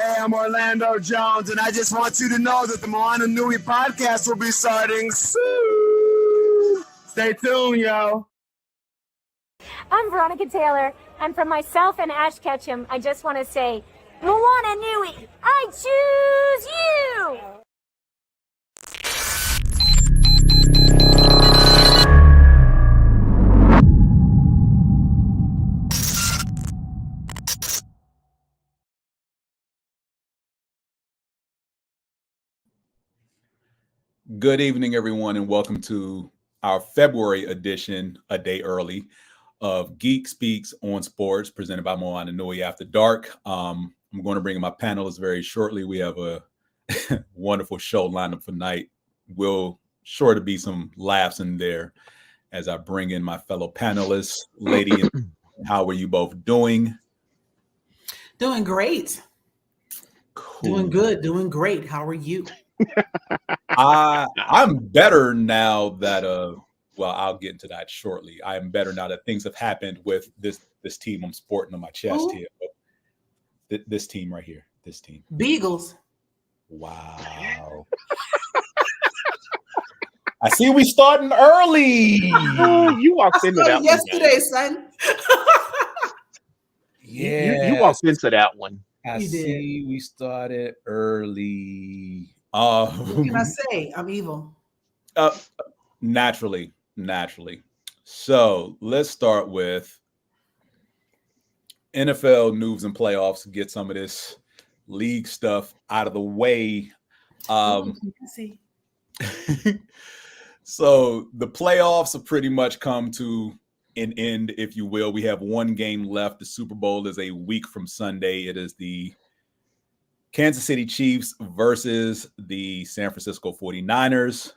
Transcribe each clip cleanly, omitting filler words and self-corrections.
Hey, I'm Orlando Jones, and I just want you to know that the Moana Nui Podcast will be starting soon. Stay tuned, yo. I'm Veronica Taylor, and from myself and Ash Ketchum, I just want to say, Moana Nui, I choose you! Good evening, everyone, and welcome to our February edition, a day early, of Geek Speaks on Sports, presented by Moana Nui After Dark. I'm going to bring in my panelists very shortly. We have a wonderful show lined up for tonight. Will sure to be some laughs in there as I bring in my fellow panelists. Lady, how are you both doing? Doing great. Cool. Doing good. Doing great. How are you? I'm better now that well, I'll get into that shortly. I am better now that things have happened with this team I'm sporting on my chest here. This team right here. This team. Beagles. Wow. I see we starting early. You walked into that yesterday, son. Yeah. You walked into that one. I see we started early. What can I say? I'm evil. Naturally. So let's start with NFL news and playoffs. Get some of this league stuff out of the way. So the playoffs have pretty much come to an end, if you will. We have one game left. The Super Bowl is a week from Sunday. It is the Kansas City Chiefs versus the San Francisco 49ers.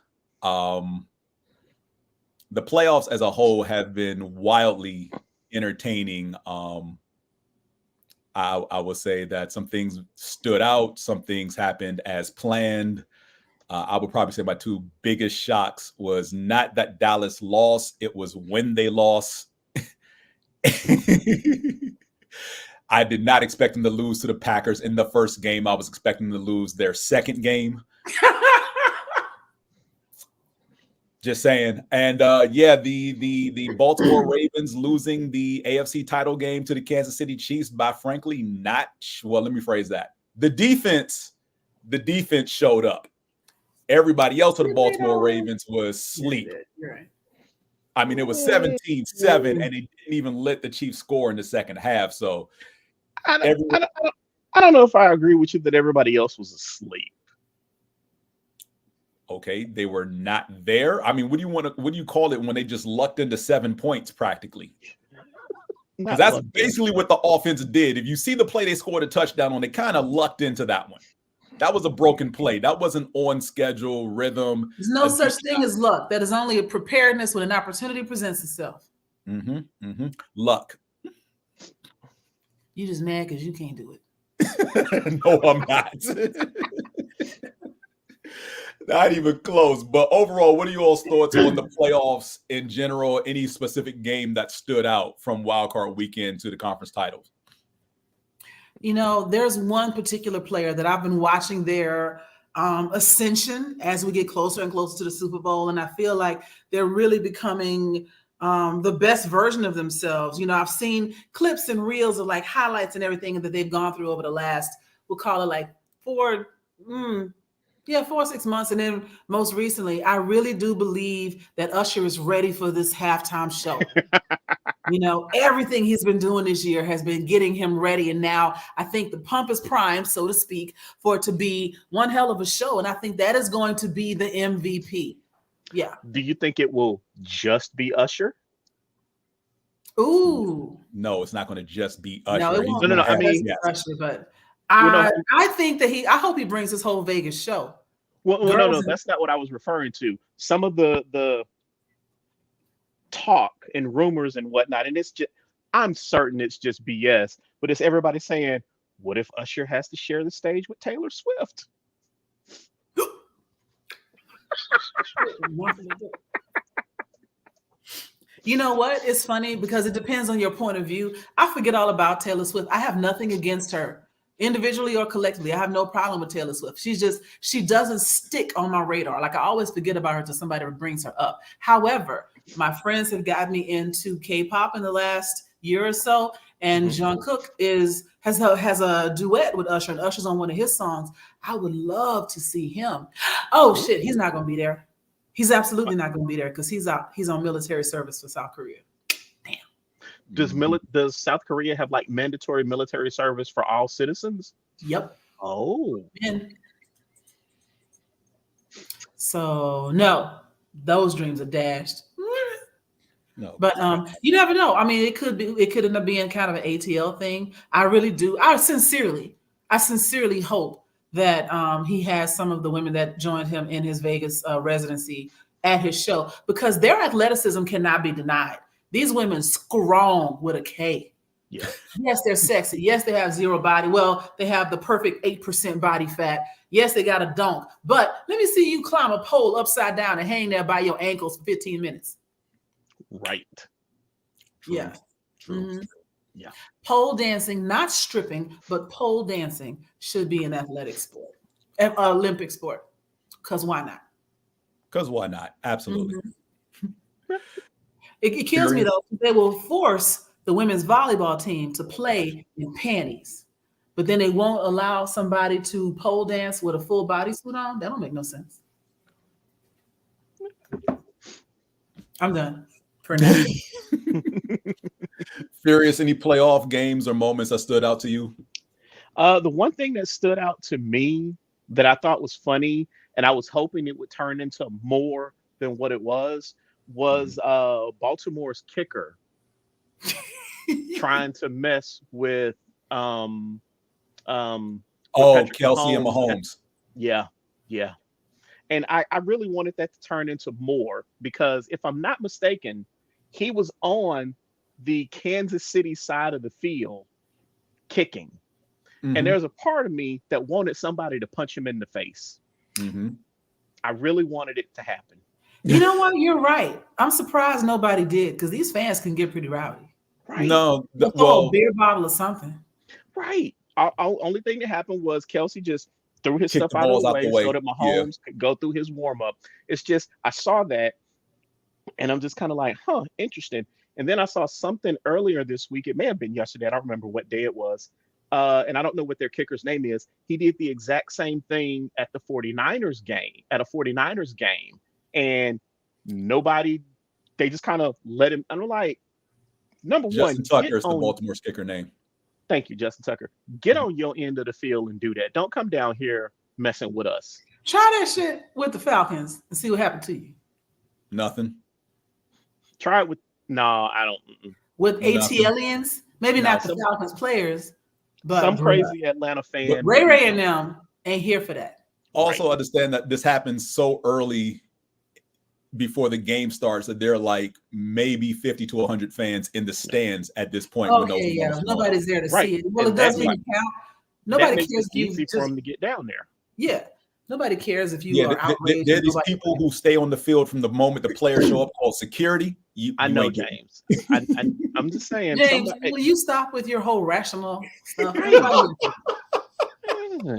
The playoffs as a whole have been wildly entertaining. I would say that some things stood out. Some things happened as planned. I would probably say my two biggest shocks was not that Dallas lost. It was when they lost. I did not expect them to lose to the Packers in the first game. I was expecting them to lose their second game. Just saying. And the Baltimore Ravens losing the AFC title game to the Kansas City Chiefs by frankly not, well, let me phrase that. The defense showed up. Everybody else for the Baltimore Ravens was asleep. You're right. I mean, it was 17-7, and they didn't even let the Chiefs score in the second half. So I don't know if I agree with you that everybody else was asleep. Okay, they were not there. I mean, what do you call it when they just lucked into 7 points practically? Because that's basically what the offense did. If you see the play they scored a touchdown on, they kind of lucked into that one. That was a broken play. That wasn't on schedule, rhythm. There's no such thing as luck. That is only a preparedness when an opportunity presents itself. Luck. You just mad because you can't do it. No, I'm not. Not even close. But overall, what are you all's thoughts on the playoffs in general? Any specific game that stood out from wildcard weekend to the conference titles? You know, there's one particular player that I've been watching their ascension as we get closer and closer to the Super Bowl. And I feel like they're really becoming the best version of themselves. You know, I've seen clips and reels of like highlights and everything that they've gone through over the last, we'll call it like 4 or 6 months. And then most recently, I really do believe that Usher is ready for this halftime show. You know, everything he's been doing this year has been getting him ready. And now I think the pump is primed, so to speak, for it to be one hell of a show. And I think that is going to be the MVP. Yeah. Do you think it will just be Usher? Ooh. No, it's not going to just be Usher. No, it won't. No. I mean, Usher, but I think that I hope he brings his whole Vegas show. Well, no, that's not what I was referring to. Some of the talk and rumors and whatnot, and it's just, I'm certain it's just BS, but it's everybody saying, what if Usher has to share the stage with Taylor Swift? You know what? It's funny because it depends on your point of view. I forget all about Taylor Swift. I have nothing against her. individually or collectively. I have no problem with Taylor Swift. She doesn't stick on my radar. Like I always forget about her until somebody brings her up. However, my friends have gotten me into K-pop in the last year or so, and Jungkook has a duet with Usher, and Usher's on one of his songs. I would love to see him. Oh shit, he's not going to be there. He's absolutely not going to be there because he's on military service for South Korea. Does South Korea have like mandatory military service for all citizens? Yep. Oh. And so no, those dreams are dashed. No. But you never know. I mean, it could end up being kind of an ATL thing. I really do. I sincerely hope that he has some of the women that joined him in his Vegas residency at his show, because their athleticism cannot be denied. These women strong with a K. Yeah. Yes, they're sexy. Yes, they have zero body. Well, they have the perfect 8% body fat. Yes, they got a donk. But let me see you climb a pole upside down and hang there by your ankles for 15 minutes. Right. True. Yeah. True. Mm-hmm. Yeah. Pole dancing, not stripping, but pole dancing should be an athletic sport, Olympic sport. Because why not? Because why not? Absolutely. Mm-hmm. It kills me though. They will force the women's volleyball team to play in panties, but then they won't allow somebody to pole dance with a full bodysuit on. That don't make no sense. I'm done for now. Furious, any playoff games or moments that stood out to you? The one thing that stood out to me that I thought was funny, and I was hoping it would turn into more than what it was Baltimore's kicker trying to mess with Kelsey and Mahomes. Mahomes. Yeah. And I really wanted that to turn into more, because if I'm not mistaken, he was on the Kansas City side of the field kicking. And there's a part of me that wanted somebody to punch him in the face. I really wanted it to happen. You know what? You're right. I'm surprised nobody did, because these fans can get pretty rowdy. Right. No, a beer bottle or something. Right. Only thing that happened was Kelsey just threw his Kicked stuff the out of balls the way so that Mahomes could go through his warm-up. It's just, I saw that and I'm just kind of like, interesting. And then I saw something earlier this week. It may have been yesterday. I don't remember what day it was. And I don't know what their kicker's name is. He did the exact same thing at a 49ers game. And nobody, they just kind of let him. I'm like, number Justin one, Tucker is the Baltimore's kicker name. Thank you, Justin Tucker. Get on your end of the field and do that. Don't come down here messing with us. Try that shit with the Falcons and see what happened to you. Nothing. Try it with, I don't. With ATLians, maybe not the Falcons players, but some crazy Atlanta fan. Ray and them ain't here for that. Also understand that this happens so early before the game starts that there are like maybe 50 to 100 fans in the stands at this point. Nobody's there to see it. Well, it doesn't even count. Nobody cares if you easy for them to get down there. Yeah. Nobody cares if you are outraged. There are these people who stay on the field from the moment the players show up called security. I know, James. I'm just saying. James, will you stop with your whole rational stuff?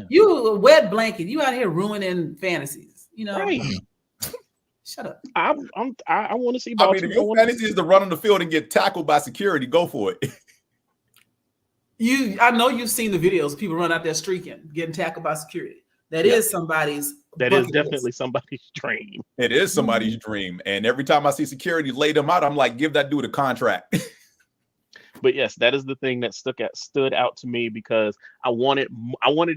You a wet blanket. You out here ruining fantasies. You know. Right. Shut up. I want to see. I mean, if your fantasy is to run on the field and get tackled by security, go for it. I know you've seen the videos of people run out there streaking, getting tackled by security. That is somebody's. That is definitely somebody's dream. It is somebody's dream. And every time I see security lay them out, I'm like, give that dude a contract. But yes, that is the thing that stood out to me, because I wanted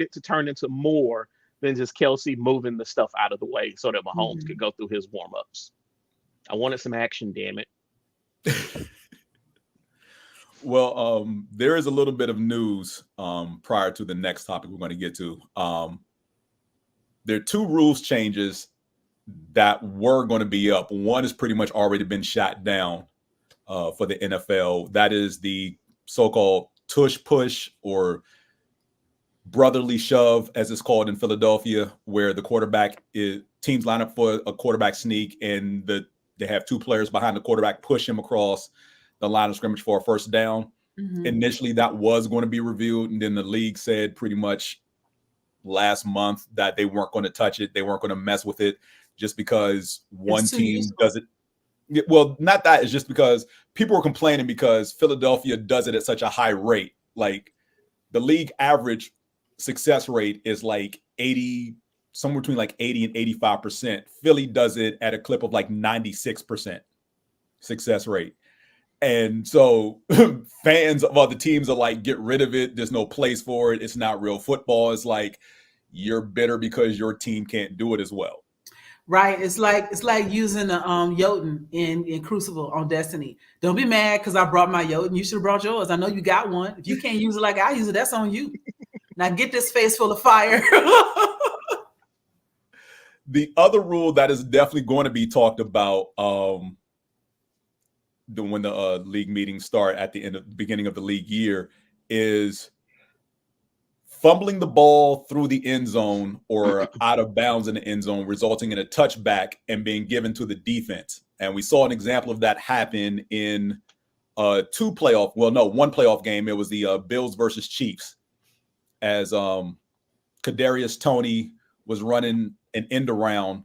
it to turn into more than just Kelsey moving the stuff out of the way so that Mahomes could go through his warm-ups. I wanted some action, damn it. Well, there is a little bit of news prior to the next topic we're going to get to. There are two rules changes that were going to be up. One has pretty much already been shot down for the NFL. That is the so-called tush push, or brotherly shove, as it's called in Philadelphia, where the teams line up for a quarterback sneak, and they have two players behind the quarterback push him across the line of scrimmage for a first down. Initially, that was going to be reviewed, and then the league said pretty much last month that they weren't going to touch it. They weren't going to mess with it just because one team does it. Well, not that. It's just because people were complaining because Philadelphia does it at such a high rate. Like the league average success rate is like 80, somewhere between like 80 and 85%. Philly does it at a clip of like 96% success rate. And so fans of other teams are like, get rid of it. There's no place for it. It's not real football. It's like you're bitter because your team can't do it as well. Right. It's like using the Jotun in Crucible on Destiny. Don't be mad because I brought my Jotun. You should have brought yours. I know you got one. If you can't use it like I use it, that's on you. Now get this face full of fire. The other rule that is definitely going to be talked about when the league meetings start at the beginning of the league year is fumbling the ball through the end zone or out of bounds in the end zone, resulting in a touchback and being given to the defense. And we saw an example of that happen in one playoff game. It was the Bills versus Chiefs, as Kadarius Toney was running an end around,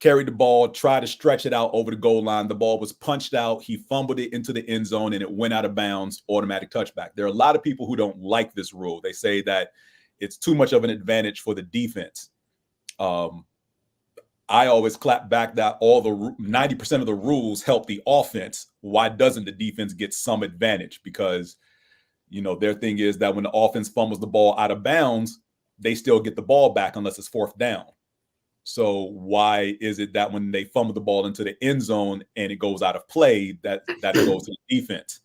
carried the ball, tried to stretch it out over the goal line. The ball was punched out. He fumbled it into the end zone and it went out of bounds, automatic touchback. There are a lot of people who don't like this rule. They say that it's too much of an advantage for the defense. I always clap back that 90% of the rules help the offense. Why doesn't the defense get some advantage? Because, their thing is that when the offense fumbles the ball out of bounds, they still get the ball back unless it's fourth down. So why is it that when they fumble the ball into the end zone and it goes out of play, that it goes to the defense?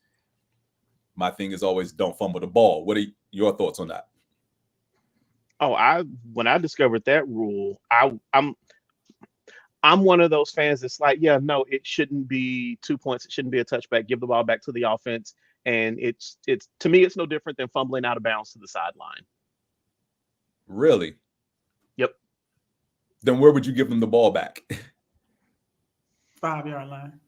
My thing is always don't fumble the ball. What are your thoughts on that? When I discovered that rule, I'm one of those fans that's like, yeah, no, it shouldn't be 2 points. It shouldn't be a touchback. Give the ball back to the offense. And it's to me, it's no different than fumbling out of bounds to the sideline. Really? Yep. Then where would you give them the ball back? 5-yard line.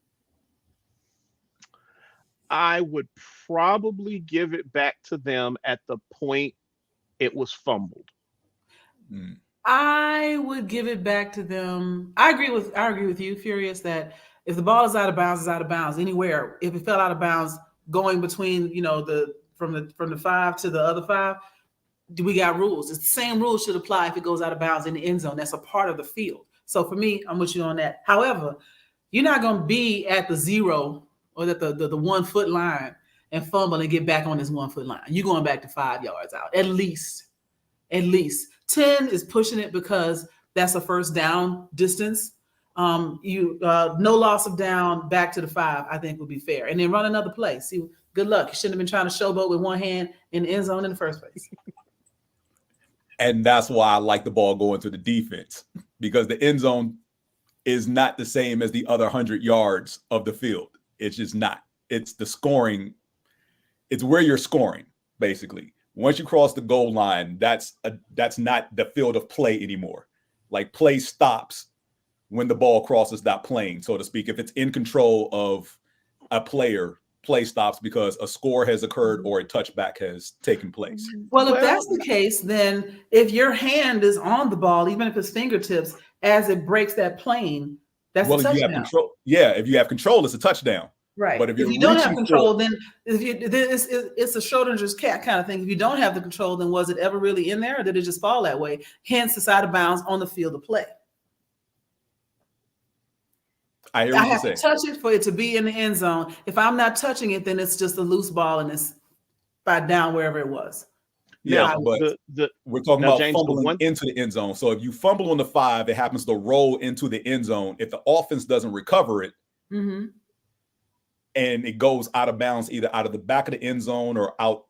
I would probably give it back to them at the point it was fumbled. I would give it back to them. I agree with you, Furious, that if the ball is out of bounds, it's out of bounds anywhere. If it fell out of bounds going between, from the 5 to the other 5, we got rules. It's the same rules should apply if it goes out of bounds in the end zone. That's a part of the field. So for me, I'm with you on that. However, you're not going to be at the 0 or at the 1 foot line and fumble and get back on this 1 foot line. You're going back to 5 yards out, at least. 10 is pushing it because that's a first down distance. No loss of down, back to the 5, I think would be fair. And then run another play. See, good luck. You shouldn't have been trying to showboat with one hand in the end zone in the first place. And that's why I like the ball going to the defense, because the end zone is not the same as the other 100 yards of the field. It's just not. It's the scoring. It's where you're scoring, basically. Once you cross the goal line, that's not the field of play anymore. Like, play stops when the ball crosses that plane, so to speak. If it's in control of a player, play stops because a score has occurred or a touchback has taken place. Well, if that's the case, then if your hand is on the ball, even if it's fingertips, as it breaks that plane, that's a touchdown. If you have control, if you have control, it's a touchdown. Right. But if you don't have control, then it's a Schrodinger's cat kind of thing. If you don't have the control, then was it ever really in there, or did it just fall that way? Hence, it's out of bounds on the field of play. I hear what you're saying. I have to touch it for it to be in the end zone. If I'm not touching it, then it's just a loose ball and it's by down wherever it was. Yeah, but we're talking about James, fumbling into the end zone. So if you fumble on the 5, it happens to roll into the end zone. If the offense doesn't recover it, and it goes out of bounds, either out of the back of the end zone or out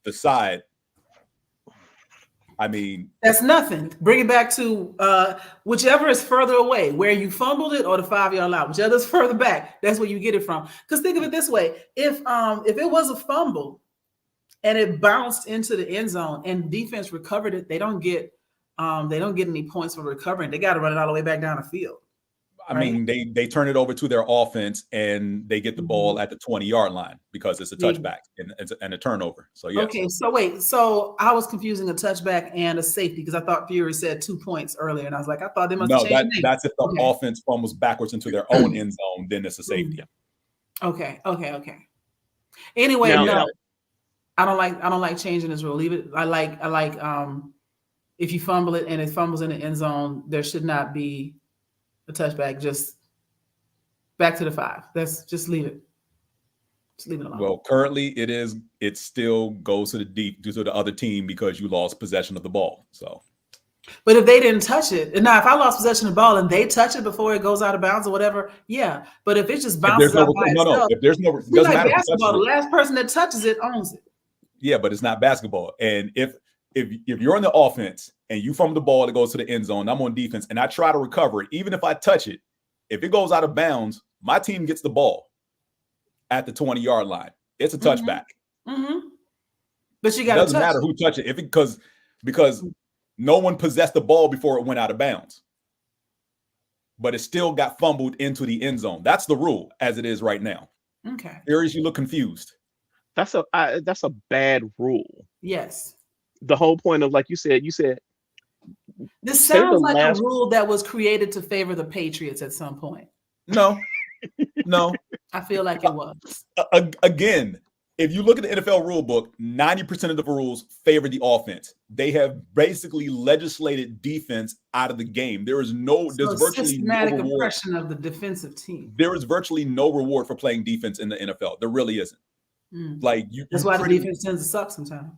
the side, I mean, that's nothing. Bring it back to whichever is further away, where you fumbled it, or the 5-yard line, whichever is further back. That's where you get it from. Because think of it this way: if it was a fumble and it bounced into the end zone and defense recovered it, they don't get any points for recovering. They got to run it all the way back down the field. I mean, they turn it over to their offense and they get the ball at the 20-yard line because it's a touchback and a turnover. So, yes. Okay, so wait. So I was confusing a touchback and a safety because I thought Fury said 2 points earlier. And I was like, I thought they must have changed the name. That's if the offense fumbles backwards into their own end zone, then it's a safety. Okay. Anyway, no. I don't like changing this rule. Leave it. I like if you fumble it and it fumbles in the end zone, there should not be a touchback. Just back to the 5. Just leave it. Just leave it alone. Well, currently it still goes to the other team because you lost possession of the ball. So, but if they didn't touch it, and now if I lost possession of the ball and they touch it before it goes out of bounds or whatever, yeah. But if it just bounces out by itself, if there's no, it doesn't matter. Basketball, the last person that touches it owns it. Yeah, but it's not basketball. And if you're in the offense and you fumble the ball that goes to the end zone, I'm on defense and I try to recover it, even if I touch it, if it goes out of bounds, my team gets the ball at the 20-yard line. It's a touchback. But you got to touch. It doesn't matter who touched it because no one possessed the ball before it went out of bounds. But it still got fumbled into the end zone. That's the rule as it is right now. Okay. Aries, you look confused. That's a bad rule. Yes. The whole point of, like you said, this sounds like a rule that was created to favor the Patriots at some point. No. I feel like it was. Again, if you look at the NFL rule book, 90% of the rules favor the offense. They have basically legislated defense out of the game. There's virtually systematic no reward. oppression of the defensive team. There is virtually no reward for playing defense in the NFL. There really isn't. Like that's why the defense tends to suck sometimes.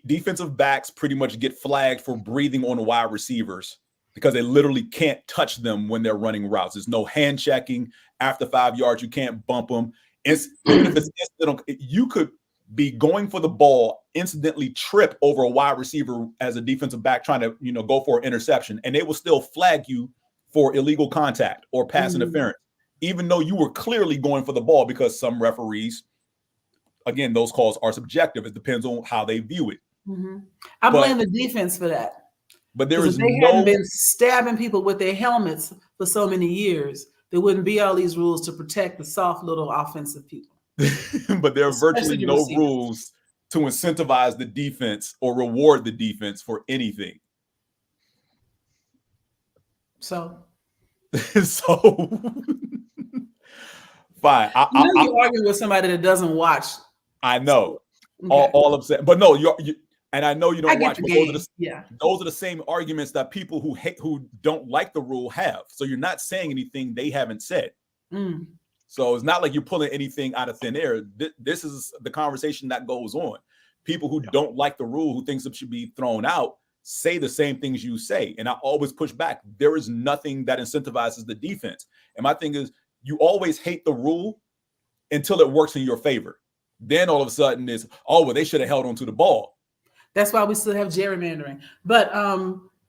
Defensive backs pretty much get flagged for breathing on the wide receivers because they literally can't touch them when they're running routes. There's no hand checking after 5 yards. You can't bump them. Even if it's incidental, you could be going for the ball, incidentally trip over a wide receiver as a defensive back trying to, go for an interception, and they will still flag you for illegal contact or pass interference, even though you were clearly going for the ball, because some referees, again, those calls are subjective. It depends on how they view it. I blame the defense for that. But there is they hadn't been stabbing people with their helmets for so many years, there wouldn't be all these rules to protect the soft little offensive people. But there are virtually no rules to incentivize the defense or reward the defense for anything. So fine. You're arguing with somebody that doesn't watch. I know. Okay. All upset, but no, you and I know you don't watch. But those are the same arguments that people who don't like the rule have. So you're not saying anything they haven't said. So it's not like you're pulling anything out of thin air. This is the conversation that goes on. People who don't like the rule, who thinks it should be thrown out, say the same things you say. And I always push back. There is nothing that incentivizes the defense. And my thing is, you always hate the rule until it works in your favor. Then all of a sudden it's, they should have held on to the ball. That's why we still have gerrymandering. But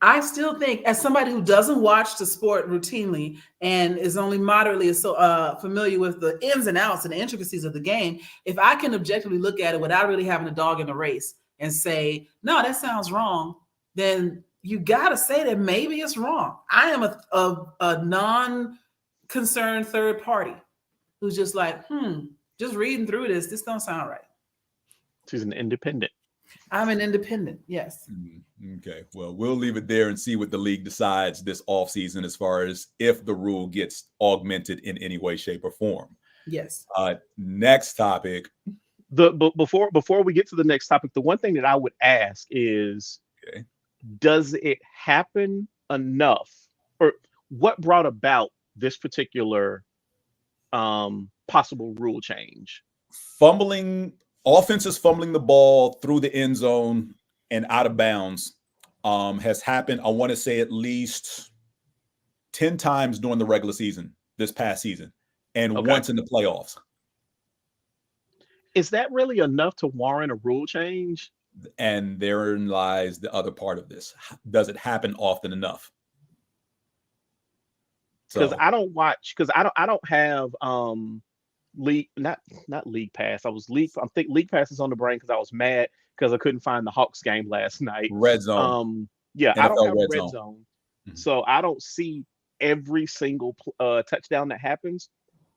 I still think, as somebody who doesn't watch the sport routinely and is only moderately familiar with the ins and outs and the intricacies of the game, if I can objectively look at it without really having a dog in the race and say, no, that sounds wrong, then you got to say that maybe it's wrong. I am a non-concerned third party who's just like, just reading through this don't sound right. She's an independent. I'm an independent, yes. Okay, well, we'll leave it there and see what the league decides this offseason as far as if the rule gets augmented in any way, shape, or form. Yes. Next topic. Before we get to the next topic, the one thing that I would ask is, does it happen enough, or what brought about this particular possible rule change? Offenses fumbling the ball through the end zone and out of bounds has happened, I want to say, at least 10 times during the regular season this past season, and once in the playoffs. Is that really enough to warrant a rule change? And therein lies the other part of this. Does it happen often enough? Because I don't watch, because I don't have league, not league pass. I think league pass is on the brain because I was mad because I couldn't find the Hawks game last night. Red zone. I don't have red red zone. So I don't see every single touchdown that happens.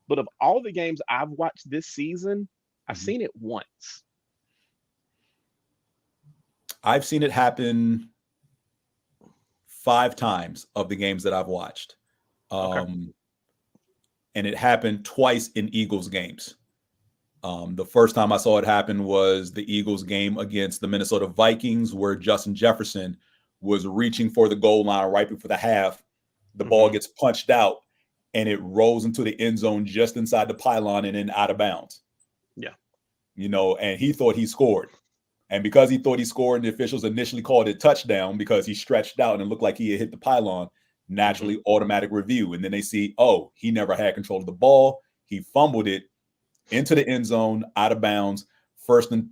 But of all the games I've watched this season, I've seen it once. I've seen it happen 5 times of the games that I've watched. And it happened twice in Eagles games. The first time I saw it happen was the Eagles game against the Minnesota Vikings, where Justin Jefferson was reaching for the goal line right before the half. The ball gets punched out and it rolls into the end zone just inside the pylon and then out of bounds. Yeah. You know, and he thought he scored. And because he thought he scored, the officials initially called it touchdown because he stretched out and it looked like he had hit the pylon. Naturally, automatic review. And then they see, oh, he never had control of the ball. He fumbled it into the end zone, out of bounds, first and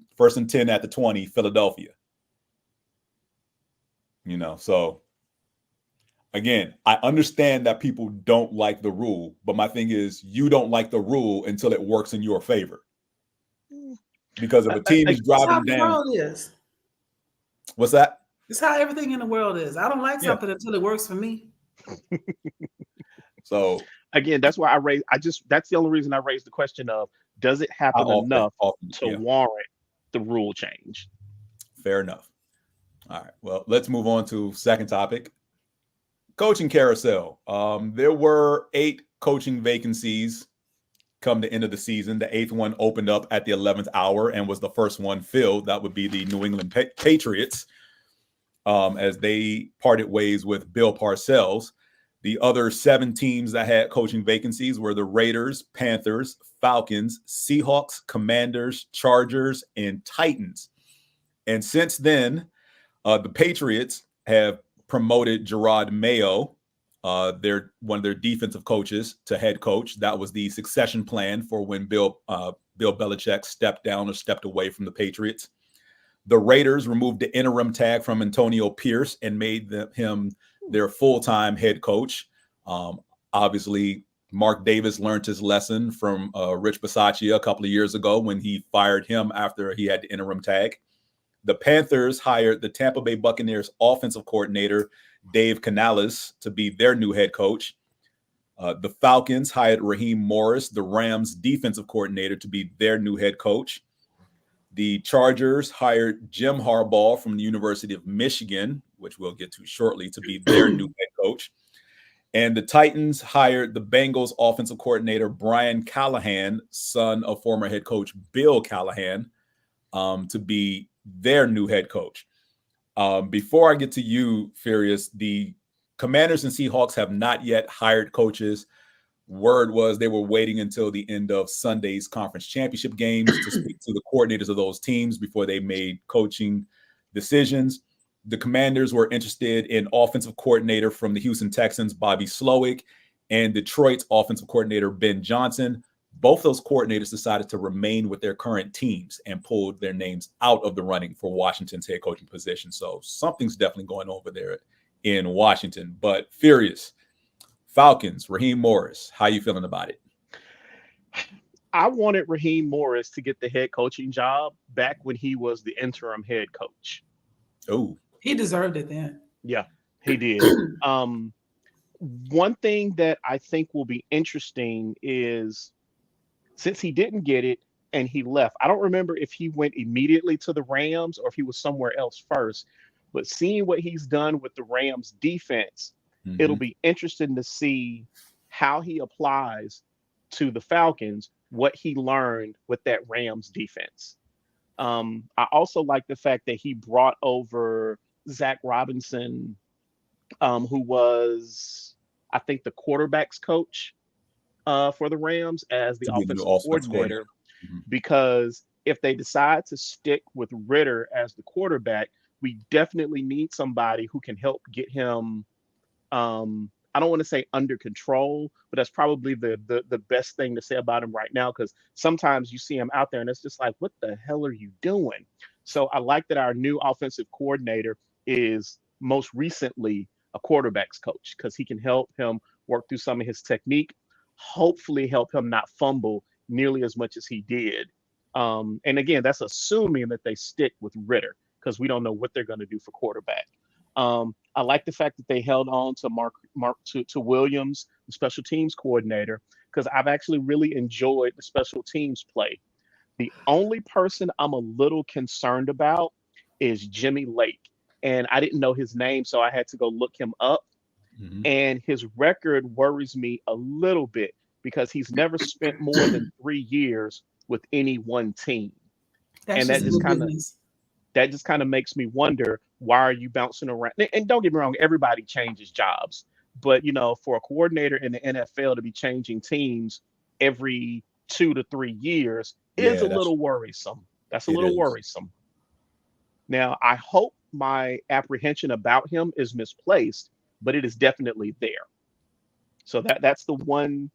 10 at the 20, Philadelphia. You know, so again, I understand that people don't like the rule, but my thing is you don't like the rule until it works in your favor. Because if a team is driving down. That's how the world is. What's that? It's how everything in the world is. I don't like something until it works for me. So again, that's why that's the only reason I raised the question of, does it happen enough to warrant the rule change? Fair enough. All right. Well, let's move on to second topic. Coaching carousel. There were 8 coaching vacancies come the end of the season. The 8th one opened up at the 11th hour and was the first one filled. That would be the New England Patriots, as they parted ways with Bill Parcells. The other 7 teams that had coaching vacancies were the Raiders, Panthers, Falcons, Seahawks, Commanders, Chargers, and Titans. And since then, the Patriots have promoted Gerard Mayo, one of their defensive coaches, to head coach. That was the succession plan for when Bill Belichick stepped down or stepped away from the Patriots. The Raiders removed the interim tag from Antonio Pierce and made him their full-time head coach. Obviously, Mark Davis learned his lesson from Rich Bisaccia a couple of years ago when he fired him after he had the interim tag. The Panthers hired the Tampa Bay Buccaneers offensive coordinator, Dave Canales, to be their new head coach. The Falcons hired Raheem Morris, the Rams defensive coordinator, to be their new head coach. The Chargers hired Jim Harbaugh from the University of Michigan, which we'll get to shortly, to be their new head coach. And the Titans hired the Bengals offensive coordinator, Brian Callahan, son of former head coach Bill Callahan, to be their new head coach. Before I get to you, Furious, the Commanders and Seahawks have not yet hired coaches. Word was they were waiting until the end of Sunday's conference championship games to speak to the coordinators of those teams before they made coaching decisions. The Commanders were interested in offensive coordinator from the Houston Texans, Bobby Slowick, and Detroit's offensive coordinator, Ben Johnson. Both those coordinators decided to remain with their current teams and pulled their names out of the running for Washington's head coaching position. So something's definitely going over there in Washington. But Furious, Falcons, Raheem Morris, how you feeling about it? I wanted Raheem Morris to get the head coaching job back when he was the interim head coach. Oh, he deserved it then. Yeah, he did. One thing that I think will be interesting is, since he didn't get it and he left, I don't remember if he went immediately to the Rams or if he was somewhere else first, but seeing what he's done with the Rams defense, it'll be interesting to see how he applies to the Falcons, what he learned with that Rams defense. I also like the fact that he brought over Zach Robinson, who was, I think, the quarterback's coach for the Rams as the offensive coordinator, because if they decide to stick with Ritter as the quarterback, we definitely need somebody who can help get him, I don't want to say under control, but that's probably the best thing to say about him right now, because sometimes you see him out there and it's just like, what the hell are you doing? So I like that our new offensive coordinator is most recently a quarterback's coach, because he can help him work through some of his technique, hopefully help him not fumble nearly as much as he did. And again, that's assuming that they stick with Ritter, because we don't know what they're going to do for quarterback. I like the fact that they held on to to Williams, the special teams coordinator, because I've actually really enjoyed the special teams play. The only person I'm a little concerned about is Jimmy Lake. And I didn't know his name, so I had to go look him up. Mhm. And his record worries me a little bit because he's never spent more than 3 years with any one team. That's And just good business. that just kind of makes me wonder, why are you bouncing around? And don't get me wrong, everybody changes jobs. But for a coordinator in the NFL to be changing teams every 2 to 3 years is Yeah, a little worrisome. That's a it little is. worrisome. Now, I hope my apprehension about him is misplaced, but it is definitely there. So that's the one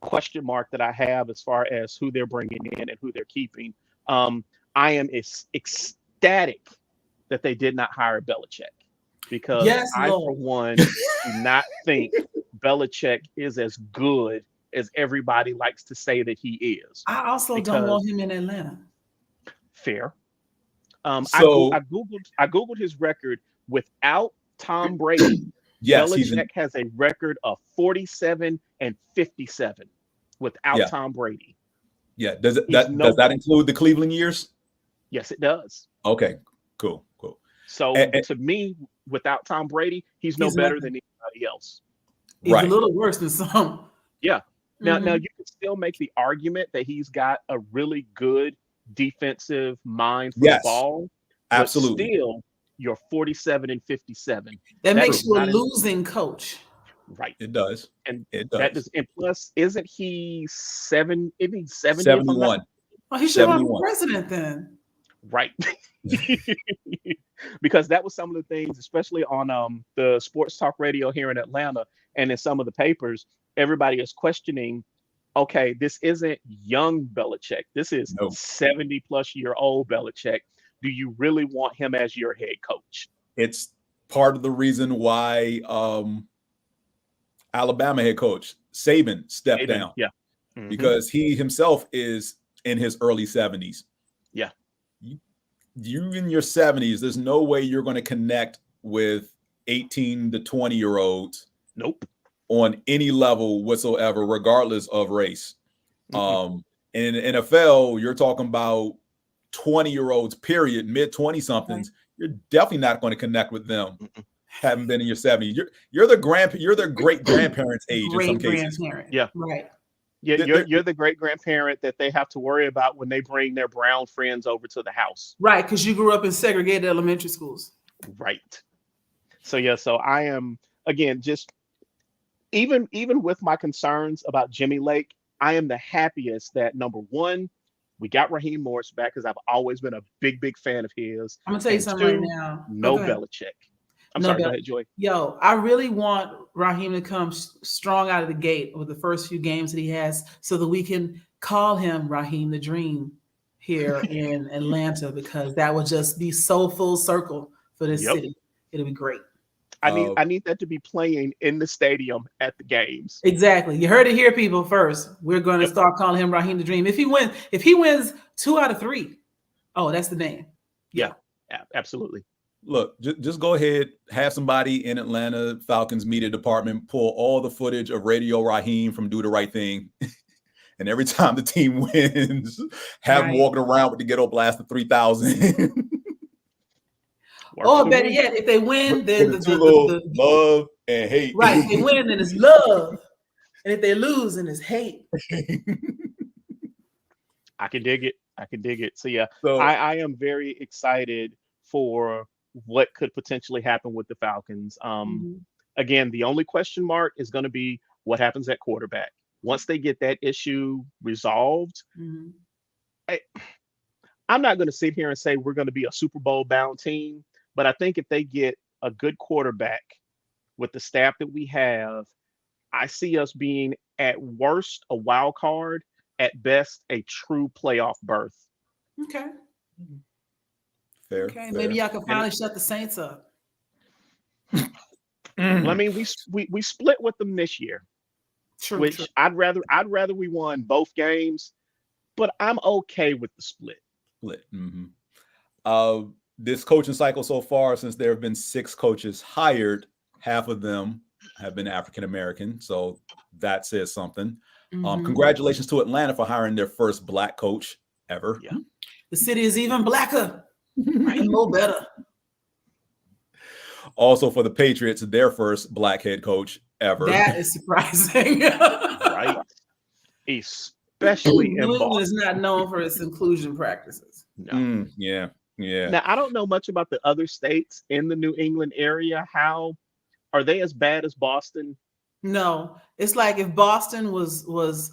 question mark that I have as far as who they're bringing in and who they're keeping. I am ecstatic that they did not hire Belichick, because Yes, I, for Lord. one, do not think Belichick is as good as everybody likes to say that he is. I also don't Because want him in Atlanta. fair. So I googled his record without Tom Brady. yes, he's in. Belichick has a record of 47-57 without Yeah, Tom Brady. yeah. Does it, He's does that no. include the Cleveland years? Yes, it does. Okay, cool. So And- to me, without Tom Brady, he's no He's better nothing. than anybody else. He's Right. a little worse than some. Yeah. Now Mhm. you can still make the argument that he's got a really good defensive mind for the Yes, ball, absolutely. but still, you're 47-57. That makes does you a not losing coach. right. It does. And It that does. does. And plus, isn't he 70? Isn't he 70? If I'm not 71. Oh, he should run for 71. president then. right. Because that was some of the things, especially on the sports talk radio here in Atlanta and in some of the papers, everybody is questioning, okay, this isn't young Belichick. This is No. 70-plus-year-old Belichick. Do you really want him as your head coach? It's part of the reason why Alabama head coach Saban stepped Amen. down, Yeah. Mhm. because he himself is in his early 70s. Yeah. You in your 70s, there's no way you're going to connect with 18 to 20-year-olds Nope. on any level whatsoever, regardless of race. Mhm. In the NFL, you're talking about 20-year-olds, period, mid 20 somethings. You're definitely not going to connect with them. Mm-mm. Haven't been in your 70s. You're the great grandparents age in some Great cases. grandparent. Yeah. Right. Yeah, They're- you're the great grandparent that they have to worry about when they bring their brown friends over to the house. Right. Because you grew up in segregated elementary schools. Right. So I am, again, just even with my concerns about Jimmy Lake, I am the happiest that, number one, we got Raheem Morris back, because I've always been a big fan of his. I'm gonna tell you And something right two, now. no Go ahead. Belichick. I'm No sorry, go Bel- ahead, Joy. Yo, I really want Raheem to come strong out of the gate with the first few games that he has, so that we can call him Raheem the Dream here in Atlanta, because that would just be so full circle for this Yep. city. It'll be great. I need that to be playing in the stadium at the games. Exactly. You heard it here, people. First, we're going to Yep. start calling him Raheem the Dream. If he wins 2 out of 3, oh, that's the name. Yeah, absolutely. Look, just go ahead, have somebody in Atlanta Falcons media department pull all the footage of Radio Raheem from Do the Right Thing. And every time the team wins, have him Right. walking around with the ghetto blast of 3,000. Works Or for better me. yet, if they win, then With two little love and hate. right. If they win, then it's love, and if they lose, then it's hate. I can dig it. So yeah, So I am very excited for what could potentially happen with the Falcons. Mhm. Again, the only question mark is going to be what happens at quarterback. Once they get that issue resolved, Mhm. I'm not going to sit here and say we're going to be a Super Bowl bound team, but I think if they get a good quarterback with the staff that we have, I see us being at worst a wild card, at best a true playoff berth. Okay. fair. Okay. fair. Maybe y'all can finally shut the Saints up. Well, I mean, we split with them this year, True. which True. I'd rather we won both games, but I'm okay with the split. Split. Mhm. this coaching cycle so far, since there have been 6 coaches hired, half of them have been African American. So that says something. Congratulations to Atlanta for hiring their first Black coach ever. Yeah. The city is even blacker and more better. Also for the Patriots, their first Black head coach ever. That is surprising. Right. Especially in New England Boston. is not known for its inclusion practices. No. Yeah. Now, I don't know much about the other states in the New England area. How are they as bad as Boston? No, it's like if Boston was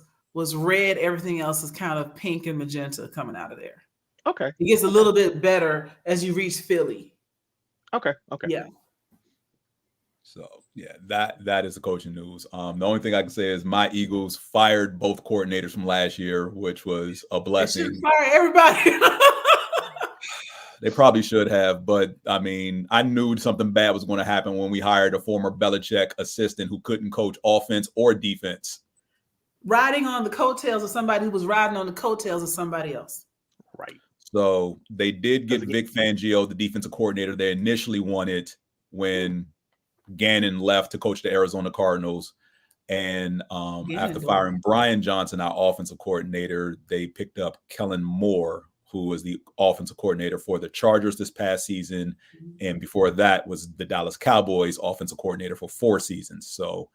red, everything else is kind of pink and magenta coming out of there. Okay. It gets a little bit better as you reach Philly. Okay. Yeah. So yeah, that is the coaching news. The only thing I can say is my Eagles fired both coordinators from last year, which was a They blessing. should fire everybody. They probably should have, but I mean, I knew something bad was going to happen when we hired a former Belichick assistant who couldn't coach offense or defense. Riding on the coattails of somebody who was riding on the coattails of somebody else. Right. So they did get Vic Fangio, the defensive coordinator they initially wanted when Gannon left to coach the Arizona Cardinals. And after firing Brian Johnson, our offensive coordinator, they picked up Kellen Moore, who was the offensive coordinator for the Chargers this past season. And before that was the Dallas Cowboys offensive coordinator for 4 seasons. So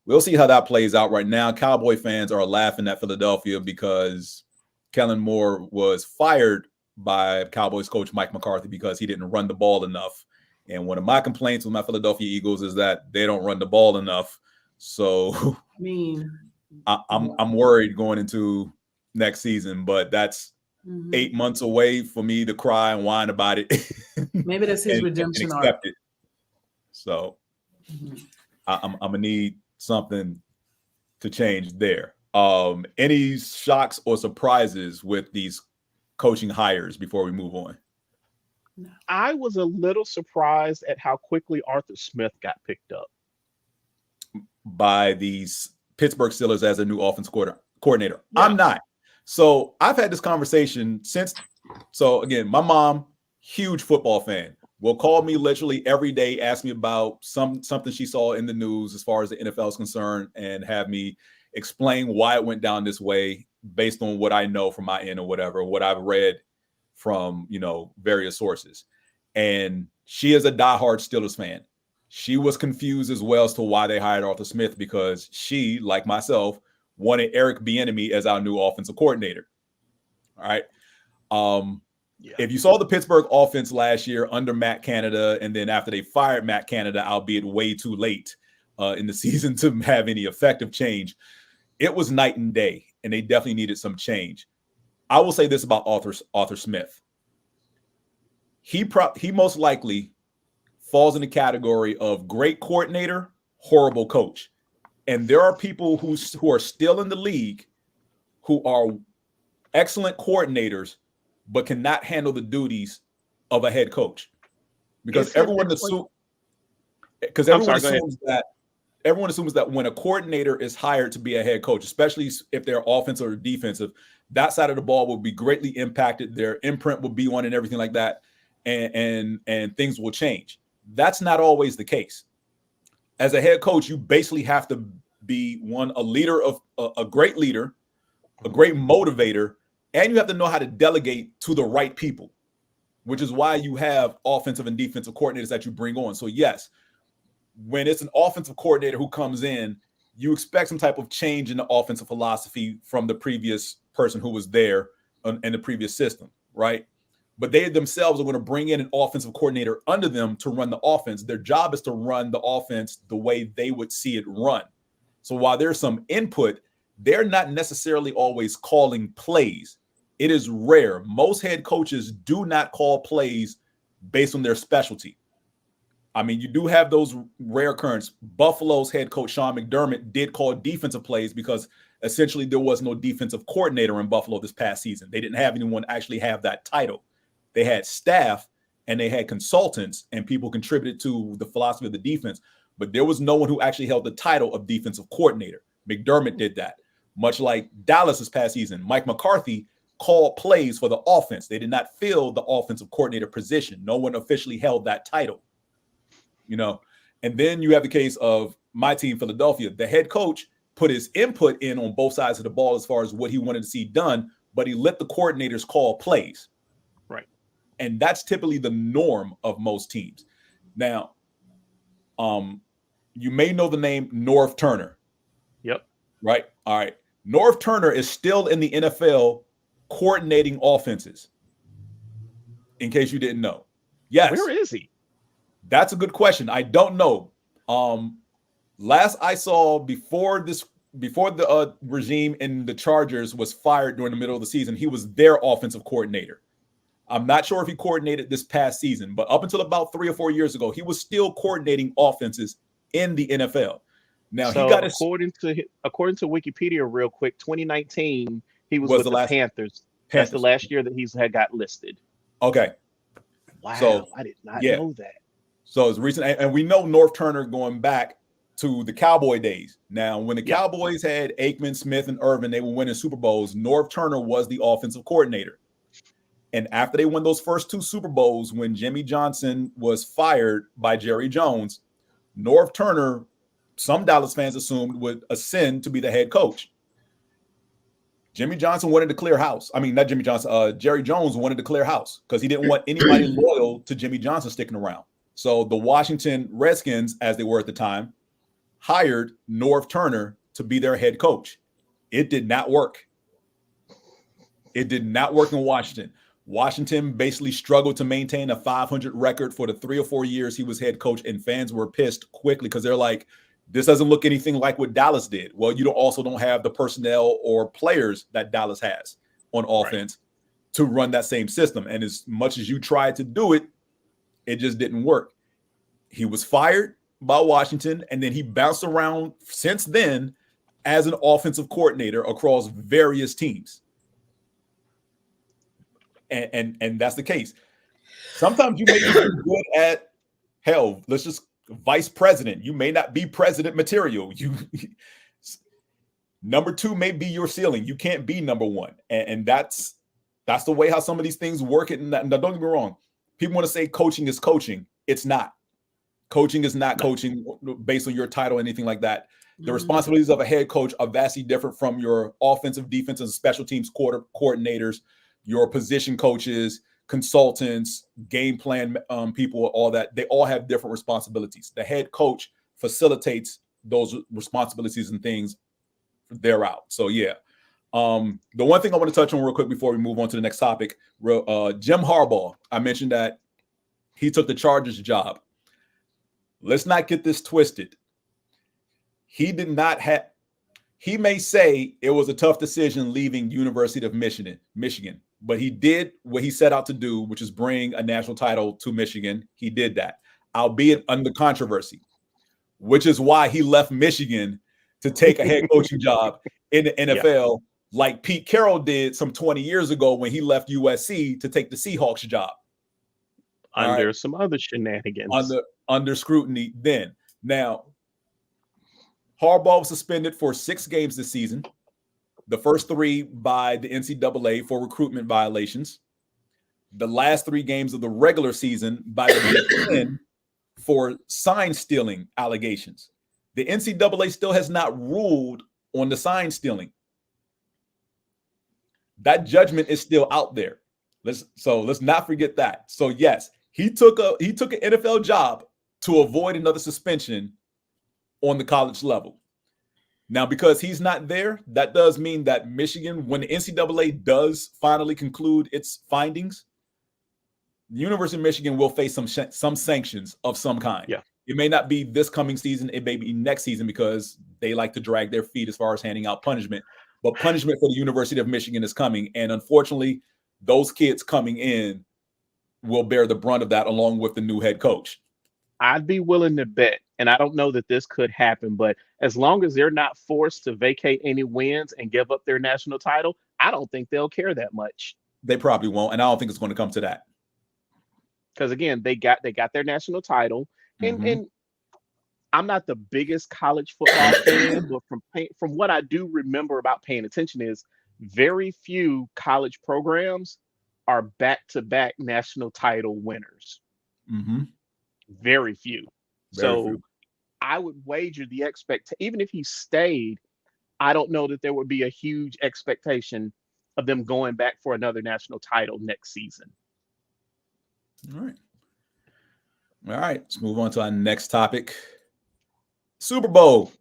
we'll see how that plays out. Right now, Cowboy fans are laughing at Philadelphia because Kellen Moore was fired by Cowboys coach Mike McCarthy because he didn't run the ball enough. And one of my complaints with my Philadelphia Eagles is that they don't run the ball enough. So I mean, I'm worried going into next season, but that's 8 months away for me to cry and whine about it. Maybe that's his redemption arc. It. So I'm gonna need something to change there. Any shocks or surprises with these coaching hires before we move on? I was a little surprised at how quickly Arthur Smith got picked up by these Pittsburgh Steelers as a new offense coordinator. Yeah. I'm not. So I've had this conversation since. So again, my mom, huge football fan, will call me literally every day, ask me about something she saw in the news as far as the NFL is concerned, and have me explain why it went down this way based on what I know from my end or whatever, what I've read from, various sources. And she is a diehard Steelers fan. She was confused as well as to why they hired Arthur Smith, because she, like myself, wanted Eric Bieniemy as our new offensive coordinator. All right. If you saw the Pittsburgh offense last year under Matt Canada, and then after they fired Matt Canada, albeit way too late in the season to have any effective change, it was night and day, and they definitely needed some change. I will say this about Arthur Smith. He most likely falls in the category of great coordinator, horrible coach. And there are people who are still in the league who are excellent coordinators, but cannot handle the duties of a head coach, because everyone assumes that when a coordinator is hired to be a head coach, especially if they're offensive or defensive, that side of the ball will be greatly impacted. Their imprint will be on and everything like that, and things will change. That's not always the case. As a head coach, you basically have to be a leader of a great leader, a great motivator, and you have to know how to delegate to the right people, which is why you have offensive and defensive coordinators that you bring on. So yes, when it's an offensive coordinator who comes in, you expect some type of change in the offensive philosophy from the previous person who was there in the previous system, right? But they themselves are going to bring in an offensive coordinator under them to run the offense. Their job is to run the offense the way they would see it run. So while there's some input, they're not necessarily always calling plays. It is rare. Most head coaches do not call plays based on their specialty. I mean, you do have those rare occurrences. Buffalo's head coach, Sean McDermott, did call defensive plays because essentially there was no defensive coordinator in Buffalo this past season. They didn't have anyone actually have that title. They had staff and they had consultants, and people contributed to the philosophy of the defense, but there was no one who actually held the title of defensive coordinator. McDermott did that. Much like Dallas this past season, Mike McCarthy called plays for the offense. They did not fill the offensive coordinator position. No one officially held that title, you know. And then you have the case of my team, Philadelphia. The head coach put his input in on both sides of the ball as far as what he wanted to see done, but he let the coordinators call plays. Right. And that's typically the norm of most teams. Now, you may know the name Norv Turner. Yep. Right. All right. Norv Turner is still in the NFL coordinating offenses. In case you didn't know. Yes. Where is he? That's a good question. I don't know. Last I saw before the regime in the Chargers was fired during the middle of the season, he was their offensive coordinator. I'm not sure if he coordinated this past season, but up until about 3 or 4 years ago, he was still coordinating offenses in the NFL. Now, so he got according to Wikipedia, real quick, 2019, he was with the Panthers. That's the last year that he's had got listed. Okay. Wow, so, I did not know that. So it's recent, and we know Norv Turner going back to the Cowboy days. Now, when the Cowboys had Aikman, Smith, and Irvin, they were winning Super Bowls. Norv Turner was the offensive coordinator. And after they won those first 2 Super Bowls, when Jimmy Johnson was fired by Jerry Jones, Norv Turner, some Dallas fans assumed, would ascend to be the head coach. Jimmy Johnson wanted to clear house. I mean, not Jimmy Johnson. Jerry Jones wanted to clear house because he didn't want anybody loyal to Jimmy Johnson sticking around. So the Washington Redskins, as they were at the time, hired Norv Turner to be their head coach. It did not work. It did not work in Washington. Washington basically struggled to maintain a 500 record for the 3 or 4 years he was head coach, and fans were pissed quickly because they're like, this doesn't look anything like what Dallas did. Well, you also don't have the personnel or players that Dallas has on offense to run that same system. And as much as you tried to do it, it just didn't work. He was fired by Washington, and then he bounced around since then as an offensive coordinator across various teams. And that's the case. Sometimes you may be good at, hell, let's just vice president. You may not be president material. Number 2 may be your ceiling. You can't be number 1. And that's the way how some of these things work. And don't get me wrong. People want to say coaching is coaching. It's not. Coaching is not coaching based on your title or anything like that. The responsibilities of a head coach are vastly different from your offensive, defensive, and special teams coordinators, your position coaches, consultants, game plan people, all that. They all have different responsibilities. The head coach facilitates those responsibilities and things thereout. So, yeah. The one thing I want to touch on real quick before we move on to the next topic, Jim Harbaugh, I mentioned that he took the Chargers job. Let's not get this twisted. He may say it was a tough decision leaving University of Michigan, but he did what he set out to do, which is bring a national title to Michigan. He did that, albeit under controversy, which is why he left Michigan to take a head coaching job in the NFL, like Pete Carroll did some 20 years ago when he left USC to take the Seahawks job. Under some other shenanigans. Under scrutiny then. Now, Harbaugh was suspended for 6 games this season. The first 3 by the NCAA for recruitment violations. The last 3 games of the regular season by the Big Ten for sign stealing allegations. The NCAA still has not ruled on the sign stealing. That judgment is still out there. Let's not forget that. So yes, he took an NFL job to avoid another suspension on the college level. Now, because he's not there, that does mean that Michigan, when the NCAA does finally conclude its findings, the University of Michigan will face some sanctions of some kind. Yeah. It may not be this coming season. It may be next season because they like to drag their feet as far as handing out punishment. But punishment for the University of Michigan is coming. And unfortunately, those kids coming in will bear the brunt of that along with the new head coach. I'd be willing to bet, and I don't know that this could happen, but as long as they're not forced to vacate any wins and give up their national title, I don't think they'll care that much. They probably won't, and I don't think it's going to come to that. Because again, they got their national title, and I'm not the biggest college football fan, but from what I do remember about paying attention is very few college programs are back-to-back national title winners. Mm-hmm. Very few. Very So few. I would wager even if he stayed, I don't know that there would be a huge expectation of them going back for another national title next season. All right. All right. Let's move on to our next topic. Super Bowl.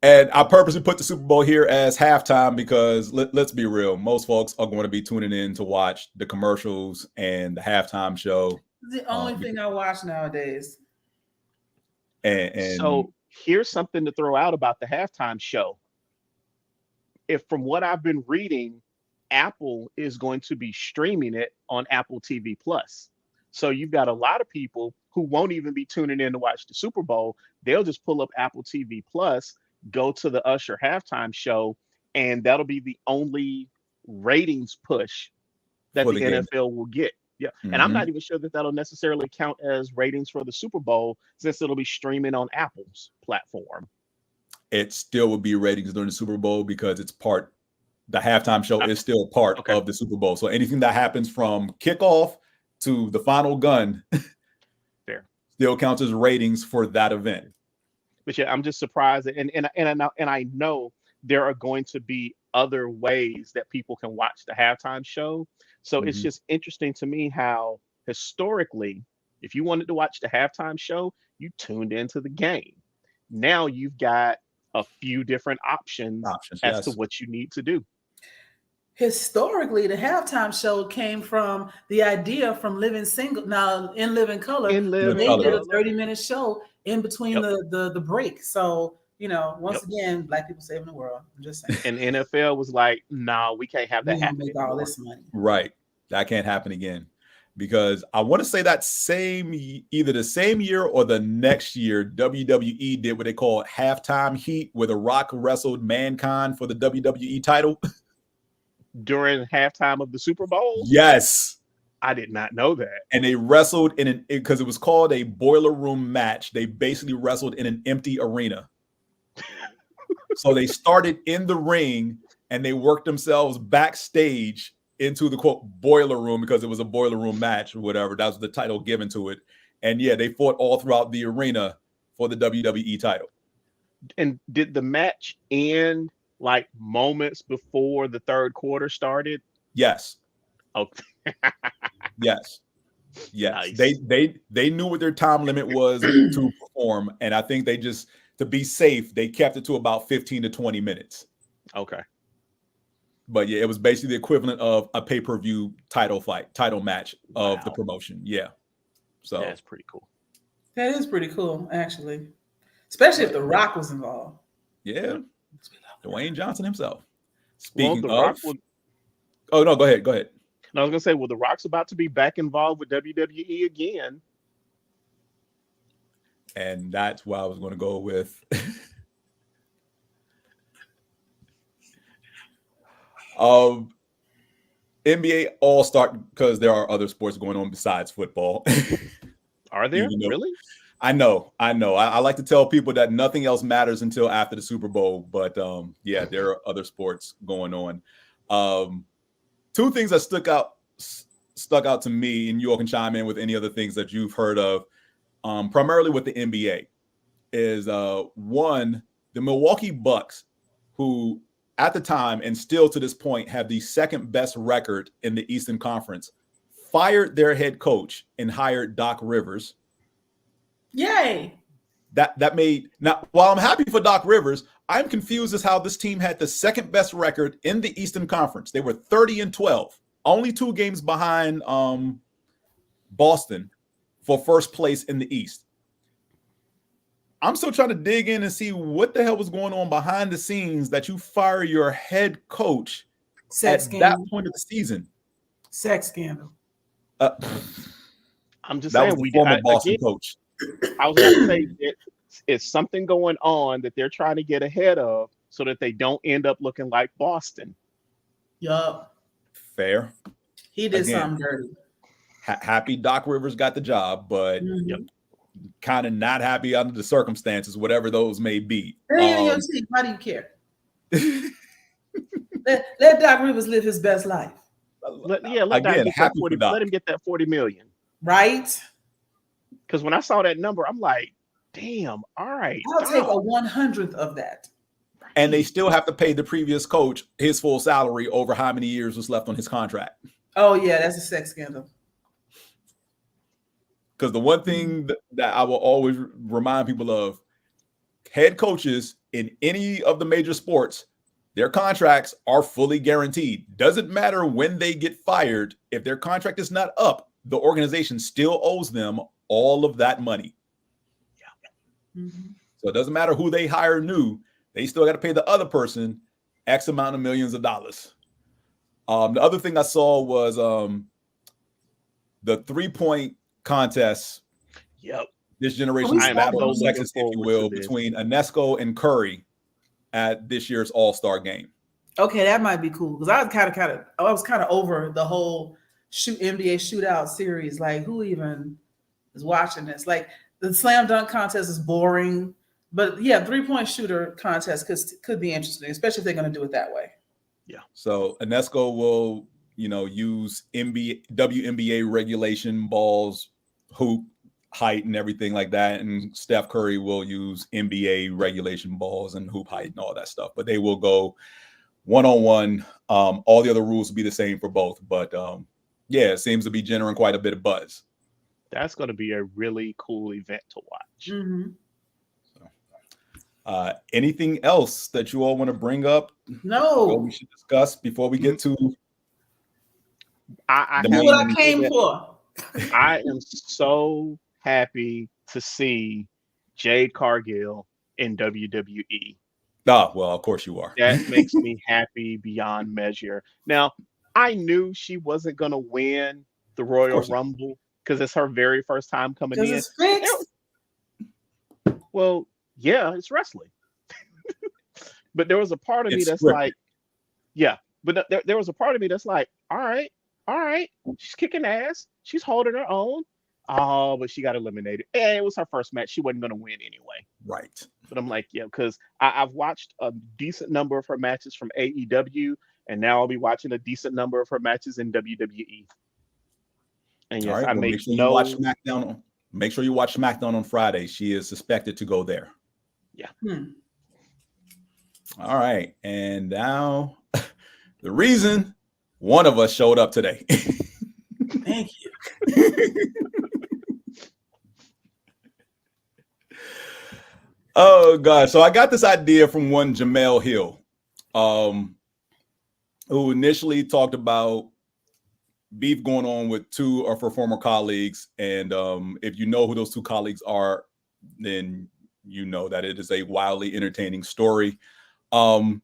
And I purposely put the Super Bowl here as halftime because let's be real. Most folks are going to be tuning in to watch the commercials and the halftime show. It's the only thing I watch nowadays. And so here's something to throw out about the halftime show. If from what I've been reading, Apple is going to be streaming it on Apple TV Plus. So you've got a lot of people who won't even be tuning in to watch the Super Bowl. They'll just pull up Apple TV Plus, go to the Usher halftime show, and that'll be the only ratings push that the NFL will get. Yeah. Mm-hmm. And I'm not even sure that that'll necessarily count as ratings for the Super Bowl since it'll be streaming on Apple's platform. It still will be ratings during the Super Bowl because the halftime show is still part of the Super Bowl. So anything that happens from kickoff to the final gun still counts as ratings for that event. But yeah, I'm just surprised, and I know there are going to be other ways that people can watch the halftime show. So it's just interesting to me how historically, if you wanted to watch the halftime show, you tuned into the game. Now you've got a few different options as to what you need to do. Historically, the halftime show came from the idea from Living Single. Now in Living Color, they did a 30-minute show in between the break. So, once again, Black people saving the world. I'm just saying. And NFL was like, "No, we can't have that happen. Make all this money." Right, that can't happen again, because I want to say that either the same year or the next year, WWE did what they call halftime heat, where The Rock wrestled Mankind for the WWE title. During halftime of the Super Bowl? Yes. I did not know that. And they wrestled because it was called a boiler room match. They basically wrestled in an empty arena. So they started in the ring and they worked themselves backstage into the quote boiler room because it was a boiler room match or whatever. That was the title given to it. And yeah, they fought all throughout the arena for the WWE title. And did the match end like moments before the third quarter started? Yes. Okay. Yes. Nice. They knew what their time limit was to perform, and I think they just, to be safe, they kept it to about 15 to 20 minutes. Okay. But yeah, it was basically the equivalent of a pay-per-view title match of the promotion. Yeah. So that's pretty cool. That is pretty cool, actually. Especially if The Rock was involved. Yeah. Dwayne Johnson himself. Speaking of, oh no, go ahead. And I was gonna say, The Rock's about to be back involved with WWE again, and that's why I was going to go with. NBA All-Star, because there are other sports going on besides football. Are there really? I know. I like to tell people that nothing else matters until after the Super Bowl, but yeah, there are other sports going on. Two things that stuck out to me, and you all can chime in with any other things that you've heard of, primarily with the NBA, is one, the Milwaukee Bucks, who at the time and still to this point have the second best record in the Eastern Conference, fired their head coach and hired Doc Rivers. Yay. That made, now while I'm happy for Doc Rivers, I'm confused as how this team had the second best record in the Eastern Conference. They were 30-12, only 2 games behind Boston for first place in the East. I'm still trying to dig in and see what the hell was going on behind the scenes that you fire your head coach at that point of the season. Sex scandal. I'm just that saying, was the former Boston coach. I was going to say it's something going on that they're trying to get ahead of so that they don't end up looking like Boston. Yup. Fair. He did something dirty. Happy Doc Rivers got the job, but kind of not happy under the circumstances, whatever those may be. Why do you care? let Doc Rivers live his best life. Let him get that 40 million. Right? Because when I saw that number, I'm like, damn, all right. I'll take a 100th of that. And they still have to pay the previous coach his full salary over how many years was left on his contract. Oh, yeah, that's a sex scandal. Because the one thing that I will always remind people of, head coaches in any of the major sports, their contracts are fully guaranteed. Doesn't matter when they get fired. If their contract is not up, the organization still owes them all of that money. Yeah. Mm-hmm. So it doesn't matter who they hire new. They still got to pay the other person X amount of millions of dollars. The other thing I saw was the 3-point contest. Yep. This generation's battle of sexes, if you will, between Ionesco and Curry at this year's All-Star game. Okay, that might be cool because I was kind of over the whole NBA shootout series. Like, who even is watching this? Like, the slam dunk contest is boring, but yeah, 3-point shooter contest could be interesting, especially if they're going to do it that way. Yeah. So Ionesco will, use WNBA regulation balls, hoop height and everything like that. And Steph Curry will use NBA regulation balls and hoop height and all that stuff. But they will go one-on-one. All the other rules will be the same for both. But it seems to be generating quite a bit of buzz. That's going to be a really cool event to watch. Mm-hmm. Anything else that you all want to bring up? No. We should discuss before we get to I know what I came for. I am so happy to see Jade Cargill in WWE. Well, of course you are. That makes me happy beyond measure. Now, I knew she wasn't going to win the Royal Rumble because it's her very first time coming in. It's fixed. Well, yeah, it's wrestling. But there was a part of me that's scripted. like, yeah. But there was a part of me that's like, all right. She's kicking ass. She's holding her own. Oh, but she got eliminated. And it was her first match. She wasn't going to win anyway. Right. But I'm like, yeah, because I've watched a decent number of her matches from AEW, and now I'll be watching a decent number of her matches in WWE. And yes, I make sure you watch SmackDown. Make sure you watch SmackDown on Friday. She is suspected to go there. Yeah. All right. And now the reason one of us showed up today. Thank you. Oh, God. So I got this idea from one Jamel Hill, who initially talked about beef going on with two of her former colleagues. And if you know who those two colleagues are, then you know that it is a wildly entertaining story. And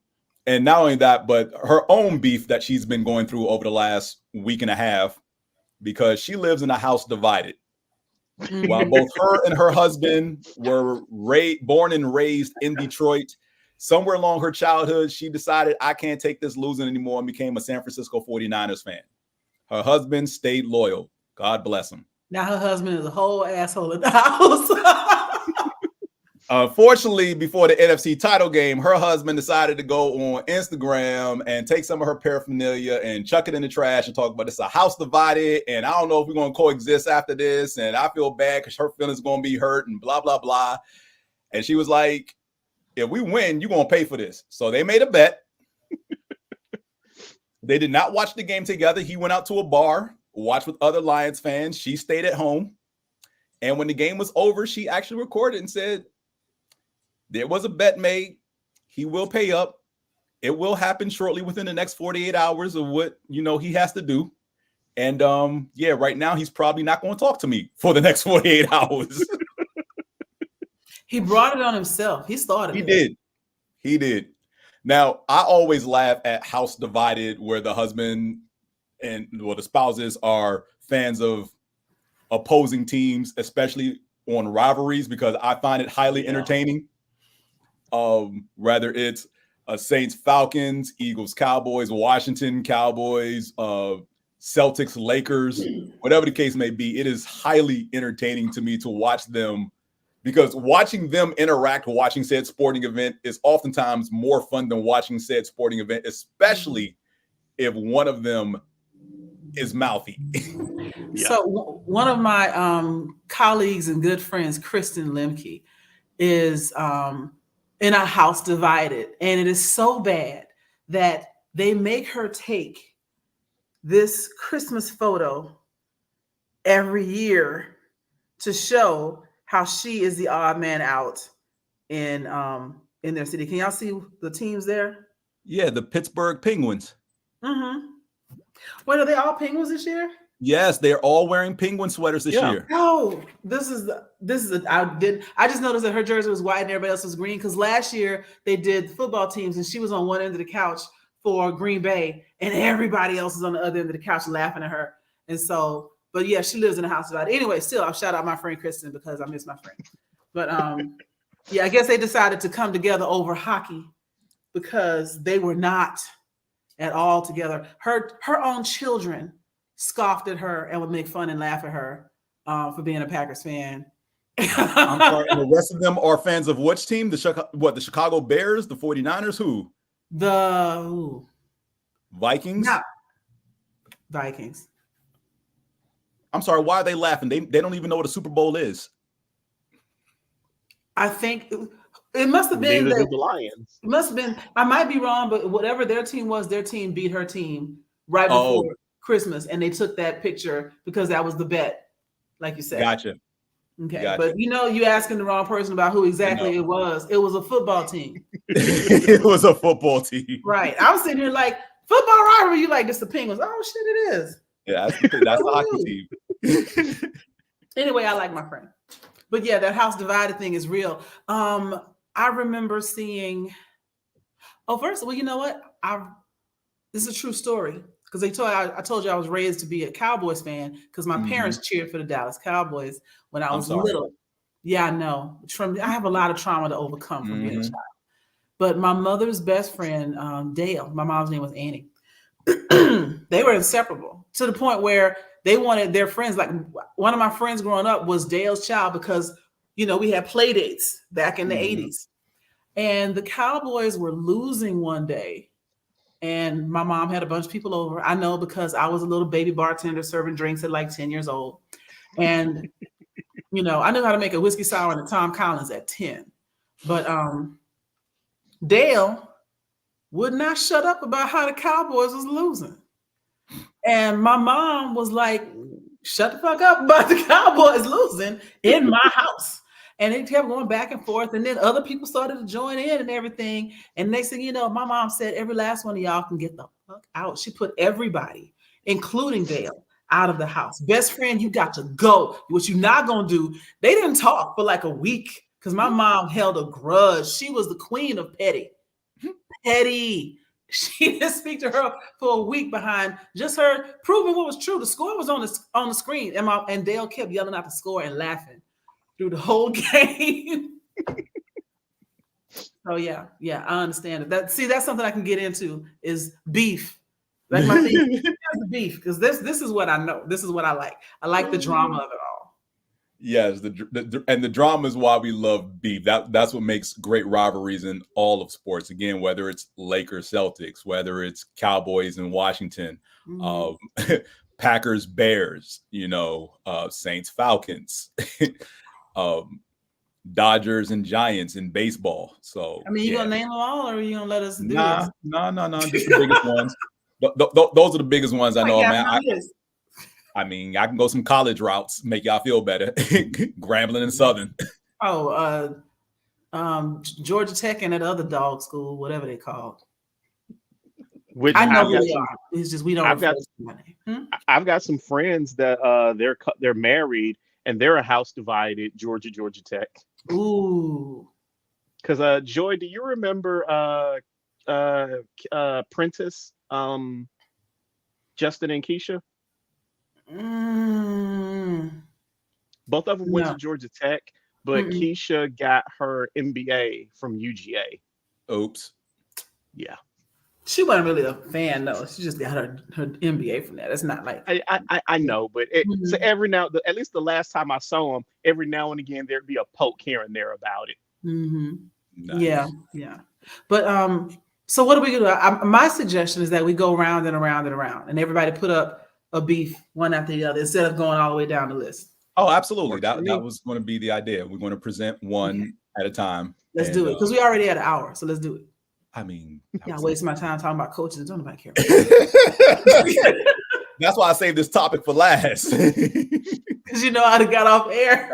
not only that, but her own beef that she's been going through over the last week and a half, because she lives in a house divided. While both her and her husband were born and raised in Detroit, somewhere along her childhood, she decided, I can't take this losing anymore, and became a San Francisco 49ers fan. Her husband stayed loyal. God bless him. Now her husband is a whole asshole in the house. Unfortunately, before the NFC title game, her husband decided to go on Instagram and take some of her paraphernalia and chuck it in the trash and talk about it's a house divided, and I don't know if we're going to coexist after this, and I feel bad because her feelings are going to be hurt and blah, blah, blah. And she was like, if we win, you're going to pay for this. So they made a bet. They did not watch the game together. He went out to a bar, watched with other Lions fans. She stayed at home. And when the game was over, she actually recorded and said, there was a bet made. He will pay up. It will happen shortly within the next 48 hours of what, he has to do. And right now he's probably not going to talk to me for the next 48 hours. He brought it on himself. He started it. He did. Now, I always laugh at house divided where the husband and the spouses are fans of opposing teams, especially on rivalries, because I find it highly entertaining. Whether it's Saints, Falcons, Eagles, Cowboys, Washington, Cowboys, Celtics, Lakers, whatever the case may be, it is highly entertaining to me to watch them, because watching them interact, watching said sporting event is oftentimes more fun than watching said sporting event, especially if one of them is mouthy. Yeah. So one of my colleagues and good friends, Kristen Lemke, is in a house divided, and it is so bad that they make her take this Christmas photo every year to show how she is the odd man out in their city. Can y'all see the teams there? Yeah, the Pittsburgh Penguins. Mm-hmm. Wait, are they all Penguins this year? Yes, they're all wearing Penguin sweaters this year. Oh, I just noticed that her jersey was white and everybody else was green, because last year they did football teams and she was on one end of the couch for Green Bay and everybody else is on the other end of the couch laughing at her. And so, but yeah, she lives in a house divided. Anyway, still, I'll shout out my friend Kristen because I miss my friend. But yeah, I guess they decided to come together over hockey because they were not at all together. Her own children scoffed at her and would make fun and laugh at her for being a Packers fan. I'm sorry, and the rest of them are fans of which team? The Chicago Bears, the 49ers, who? The Vikings? Not Vikings. I'm sorry, why are they laughing? They don't even know what a Super Bowl is. I think it must have been the Lions. It must have been, I might be wrong, but whatever their team was, their team beat her team right before Christmas, and they took that picture because that was the bet, like you said. Gotcha. Okay, gotcha. But you're asking the wrong person about who exactly it was. It was a football team. It was a football team. Right. I was sitting here like, football rivalry, you like this the Penguins. Oh shit, it is. Yeah, that's the hockey team. Anyway, I like my friend. But yeah, that house divided thing is real. I remember seeing, first, well, you know what? This is a true story. Because I told you I was raised to be a Cowboys fan because my parents cheered for the Dallas Cowboys when I was little. Yeah, I know. I have a lot of trauma to overcome from being a child. But my mother's best friend, Dale, my mom's name was Annie, they were inseparable to the point where they wanted their friends. Like one of my friends growing up was Dale's child because, we had play dates back in the 80s. And the Cowboys were losing one day. And my mom had a bunch of people over. I know because I was a little baby bartender serving drinks at like 10 years old. And, I knew how to make a whiskey sour and a Tom Collins at 10. But Dale would not shut up about how the Cowboys was losing. And my mom was like, shut the fuck up about the Cowboys losing in my house. And it kept going back and forth. And then other people started to join in and everything. And next thing you know, my mom said, every last one of y'all can get the fuck out. She put everybody, including Dale, out of the house. Best friend, you got to go. What you're not going to do. They didn't talk for like a week because my mom held a grudge. She was the queen of petty. Petty. She didn't speak to her for a week behind just her proving what was true. The score was on the screen. And Dale kept yelling out the score and laughing through the whole game. So yeah, I understand it. That's something I can get into is beef. Like my beef, because this is what I know. This is what I like. I like the drama of it all. Yes, the drama is why we love beef. That's what makes great rivalries in all of sports. Again, whether it's Lakers, Celtics, whether it's Cowboys in Washington, Packers, Bears, Saints, Falcons. Dodgers and Giants in baseball. So you gonna name them all, or are you gonna let us do this? No, just the biggest ones. Those are the biggest ones I know, man. I can go some college routes, make y'all feel better. Grambling and Southern. Georgia Tech and that other dog school, whatever they call. Which I know who they are. It's just we don't. I've got some friends that they're married. And they're a house divided, Georgia Tech. Ooh. Because Joy, do you remember Prentice, Justin and Keisha? Both of them went to Georgia Tech, but Keisha got her MBA from UGA. Oops. Yeah. She wasn't really a fan, though. She just got her MBA from that. It's not like I know, but so every now, at least the last time I saw him, every now and again there'd be a poke here and there about it. Nice. Yeah. But so what do we do? My suggestion is that we go round and around and around, and everybody put up a beef one after the other instead of going all the way down the list. Oh, absolutely. That was going to be the idea. We're going to present one at a time. Let's do it because we already had an hour, so let's do it. I mean, I waste my time talking about coaches. Don't nobody care. That's why I saved this topic for last. Because you know I'd have got off air.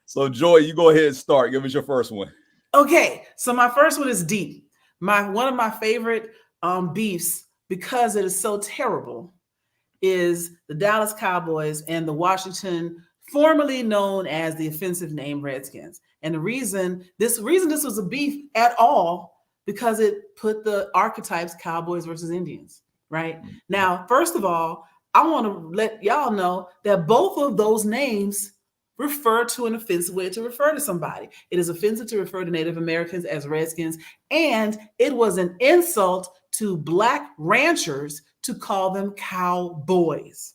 So, Joy, you go ahead and start. Give us your first one. Okay, so my first one is deep. One of my favorite beefs, because it is so terrible, is the Dallas Cowboys and the Washington, formerly known as the offensive name Redskins. And the reason this was a beef at all, because it put the archetypes Cowboys versus Indians, right? Now, first of all, I want to let y'all know that both of those names refer to an offensive way to refer to somebody. It is offensive to refer to Native Americans as Redskins, and it was an insult to Black ranchers to call them cowboys.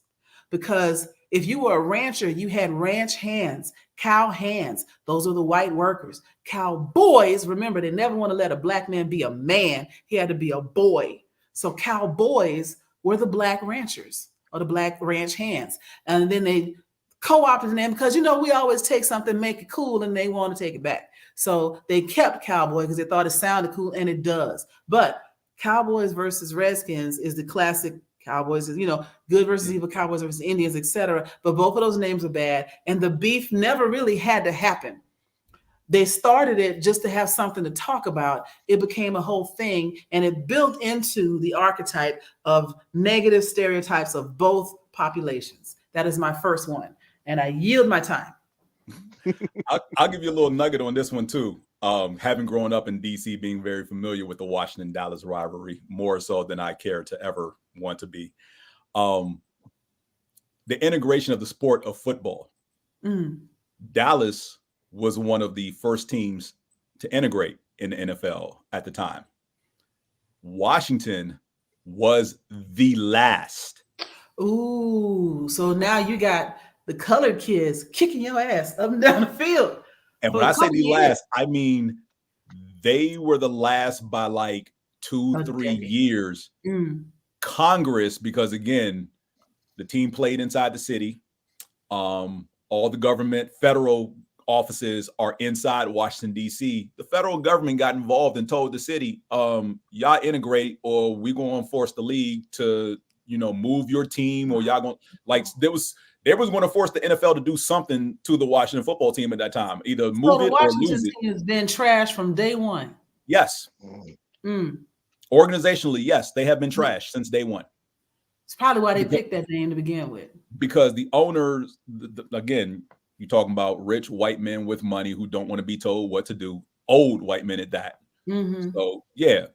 Because if you were a rancher, you had ranch hands, cow hands. Those are the white workers. Cowboys, remember, they never want to let a Black man be a man. He had to be a boy. So cowboys were the Black ranchers or the Black ranch hands. And then they co-opted the name because, we always take something, make it cool, and they want to take it back. So they kept cowboy because they thought it sounded cool, and it does. But Cowboys versus Redskins is the classic Cowboys, good versus evil, Cowboys versus Indians, etc. But both of those names are bad. And the beef never really had to happen. They started it just to have something to talk about. It became a whole thing, and it built into the archetype of negative stereotypes of both populations. That is my first one. And I yield my time. I'll give you a little nugget on this one, too. Having grown up in D.C., being very familiar with the Washington-Dallas rivalry, more so than I care to ever want to be. The integration of the sport of football. Dallas was one of the first teams to integrate in the NFL at the time. Washington was the last. Ooh, so now you got the colored kids kicking your ass up and down the field. And when I say the last, I mean they were the last by like 2-3 years. Congress, because again, the team played inside the city. All the government, federal offices are inside Washington, D.C. The federal government got involved and told the city, y'all integrate or we're going to force the league to, move your team, or y'all going they was going to force the NFL to do something to the Washington football team at that time, either move it or lose it. The Washington team has been trashed from day one. Yes. Organizationally, yes, they have been trashed since day one. It's probably why they picked that name to begin with. Because the owners, again, you're talking about rich white men with money who don't want to be told what to do, old white men at that. So, yeah,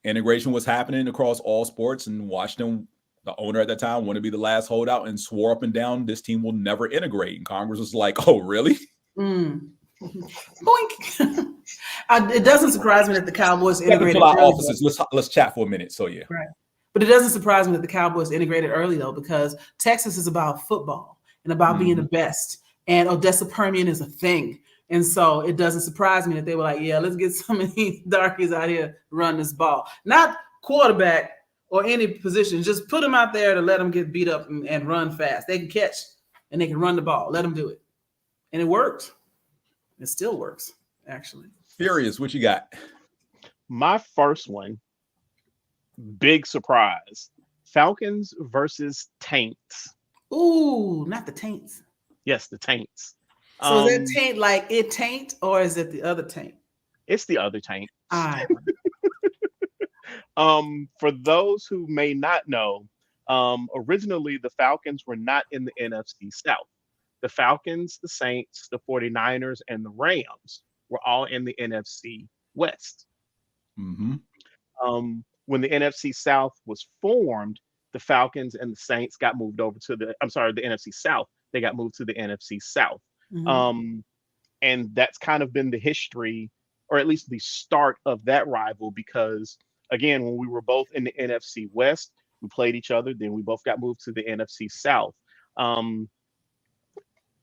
integration was happening across all sports, and Washington, the owner at that time, wanted to be the last holdout and swore up and down this team will never integrate. And Congress was like, oh, really? Boink. It doesn't surprise me that the Cowboys integrated our offices. Let's chat for a minute. So, yeah. Right. But it doesn't surprise me that the Cowboys integrated early, though, because Texas is about football and about being the best. And Odessa Permian is a thing. And so it doesn't surprise me that they were like, yeah, let's get some of these darkies out here to run this ball. Not quarterback or any position. Just put them out there to let them get beat up and run fast. They can catch and they can run the ball. Let them do it. And it worked. It still works, actually. Furious, what you got? My first one, big surprise. Falcons versus Taints. Ooh, not the Taints. Yes, the Taints. So is that taint like it taint, or is it the other taint? It's the other taint. Ah. For those who may not know, originally the Falcons were not in the NFC South. The Falcons, the Saints, the 49ers, and the Rams were all in the NFC West. When the NFC South was formed, the Falcons and the Saints got moved over to the NFC South. They got moved to the NFC South. And that's kind of been the history or at least the start of that rival, because again, when we were both in the NFC West, we played each other. Then we both got moved to the NFC South. Um,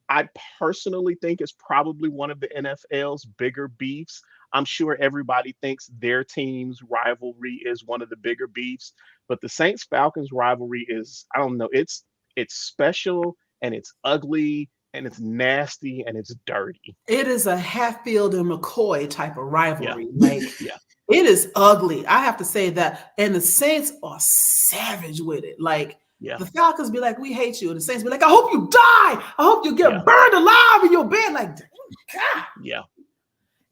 I personally think it's probably one of the NFL's bigger beefs. I'm sure everybody thinks their team's rivalry is one of the bigger beefs, but the Saints Falcons rivalry is, I don't know, it's special and it's ugly and it's nasty and it's dirty. It is a Hatfield and McCoy type of rivalry. Yeah. Like, Yeah. it is ugly. I have to say that. And the Saints are savage with it. Like, Yeah. the Falcons be like, we hate you. And the Saints be like, I hope you die. I hope you get Yeah. burned alive in your bed. Like, God. Yeah.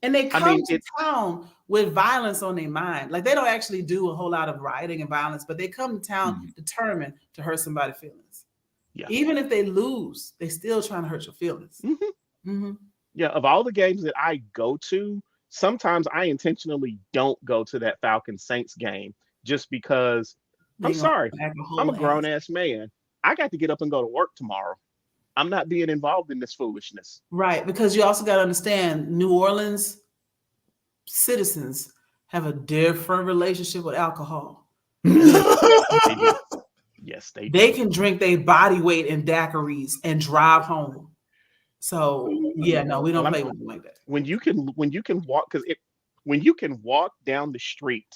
And they come to town with violence on their mind. Like, they don't actually do a whole lot of rioting and violence, but they come to town determined to hurt somebody's feelings. Yeah. Even if they lose, they still trying to hurt your feelings. Yeah. Of all the games that I go to, sometimes I intentionally don't go to that Falcons Saints game just because I'm sorry, I'm a grown ass man. I got to get up and go to work tomorrow. I'm not being involved in this foolishness. Right, because you also got to understand, New Orleans citizens have a different relationship with alcohol. They do. Yes, they do. They can drink their body weight in daiquiris and drive home. So yeah, no, we don't play with them like that. When you can walk, when you can walk down the street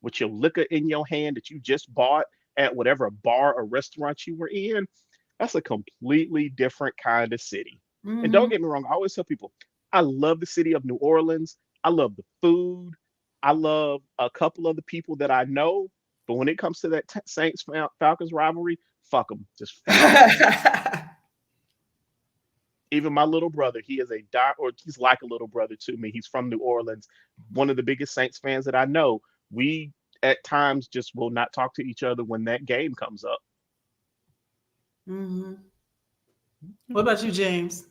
with your liquor in your hand that you just bought at whatever bar or restaurant you were in, that's a completely different kind of city. And don't get me wrong, I always tell people, I love the city of New Orleans. I love the food. I love a couple of the people that I know. But when it comes to that Saints Falcons rivalry, fuck them. Just fuck 'em. Even my little brother, he is he's like a little brother to me. He's from New Orleans, one of the biggest Saints fans that I know. We at times just will not talk to each other when that game comes up. What about you, James?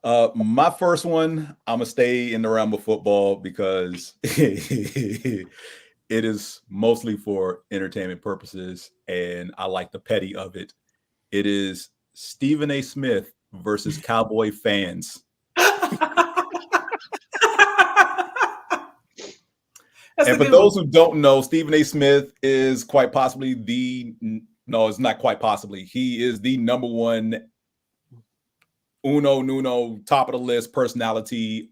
My first one, I'm gonna stay in the realm of football because it is mostly for entertainment purposes, and I like the petty of it. It is Stephen A. Smith versus Cowboy fans. And for those who don't know, Stephen A. Smith is quite possibly it's not quite possibly. He is the number one uno, top of the list personality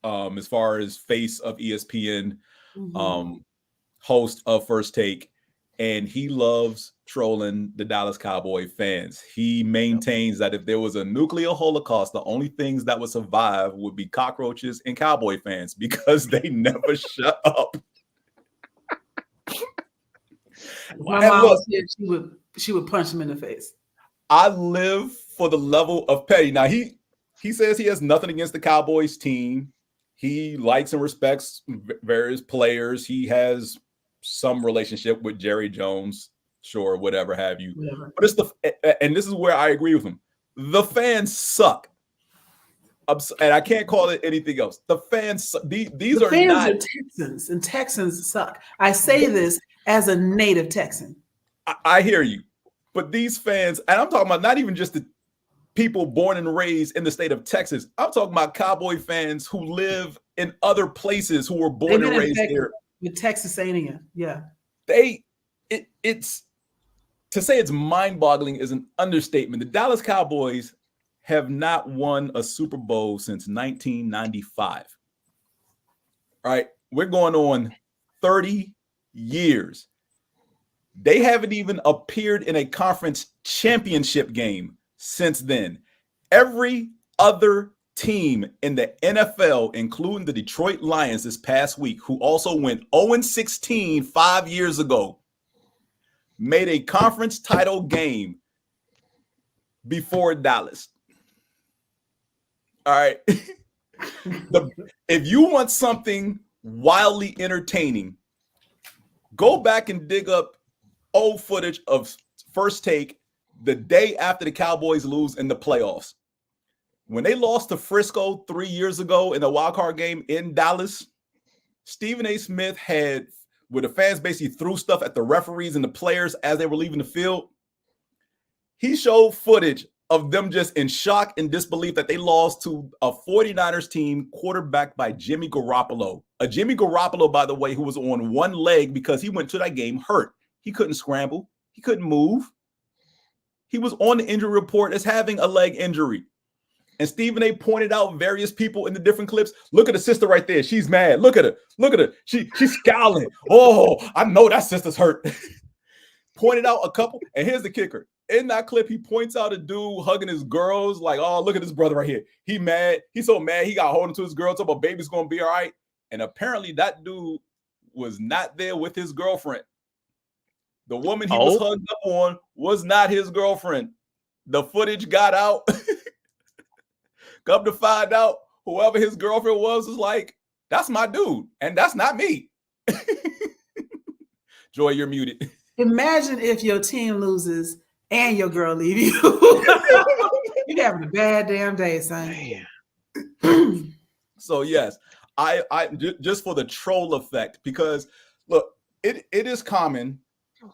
as far as face of ESPN, host of First Take. And he loves trolling the Dallas Cowboy fans. He maintains that if there was a nuclear holocaust, the only things that would survive would be cockroaches and Cowboy fans because they never shut up. My mom said she would punch him in the face. I live for the level of petty. Now, he says he has nothing against the Cowboys team. He likes and respects various players. He has some relationship with Jerry Jones, sure, whatever have you. Whatever. But and this is where I agree with him. The fans suck. And I can't call it anything else. The fans, these are not Texans, and Texans suck. I say this as a native Texan. I hear you. But these fans, and I'm talking about not even just the people born and raised in the state of Texas. I'm talking about Cowboy fans who live in other places who were born and raised here. With Texasania, yeah. It's to say it's mind-boggling is an understatement. The Dallas Cowboys have not won a Super Bowl since 1995. All right, we're going on 30 years. They haven't even appeared in a conference championship game since then. Every other team in the NFL, including the Detroit Lions this past week, who also went 0-16 5 years ago, made a conference title game before Dallas. All right. If you want something wildly entertaining, go back and dig up old footage of First Take the day after the Cowboys lose in the playoffs. When they lost to Frisco 3 years ago in the wild card game in Dallas, Stephen A. Smith had, where the fans basically threw stuff at the referees and the players as they were leaving the field, he showed footage of them just in shock and disbelief that they lost to a 49ers team quarterbacked by Jimmy Garoppolo. A Jimmy Garoppolo, by the way, who was on one leg because he went to that game hurt. He couldn't scramble. He couldn't move. He was on the injury report as having a leg injury. And Stephen A. pointed out various people in the different clips. Look at the sister right there. She's mad. Look at her. Look at her. She's scowling. Oh, I know that sister's hurt. Pointed out a couple. And here's the kicker. In that clip, he points out a dude hugging his girls. Like, oh, look at this brother right here. He mad. He's so mad. He got holding to his girl. Talking about baby's going to be all right. And apparently that dude was not there with his girlfriend. The woman he was hugged up on was not his girlfriend. The footage got out. Come to find out, whoever his girlfriend was like, that's my dude, and that's not me. Joy, you're muted. Imagine if your team loses and your girl leave you. You're having a bad damn day, son. So yes, I just for the troll effect, because look, it is common.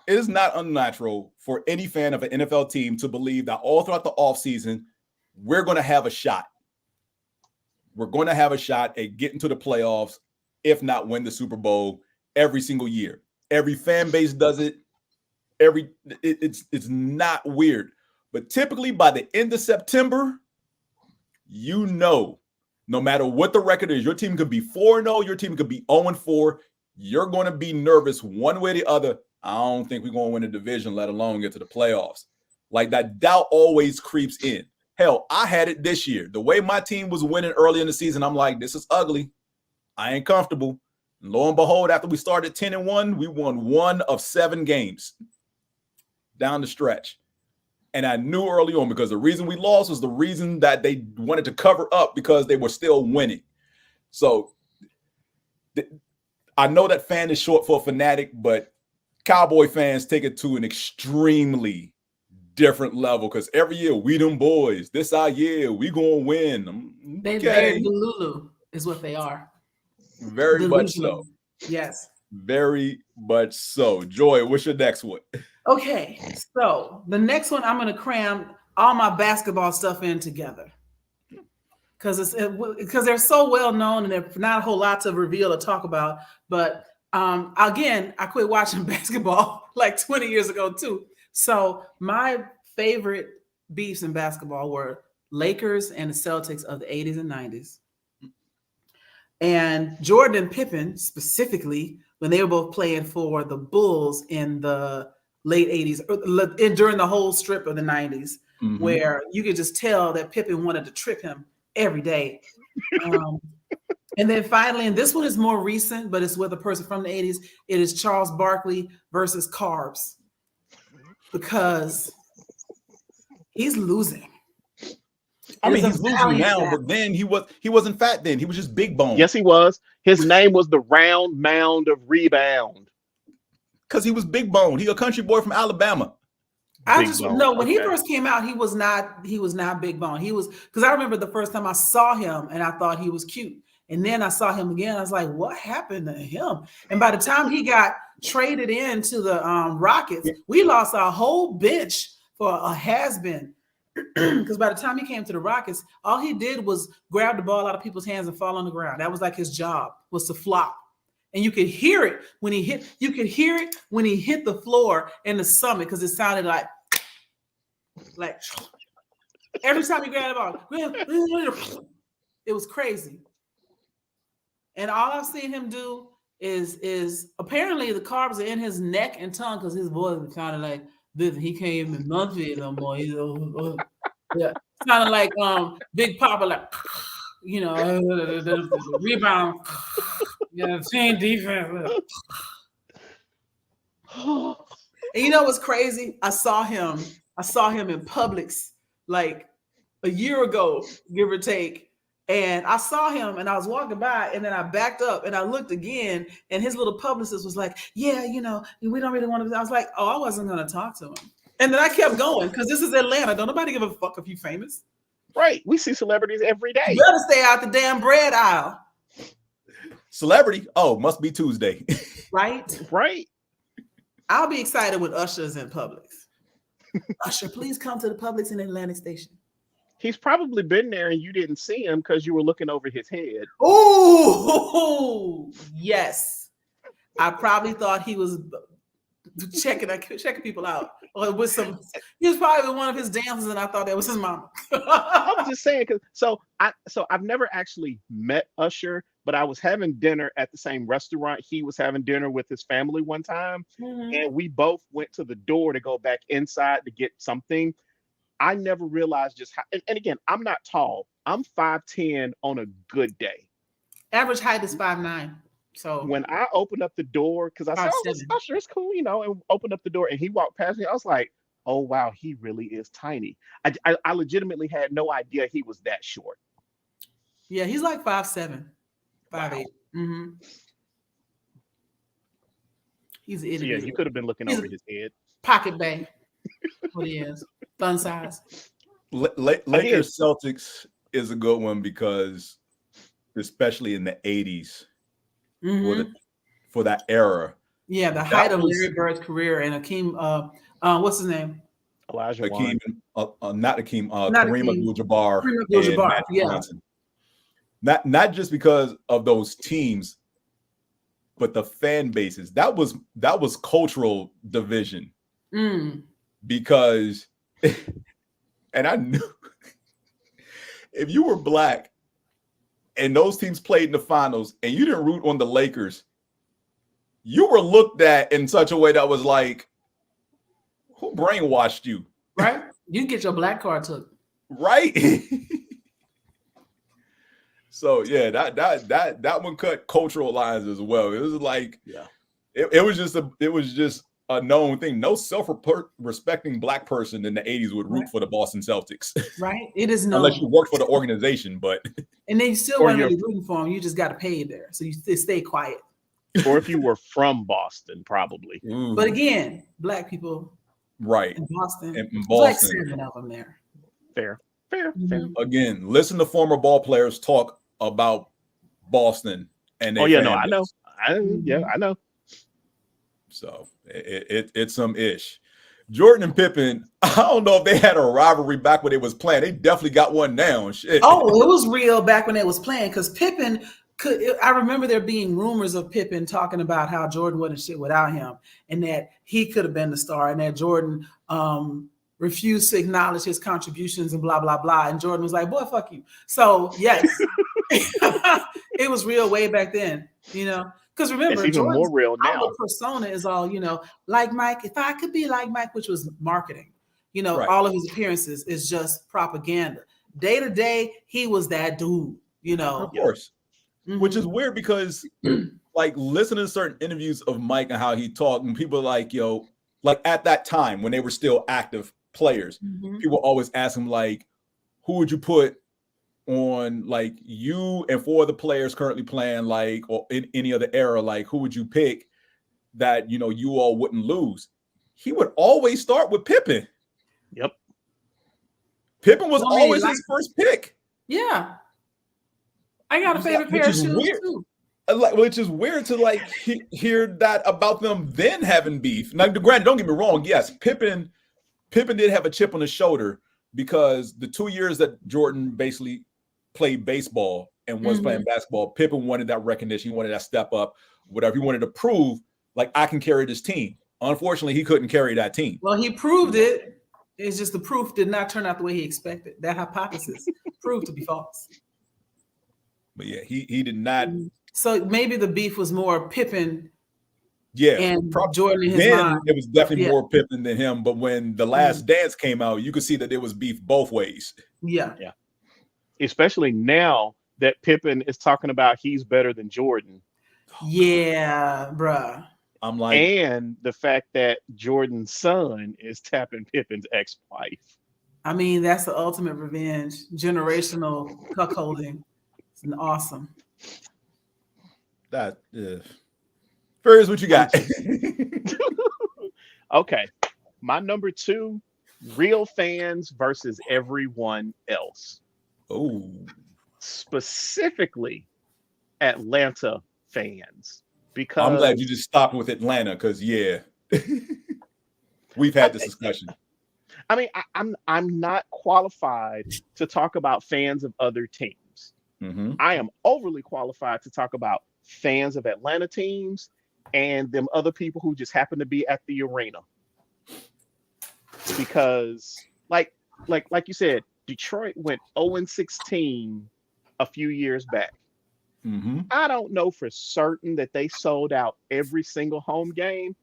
It is not unnatural for any fan of an NFL team to believe that all throughout the offseason, we're going to have a shot. We're going to have a shot at getting to the playoffs, if not win the Super Bowl every single year. Every fan base does it. It's not weird. But typically by the end of September, no matter what the record is, your team could be 4-0, your team could be 0-4. You're going to be nervous one way or the other. I don't think we're going to win a division, let alone get to the playoffs. Like that doubt always creeps in. Hell, I had it this year. The way my team was winning early in the season, I'm like, this is ugly. I ain't comfortable. And lo and behold, after we started 10-1, we won 1 of 7 games down the stretch. And I knew early on, because the reason we lost was the reason that they wanted to cover up, because they were still winning. So I know that fan is short for a fanatic, but Cowboy fans take it to an extremely different level, because every year we them boys, this our year, we gonna win. They're Delulu is what they are. Very Delusional. much so. Yes. Very much so. Joy, what's your next one? Okay, so the next one, I'm going to cram all my basketball stuff in together, because they're so well known and there's not a whole lot to reveal or talk about. But again, I quit watching basketball like 20 years ago too. So my favorite beefs in basketball were Lakers and the Celtics of the 80s and 90s. And Jordan and Pippen, specifically, when they were both playing for the Bulls in the late 80s, during the whole strip of the 90s, where you could just tell that Pippen wanted to trip him every day. And then finally, and this one is more recent, but it's with a person from the 80s, it is Charles Barkley versus Carbs. Because he's losing. I mean, he's losing now, but then he wasn't fat then. He was just big bone. Yes, he was. His name was the Round Mound of Rebound. Because he was big bone. He a country boy from Alabama. When he first came out, he was not big bone. He was, because I remember the first time I saw him and I thought he was cute. And then I saw him again. I was like, what happened to him? And by the time he got traded into the Rockets, we lost our whole bench for a has-been. Because by the time he came to the Rockets, all he did was grab the ball out of people's hands and fall on the ground. That was like his job, was to flop. And you could hear it when he hit. You could hear it when he hit the floor in the summit, because it sounded like every time he grabbed the ball, it was crazy. And all I've seen him do is apparently the carbs are in his neck and tongue, because his voice is kind of like this. He can't even enunciate no more. He's sounded like Big Papa, like the rebound, team defense. And you know what's crazy? I saw him in Publix like a year ago, give or take. And I saw him and I was walking by, and then I backed up and I looked again, and his little publicist was like, yeah, we don't really want to. I was like, oh, I wasn't going to talk to him. And then I kept going, because this is Atlanta. Don't nobody give a fuck if you famous. Right. We see celebrities every day. You better stay out the damn bread aisle. Celebrity? Oh, must be Tuesday. Right? Right. I'll be excited when Usher's in Publix. Usher, please come to the Publix in Atlantic Station. He's probably been there and you didn't see him because you were looking over his head. Oh, yes. I probably thought he was checking people out. Or with some, he was probably with one of his dances, and I thought that was his mama. I'm just saying, so I've never actually met Usher, but I was having dinner at the same restaurant he was having dinner with his family one time, and we both went to the door to go back inside to get something. I never realized just how, and again, I'm not tall. I'm 5'10" on a good day. Average height is 5'9". So when I opened up the door, because I said, "Oh, Usher, it's cool," and opened up the door, and he walked past me. I was like, "Oh wow, he really is tiny." I legitimately had no idea he was that short. Yeah, he's like 5'7", 5'8". Wow. Mm-hmm. He's an idiot. So yeah, you could have been looking over his head. Pocket bay. What he is, fun size. Lakers Celtics is a good one because, especially in the 80s. For that era. Yeah, the height of Larry Bird's career and Hakeem, what's his name? Kareem Abdul-Jabbar. Yeah. Not just because of those teams, but the fan bases. That was cultural division. Because, and I knew if you were black and those teams played in the finals and you didn't root on the Lakers, you were looked at in such a way that was like, who brainwashed you? Right? You get your black card took. Right? So yeah, that one cut cultural lines as well. It was like, it was just a known thing. No self-respecting black person in the 80s would root for the Boston Celtics. Right? It is known. Unless you worked for the organization, but and then you still weren't really rooting for them. You just got to pay there, so you stay quiet. Or if you were from Boston, probably. But again, black people, right in Boston, like 7 of them there. Fair. Again, listen to former ball players talk about Boston, and I know. I know. So it's some ish. Jordan and Pippen, I don't know if they had a rivalry back when they was playing. They definitely got one now. Shit. Oh, it was real back when they was playing because Pippen I remember there being rumors of Pippen talking about how Jordan wasn't shit without him and that he could have been the star and that Jordan refused to acknowledge his contributions and blah, blah, blah. And Jordan was like, boy, fuck you. So, yes, it was real way back then, Because remember, it's even more real now. Our persona is all, like Mike. If I could be like Mike, which was marketing, right. All of his appearances is just propaganda. Day to day, he was that dude, Of course. Mm-hmm. Which is weird because, like, listening to certain interviews of Mike and how he talked, and people like, like at that time when they were still active players, people always ask him, like, who would you put on, like, you and 4 of the players currently playing, like, or in any other era, like, who would you pick that, you all wouldn't lose? He would always start with Pippen. Yep. Pippen was always his first pick. Yeah. I got a favorite pair of shoes too. Which is weird to hear that about them then having beef. Now, granted, don't get me wrong. Yes, Pippen did have a chip on his shoulder because the 2 years that Jordan basically played baseball and was playing basketball, Pippen wanted that recognition. He wanted that step up, whatever. He wanted to prove, like, I can carry this team. Unfortunately, he couldn't carry that team. Well, he proved it. It's just the proof did not turn out the way he expected. That hypothesis proved to be false. But yeah, he did not. So maybe the beef was more Pippen. Yeah, and Jordan in his mind. It was definitely more Pippen than him. But when The Last Dance came out, you could see that there was beef both ways. Yeah. Especially now that Pippen is talking about he's better than Jordan. Yeah, bruh. I'm like, and the fact that Jordan's son is tapping Pippen's ex-wife. I mean, that's the ultimate revenge, generational cuckolding. It's awesome. That Furious, what you got? Okay, my number 2, real fans versus everyone else. Oh, specifically Atlanta fans. Because I'm glad you just stopped with Atlanta because we've had this discussion. I mean, I'm not qualified to talk about fans of other teams. Mm-hmm. I am overly qualified to talk about fans of Atlanta teams and them other people who just happen to be at the arena. Because like you said, Detroit went 0-16 a few years back. Mm-hmm. I don't know for certain that they sold out every single home game.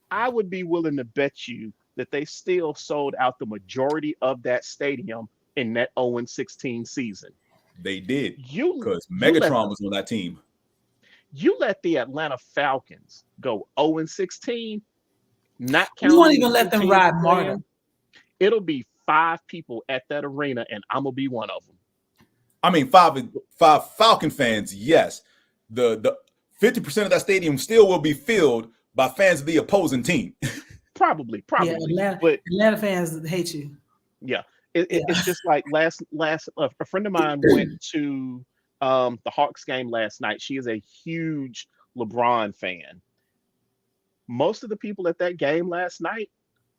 I would be willing to bet you that they still sold out the majority of that stadium in that 0-16 season. They did, You because you let Megatron the, was on that team. you let the Atlanta Falcons go 0-16, not We won't counting even the let two them teams ride playing. martyr. It'll be 5 people at that arena, and I'm gonna be one of them. I mean, five Falcon fans, yes. The 50% of that stadium still will be filled by fans of the opposing team. Probably. Yeah, But Atlanta fans hate you. yeah, it's just like last a friend of mine went to the Hawks game last night. She is a huge LeBron fan. Most of the people at that game last night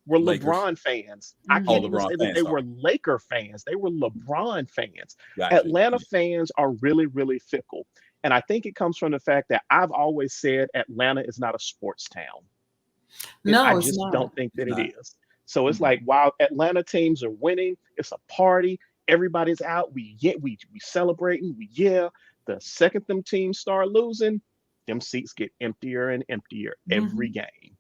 were Lakers. LeBron fans. I Mhm. can't Oh, even LeBron say that fans, they sorry. were Laker fans. They were LeBron fans. Gotcha. Atlanta fans are really, really fickle. And I think it comes from the fact that I've always said Atlanta is not a sports town. No, I it's just not. don't think that It's it not. is. So it's Mhm. like while Atlanta teams are winning, it's a party. Everybody's out. We celebrating. The second them teams start losing, them seats get emptier and emptier every game.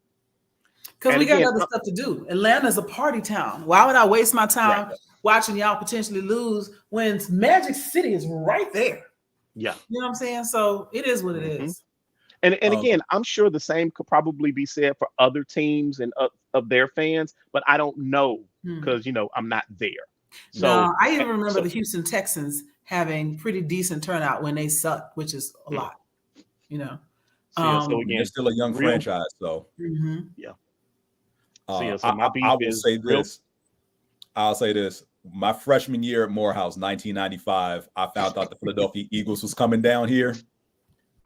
Because And we got again, other stuff to do. Atlanta's a party town. Why would I waste my time Right. watching y'all potentially lose when Magic City is right there? Yeah. You know what I'm saying? So it is what it Mhm. is. And again, I'm sure the same could probably be said for other teams and of their fans, but I don't know Hmm. because I'm not there. So No, I even remember so the Houston Texans having pretty decent turnout when they sucked, which is a lot. You know. so I mean, again, they're still a young real- franchise, so Mhm. so my beef I will is say real. this. I'll say this. My freshman year at Morehouse, 1995, I found out the Philadelphia Eagles was coming down here.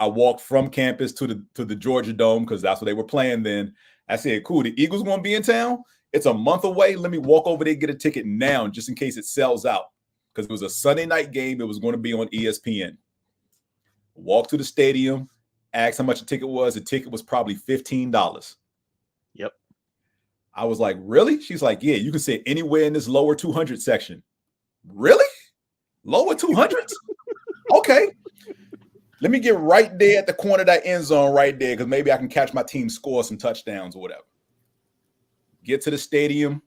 I walked from campus to the Georgia Dome because that's what they were playing then. I said, cool, the Eagles going to be in town. It's a month away. Let me walk over there and get a ticket now just in case it sells out. Because it was a Sunday night game. It was going to be on ESPN. Walked to the stadium, asked how much a ticket was. The ticket was probably $15. Yep. I was like, really? She's like, yeah, you can sit anywhere in this lower 200 section. Really? Lower 200s? Okay. Let me get right there at the corner of that end zone right there because maybe I can catch my team score some touchdowns or whatever. Get to the stadium.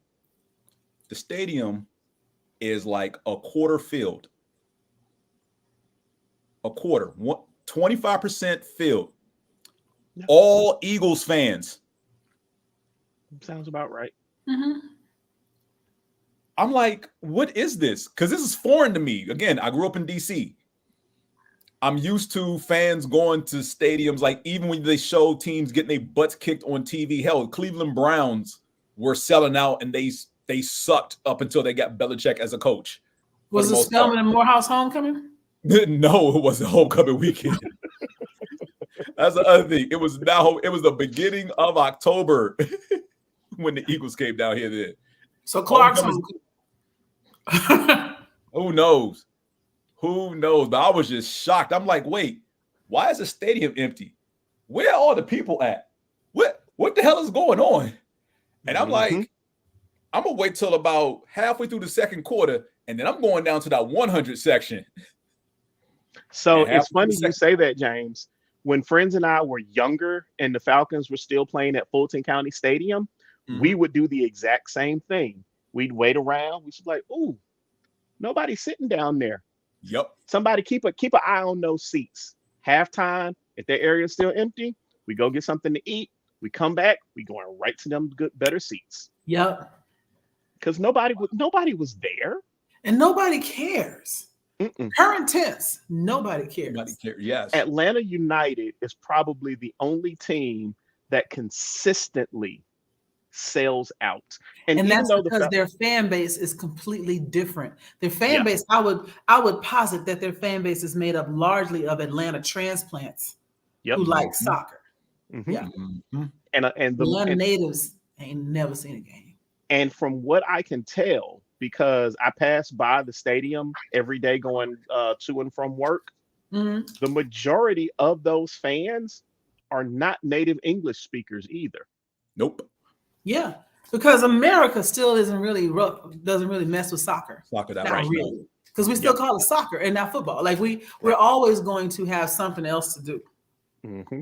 The stadium is like a quarter filled. A quarter. 25% filled. Yeah. All Eagles fans. Sounds about right. Mhm. I'm like, what is this? Because this is foreign to me. Again, I grew up in DC. I'm used to fans going to stadiums, like even when they show teams getting their butts kicked on TV. Hell, Cleveland Browns were selling out and they sucked up until they got Belichick as a coach. Was it Spelman and Morehouse homecoming? No, it wasn't homecoming weekend. That's the other thing. It was the beginning of October when the Eagles came down here then. So Clark's Who knows? Who knows? But I was just shocked. I'm like, wait, why is the stadium empty? Where are all the people at? What the hell is going on? And I'm like, I'm going to wait till about halfway through the second quarter, and then I'm going down to that 100 section. So Yeah, it's funny you say that, James. When friends and I were younger and the Falcons were still playing at Fulton County Stadium, we would do the exact same thing. We'd wait around. We'd be like, ooh, nobody's sitting down there. Yep. Somebody keep an eye on those seats. Halftime, if their area is still empty, we go get something to eat. We come back, we going right to them better seats. Yep. Because nobody was there. And nobody cares. Current tense, nobody cares. Nobody cares. Yes. Atlanta United is probably the only team that consistently sells out. And that's because their fan base is completely different. Their fan base, I would posit that their fan base is made up largely of Atlanta transplants who like soccer. Yeah. And Atlanta natives ain't never seen a game. And from what I can tell, because I pass by the stadium every day going to and from work, the majority of those fans are not native English speakers either. Nope. Yeah, because America still doesn't really mess with soccer. Soccer that Not much, really, because we still call it soccer and not football. Like we're always going to have something else to do. Mm-hmm.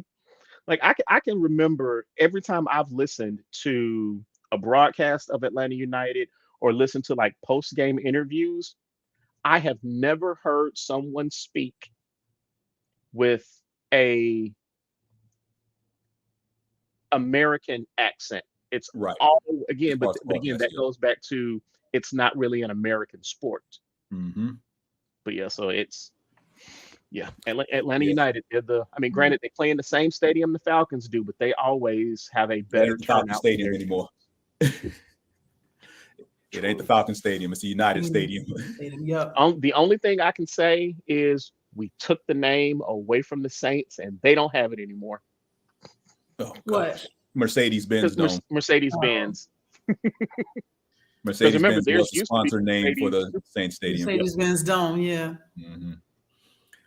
Like I can remember every time I've listened to a broadcast of Atlanta United or listened to like post-game interviews, I have never heard someone speak with a American accent. It's right. all again, but again, that goes back to it's not really an American sport. Mm-hmm. But yeah, so it's Atlanta United. Granted, they play in the same stadium the Falcons do, but they always have a better turnout. Stadium anymore. It ain't the Falcon Stadium; it's the United Stadium. Yep. The only thing I can say is we took the name away from the Saints, and they don't have it anymore. Oh, what? Mercedes-Benz Dome. Mercedes-Benz. Mercedes-Benz was the sponsor name for the Saints Stadium. Mercedes-Benz Dome, yeah. Mm-hmm.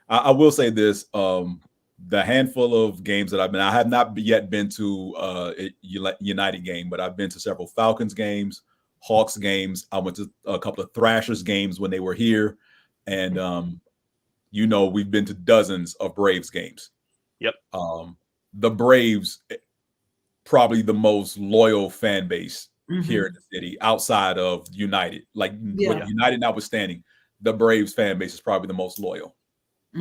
I will say this: the handful of games that I have not yet been to United game, but I've been to several Falcons games, Hawks games. I went to a couple of Thrashers games when they were here, and we've been to dozens of Braves games. Yep. The Braves, probably the most loyal fan base here in the city, outside of United. With United notwithstanding, the Braves fan base is probably the most loyal.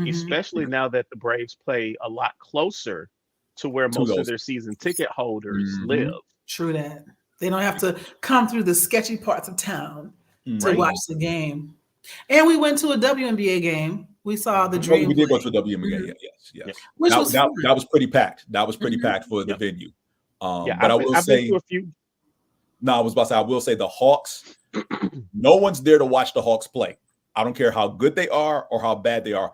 Especially now that the Braves play a lot closer to where most of their season ticket holders live. True that. They don't have to come through the sketchy parts of town to watch the game. And we went to a WNBA game. We saw the Dream. We did go to a WNBA game, yes. Which that was pretty packed. That was pretty packed for the venue. But I will say the Hawks, no one's there to watch the Hawks play. I don't care how good they are or how bad they are.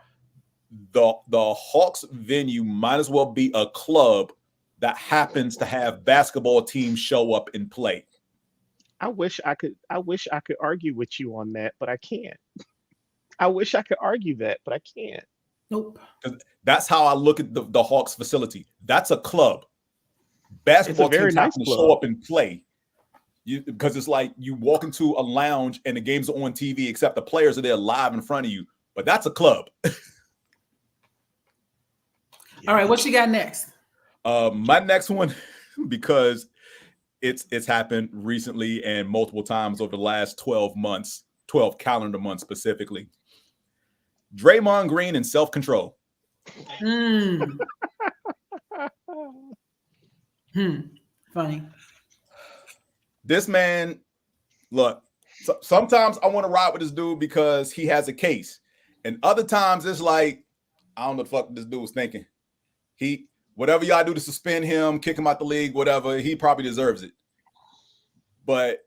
The Hawks venue might as well be a club that happens to have basketball teams show up and play. I wish I could argue with you on that, but I can't. I wish I could argue that, but I can't. Nope. That's how I look at the Hawks facility. That's a club. Basketball teams have to show up and play. Because it's like you walk into a lounge and the games are on TV, except the players are there live in front of you. But that's a club. All right, what you got next? My next one, because it's happened recently and multiple times over the last 12 calendar months specifically. Draymond Green and self-control. Funny. This man, look, sometimes I want to ride with this dude because he has a case. And other times it's like, I don't know what the fuck this dude was thinking. Whatever y'all do to suspend him, kick him out the league, whatever, he probably deserves it. But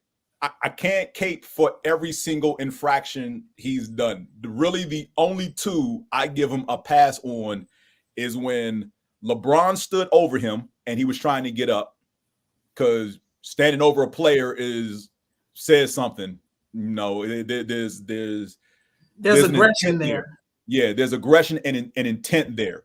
I can't cape for every single infraction he's done. Really, the only two I give him a pass on is when LeBron stood over him and he was trying to get up, because standing over a player says something. There's aggression there. Yeah, there's aggression and intent there.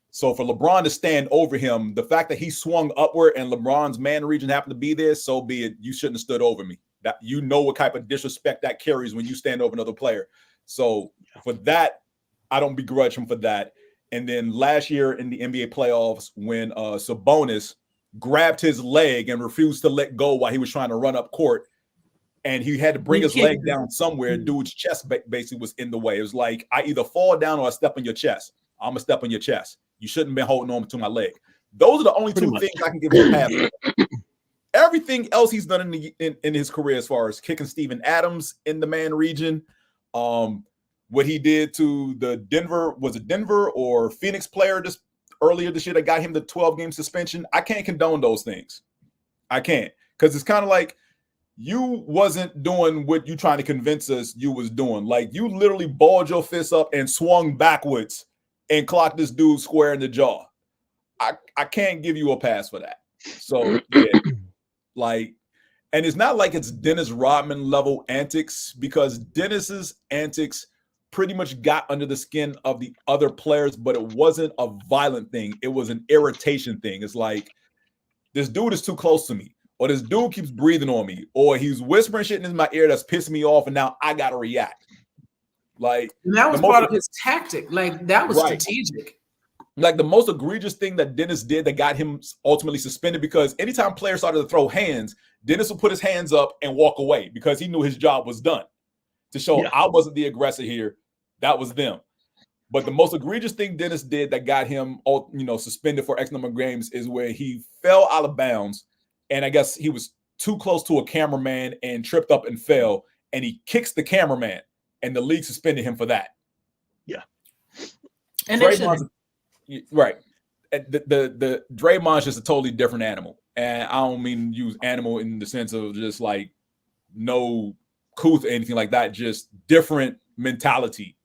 So for LeBron to stand over him, the fact that he swung upward and LeBron's man region happened to be there, so be it. You shouldn't have stood over me. That what type of disrespect that carries when you stand over another player. So for that, I don't begrudge him for that. And then last year in the NBA playoffs, when Sabonis grabbed his leg and refused to let go while he was trying to run up court, and he had to bring his leg down somewhere, dude's chest basically was in the way. It was like, I either fall down or I step on your chest. I'm going to step on your chest. You shouldn't have been holding on to my leg. Those are the only two things I can give him a pass for. Everything else he's done in his career, as far as kicking Steven Adams in the man region, what he did to the Denver or Phoenix player just earlier this year that got him the 12-game suspension, I can't condone those things. I can't, because it's kind of like you wasn't doing what you trying to convince us you was doing. Like, you literally balled your fist up and swung backwards and clocked this dude square in the jaw. I can't give you a pass for that. So yeah, like, And it's not like it's Dennis Rodman level antics, because Dennis's antics pretty much got under the skin of the other players, but it wasn't a violent thing. It was an irritation thing. It's like, this dude is too close to me, or this dude keeps breathing on me, or he's whispering shit in my ear that's pissing me off, and now I gotta react. Like, and that was part of his tactic. Like, that was strategic. Like, the most egregious thing that Dennis did that got him ultimately suspended, because anytime players started to throw hands, Dennis would put his hands up and walk away because he knew his job was done, to show I wasn't the aggressor here. That was them. But the most egregious thing Dennis did that got him, suspended for X number of games is where he fell out of bounds, and I guess he was too close to a cameraman and tripped up and fell, and he kicks the cameraman, and the league suspended him for that. Yeah. And right. The Draymond's just a totally different animal. And I don't mean use animal in the sense of just like no couth or anything like that, just different mentality,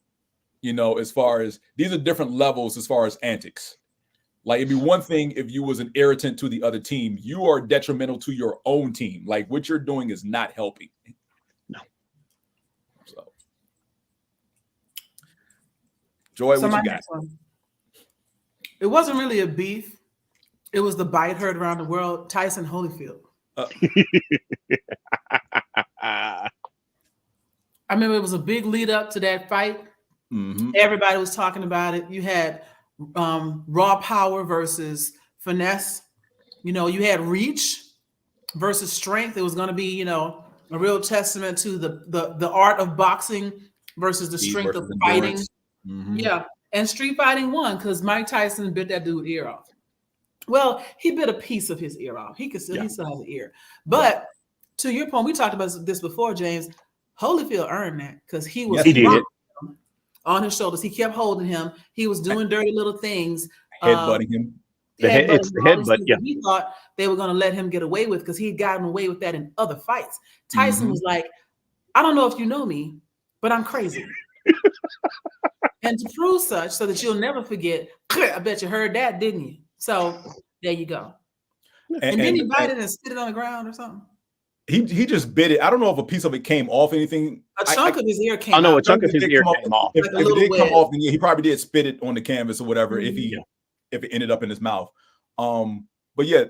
as far as these are different levels as far as antics. Like, it'd be one thing if you was an irritant to the other team. You are detrimental to your own team. Like, what you're doing is not helping. No. So, Joy, what you got? It wasn't really a beef. It was the bite heard around the world. Tyson Holyfield. I remember it was a big lead up to that fight. Mm-hmm. Everybody was talking about it. You had raw power versus finesse. You had reach versus strength. It was going to be, a real testament to the art of boxing versus the strength of fighting. Mm-hmm. Yeah. And street fighting won because Mike Tyson bit that dude's ear off. Well, he bit a piece of his ear off. He still has an ear. But to your point, we talked about this before, James. Holyfield earned that because he was on his shoulders. He kept holding him. He was doing dirty little things. Headbutting him. It's the headbutt. Yeah. He thought they were going to let him get away with because he'd gotten away with that in other fights. Tyson was like, I don't know if you know me, but I'm crazy. And to prove such, so that you'll never forget, I bet you heard that, didn't you? So there you go. And then he bite it and spit it on the ground or something. He just bit it. I don't know if a piece of it came off anything. A chunk of his ear came off. I know a chunk of his ear came off. If it did come off, then he probably did spit it on the canvas or whatever. Mm-hmm. If it ended up in his mouth. But yeah,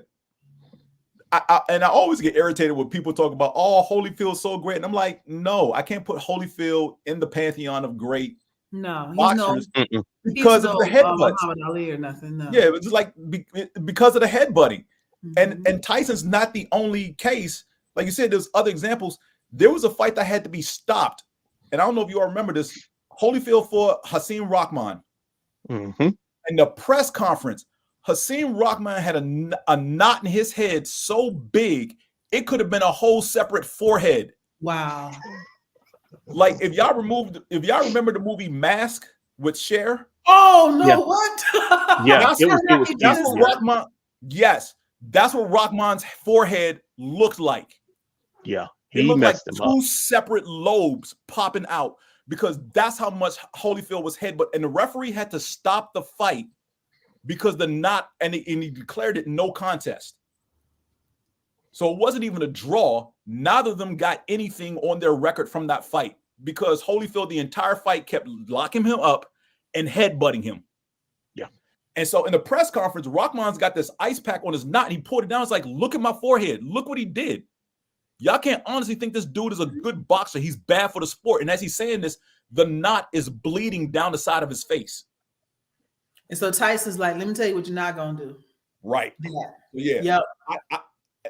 I always get irritated when people talk about, Holyfield's so great, and I'm like, no, I can't put Holyfield in the pantheon of great. No, boxers because of the headbutts. Muhammad Ali or nothing. No. Yeah, it was like because of the headbutting. Mm-hmm. And Tyson's not the only case. Like you said, there's other examples. There was a fight that had to be stopped, and I don't know if you all remember this. Holyfield fought Hasim Rahman. Mm-hmm. In the press conference, Hasim Rahman had a knot in his head so big it could have been a whole separate forehead. Wow. Like, if y'all remember the movie Mask with Cher. Oh no! What? Yeah, that's what Rahman. Yes, that's what Rahman's forehead looked like. Yeah, he looked like two separate lobes popping out because that's how much Holyfield was headbutt, and the referee had to stop the fight because the knot, and he declared it no contest. So it wasn't even a draw. Neither of them got anything on their record from that fight because Holyfield the entire fight kept locking him up and headbutting him. Yeah. And so in the press conference, Rahman's got this ice pack on his knot. And he pulled it down. It's like, look at my forehead. Look what he did. Y'all can't honestly think this dude is a good boxer. He's bad for the sport. And as he's saying this, the knot is bleeding down the side of his face. And so Tyson's like, let me tell you what you're not going to do. Right. Yeah. Yep.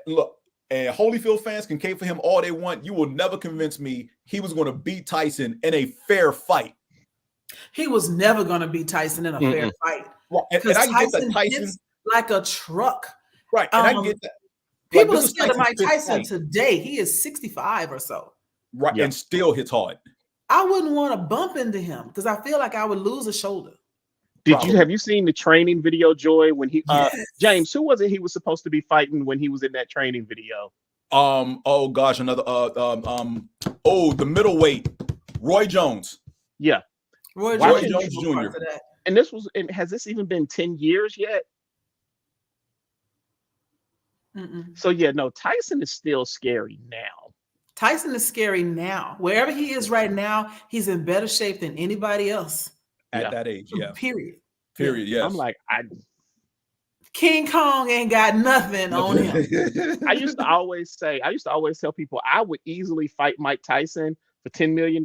Look, and Holyfield fans can cape for him all they want. You will never convince me he was going to beat Tyson in a fair fight. He was never going to beat Tyson in a fair fight. Right. And I get that Tyson hits like a truck. Right. And I get that. People are scared of Mike Tyson today. He is 65 or so. Right. Yeah. And still hits hard. I wouldn't want to bump into him because I feel like I would lose a shoulder. Have you seen the training video, Joy? When he James, who was it he was supposed to be fighting when he was in that training video? The middleweight, Roy Jones. Yeah. Roy Jones Jr. And has this even been 10 years yet? So yeah, no, Tyson is still scary now. Tyson is scary now. Wherever he is right now, he's in better shape than anybody else. At that age, yeah. Period. Yes. I'm like, King Kong ain't got nothing on him. I used to always tell people I would easily fight Mike Tyson for $10 million.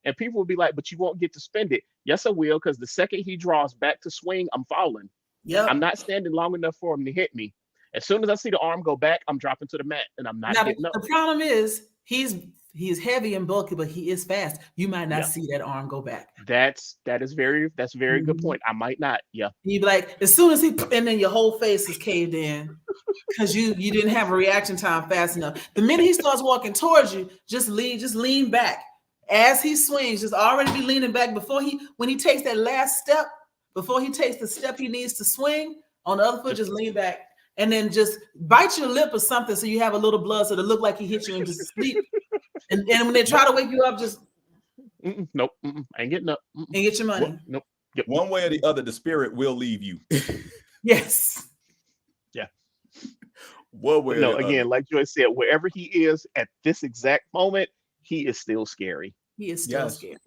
And people would be like, but you won't get to spend it. Yes, I will, because the second he draws back to swing, I'm falling. Yep. I'm not standing long enough for him to hit me. As soon as I see the arm go back, I'm dropping to the mat and I'm not getting up. The problem is he's heavy and bulky, but he is fast. You might not see that arm go back. That's a very good point. I might not. Yeah. You'd be like, as soon as and then your whole face is caved in because you didn't have a reaction time fast enough. The minute he starts walking towards you, just lean back. As he swings, just already be leaning back when he takes that last step, before he takes the step he needs to swing on the other foot, just lean back. And then just bite your lip or something so you have a little blood so it look like he hit you and just sleep. And when they try to wake you up, just nope, I ain't getting up. And get your money. Nope. Yep. One way or the other, the spirit will leave you. Yes. Yeah. One way. No, again, like Joy said, wherever he is at this exact moment, he is still scary. He is still scary.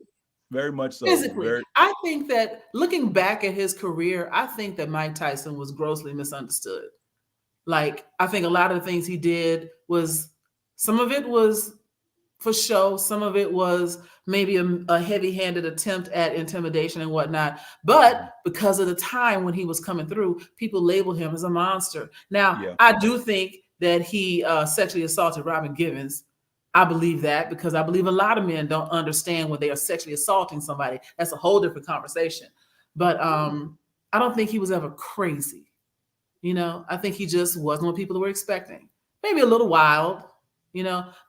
Very much so. Physically, I think that looking back at his career, I think that Mike Tyson was grossly misunderstood. Like, I think a lot of the things he did some of it was for show. Some of it was maybe a heavy-handed attempt at intimidation and whatnot. But because of the time when he was coming through, people label him as a monster. Now, I do think that he sexually assaulted Robin Givens. I believe that because I believe a lot of men don't understand when they are sexually assaulting somebody. That's a whole different conversation. But I don't think he was ever crazy. I think he just wasn't what people were expecting. Maybe a little wild,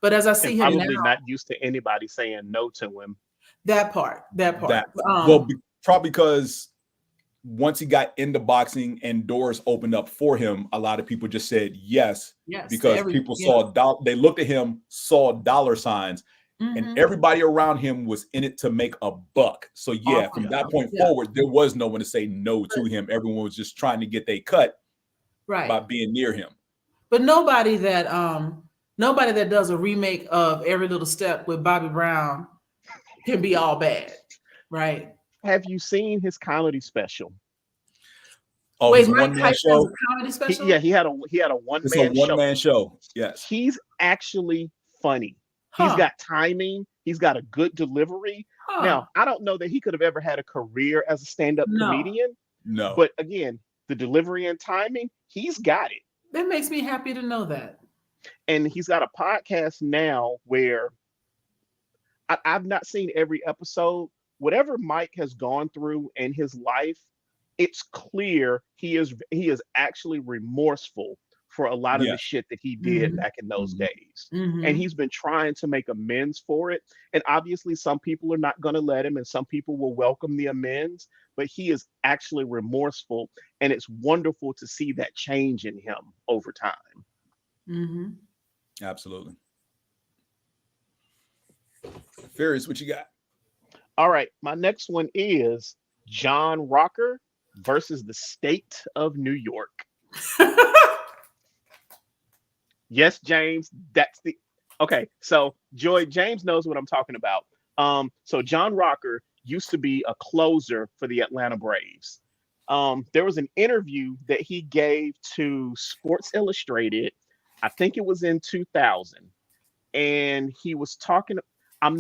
But as I see him probably now, not used to anybody saying no to him. That part. Probably because once he got into boxing and doors opened up for him, a lot of people just said yes because people saw they looked at him, saw dollar signs, and everybody around him was in it to make a buck. So from that point forward, there was no one to say no to him. Everyone was just trying to get their cut by being near him. But nobody that does a remake of Every Little Step with Bobby Brown can be all bad, right? Have you seen his comedy special? Oh, wait, Mike Tyson has a comedy special? He had a one-man show. Yes. He's actually funny. He's got timing. He's got a good delivery. Now, I don't know that he could have ever had a career as a stand-up comedian. No. But again, the delivery and timing, he's got it. That makes me happy to know that. And he's got a podcast now where I've not seen every episode. Whatever Mike has gone through in his life, it's clear he is actually remorseful for a lot of the shit that he did back in those days. And he's been trying to make amends for it. And obviously some people are not going to let him and some people will welcome the amends, but he is actually remorseful. And it's wonderful to see that change in him over time. Absolutely. Furious, what you got? All right. My next one is John Rocker versus the state of New York. Yes, James, okay. So James knows what I'm talking about. So John Rocker used to be a closer for the Atlanta Braves. There was an interview that he gave to Sports Illustrated. I think it was in 2000. And he was talking, I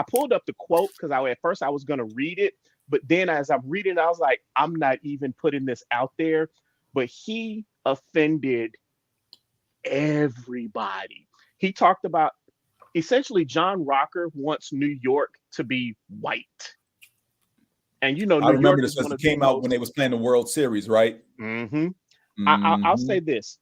pulled up the quote because at first I was going to read it. But then as I'm reading it, I was like, I'm not even putting this out there. But he offended everybody. He talked about essentially John Rocker wants New York to be white. And I remember this because it came out when they was playing the World Series, right? I'll say this.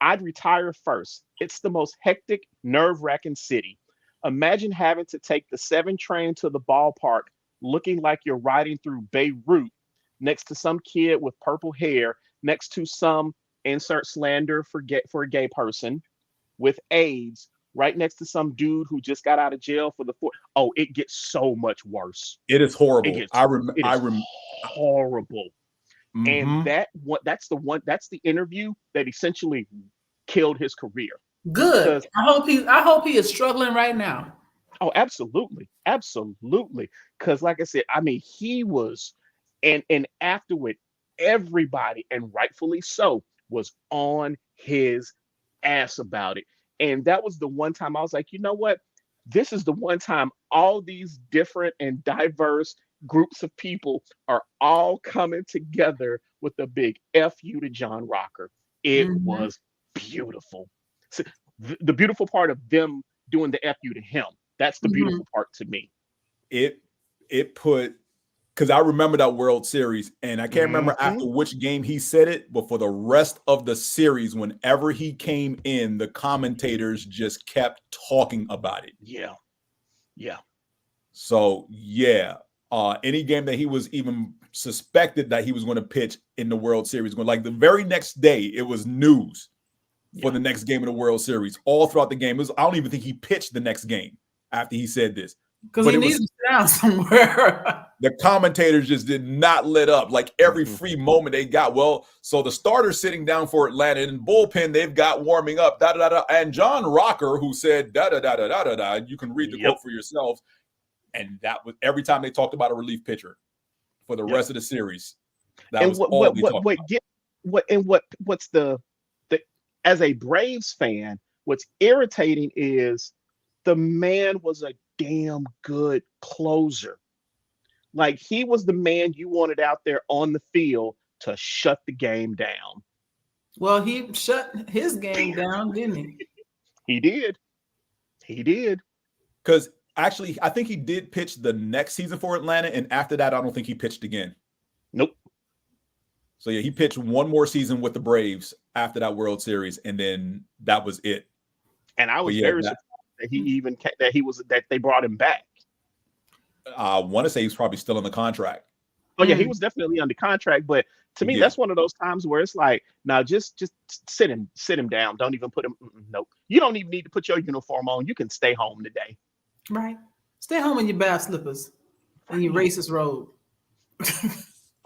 I'd retire first. It's the most hectic, nerve-wracking city. Imagine having to take the 7 train to the ballpark looking like you're riding through Beirut next to some kid with purple hair, next to some insert slander for a gay person with AIDS, right next to some dude who just got out of jail for it gets so much worse. It is horrible. Horrible. And that's the interview that essentially killed his career. Good. I hope he is struggling right now. Oh, absolutely. Absolutely. Because like I said, I mean, he was, and afterward, everybody, and rightfully so, was on his ass about it. And that was the one time I was like, you know what? This is the one time all these different and diverse groups of people are all coming together with a big F you to John Rocker. It was beautiful. So the beautiful part of them doing the F you to him, that's the beautiful part to me. It put, because I remember that World Series, and I can't remember after which game he said it, but for the rest of the series, whenever he came in, the commentators just kept talking about it. Yeah. Yeah. So, yeah, any game that he was even suspected that he was going to pitch in the World Series, like the very next day, it was news for the next game of the World Series. All throughout the game, I don't even think he pitched the next game after he said this. Because he needs to sit down somewhere. The commentators just did not let up. Like every free moment they got. Well, so the starter's sitting down for Atlanta, and bullpen they've got warming up. Da da da. And John Rocker, who said da da da da da da da. You can read the quote for yourselves. And that was every time they talked about a relief pitcher for the rest of the series. That was all they talked about. What's the as a Braves fan, what's irritating is the man was a damn good closer. Like he was the man you wanted out there on the field to shut the game down. Well, he shut his game down, didn't he? He did. He did. Because actually, I think he did pitch the next season for Atlanta, and after that, I don't think he pitched again. Nope. So yeah, he pitched one more season with the Braves after that World Series, and then that was it. And I was very surprised that they brought him back. I want to say he's probably still in the contract. Oh yeah, he was definitely under contract, but to me, that's one of those times where it's like, now just sit him down. Don't even put him. Nope. You don't even need to put your uniform on. You can stay home today. Right. Stay home in your bath slippers and your racist robe.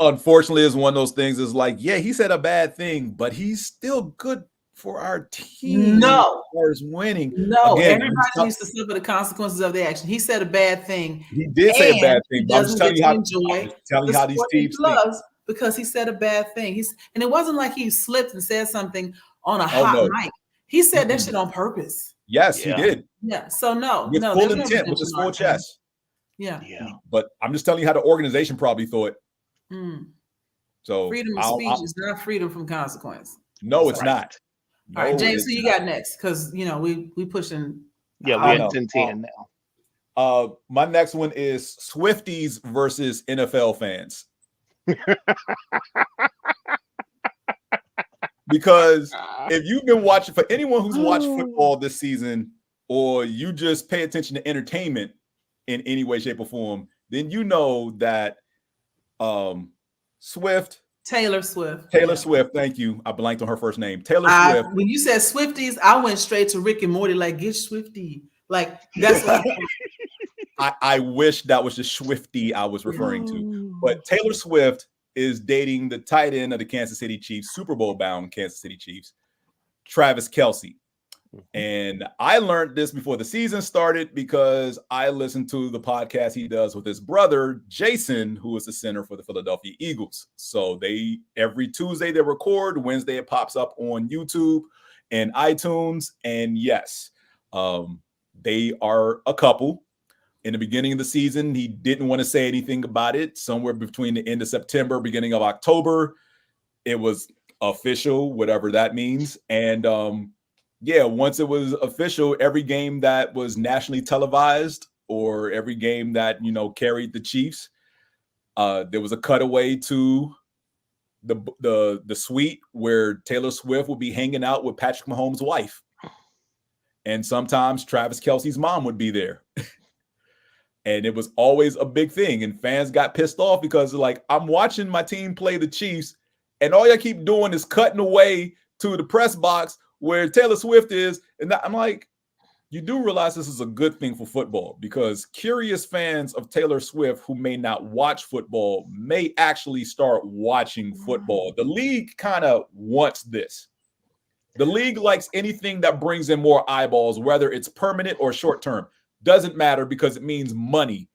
Unfortunately, it's one of those things. Is like, yeah, he said a bad thing, but he's still good for our team. No, as far as winning. No, again, everybody needs to suffer the consequences of their action. He said a bad thing. He did say a bad thing. But I'm just telling you how these teams loves because he said a bad thing. And it wasn't like he slipped and said something on a hot mic. He said that shit on purpose. Yes, he did. Yeah. So with full intent, with his full chest. Yeah. But I'm just telling you how the organization probably thought. So freedom of speech is not freedom from consequence. No, it's not. All right, James, who you got next? Because we pushing. Yeah, we're at 10-10 now. My next one is Swifties versus NFL fans. Because if you've been watching, for anyone who's watched football this season, or you just pay attention to entertainment in any way, shape, or form, then you know that Taylor Swift, thank you. I blanked on her first name. Taylor Swift. When you said Swifties, I went straight to Rick and Morty, like, get Swifty. Like, that's what I wish that was the Swifty I was referring to. But Taylor Swift is dating the tight end of the Kansas City Chiefs, Super Bowl bound Kansas City Chiefs, Travis Kelce. And I learned this before the season started because I listened to the podcast he does with his brother, Jason, who is the center for the Philadelphia Eagles. So every Tuesday they record, Wednesday it pops up on YouTube and iTunes. And yes, they are a couple. In the beginning of the season, he didn't want to say anything about it. Somewhere between the end of September, beginning of October, it was official, whatever that means. And once it was official, every game that was nationally televised or every game that, carried the Chiefs, there was a cutaway to the suite where Taylor Swift would be hanging out with Patrick Mahomes' wife. And sometimes Travis Kelce's mom would be there. And it was always a big thing. And fans got pissed off because I'm watching my team play the Chiefs, and all y'all keep doing is cutting away to the press box where Taylor Swift is. And I'm like, you do realize this is a good thing for football, because curious fans of Taylor Swift who may not watch football may actually start watching football. The league kind of wants this. The league likes anything that brings in more eyeballs, whether it's permanent or short term. Doesn't matter because it means money.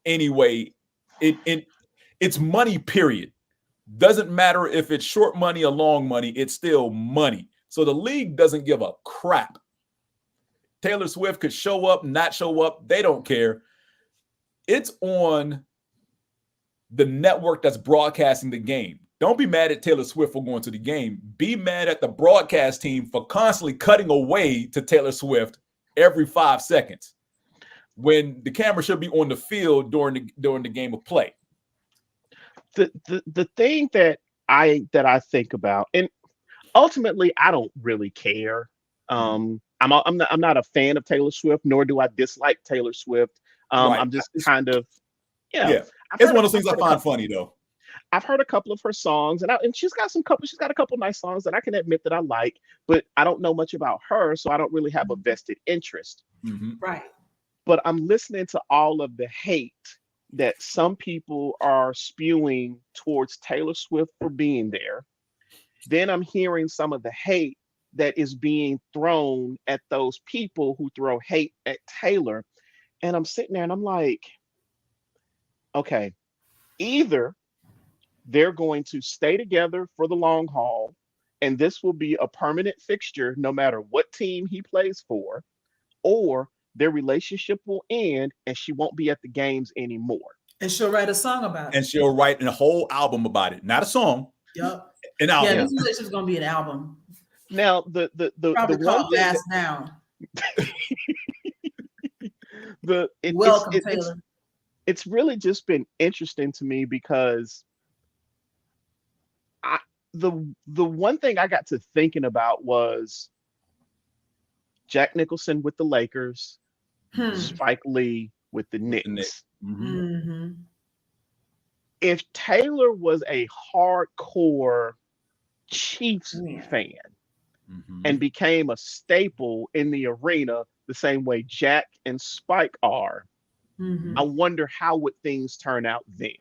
Anyway, it's money, period. Doesn't matter if it's short money or long money, it's still money. So the league doesn't give a crap. Taylor Swift could show up, not show up. They don't care. It's on the network that's broadcasting the game. Don't be mad at Taylor Swift for going to the game. Be mad at the broadcast team for constantly cutting away to Taylor Swift every 5 seconds when the camera should be on the field during the game of play. The thing that I think about, and ultimately I don't really care. I'm not a fan of Taylor Swift, nor do I dislike Taylor Swift. Right. I'm just kind of yeah. It's one of those things I find funny though. I've heard a couple of her songs, and she's got a couple nice songs that I can admit that I like, but I don't know much about her, so I don't really have a vested interest. Mm-hmm. Right. But I'm listening to all of the hate that some people are spewing towards Taylor Swift for being there. Then I'm hearing some of the hate that is being thrown at those people who throw hate at Taylor. And I'm sitting there and I'm like, okay, either they're going to stay together for the long haul, and this will be a permanent fixture no matter what team he plays for, or their relationship will end and she won't be at the games anymore. And she'll write a song about it. And she'll write a whole album about it. Not a song. Yep. An album. Yeah, this relationship's gonna be an album. Now the Probably one called thing Last Down. Welcome, Taylor. It's really just been interesting to me because the one thing I got to thinking about was Jack Nicholson with the Lakers, Spike Lee with the Knicks. Mm-hmm. If Taylor was a hardcore Chiefs fan and became a staple in the arena the same way Jack and Spike are, I wonder how would things turn out then.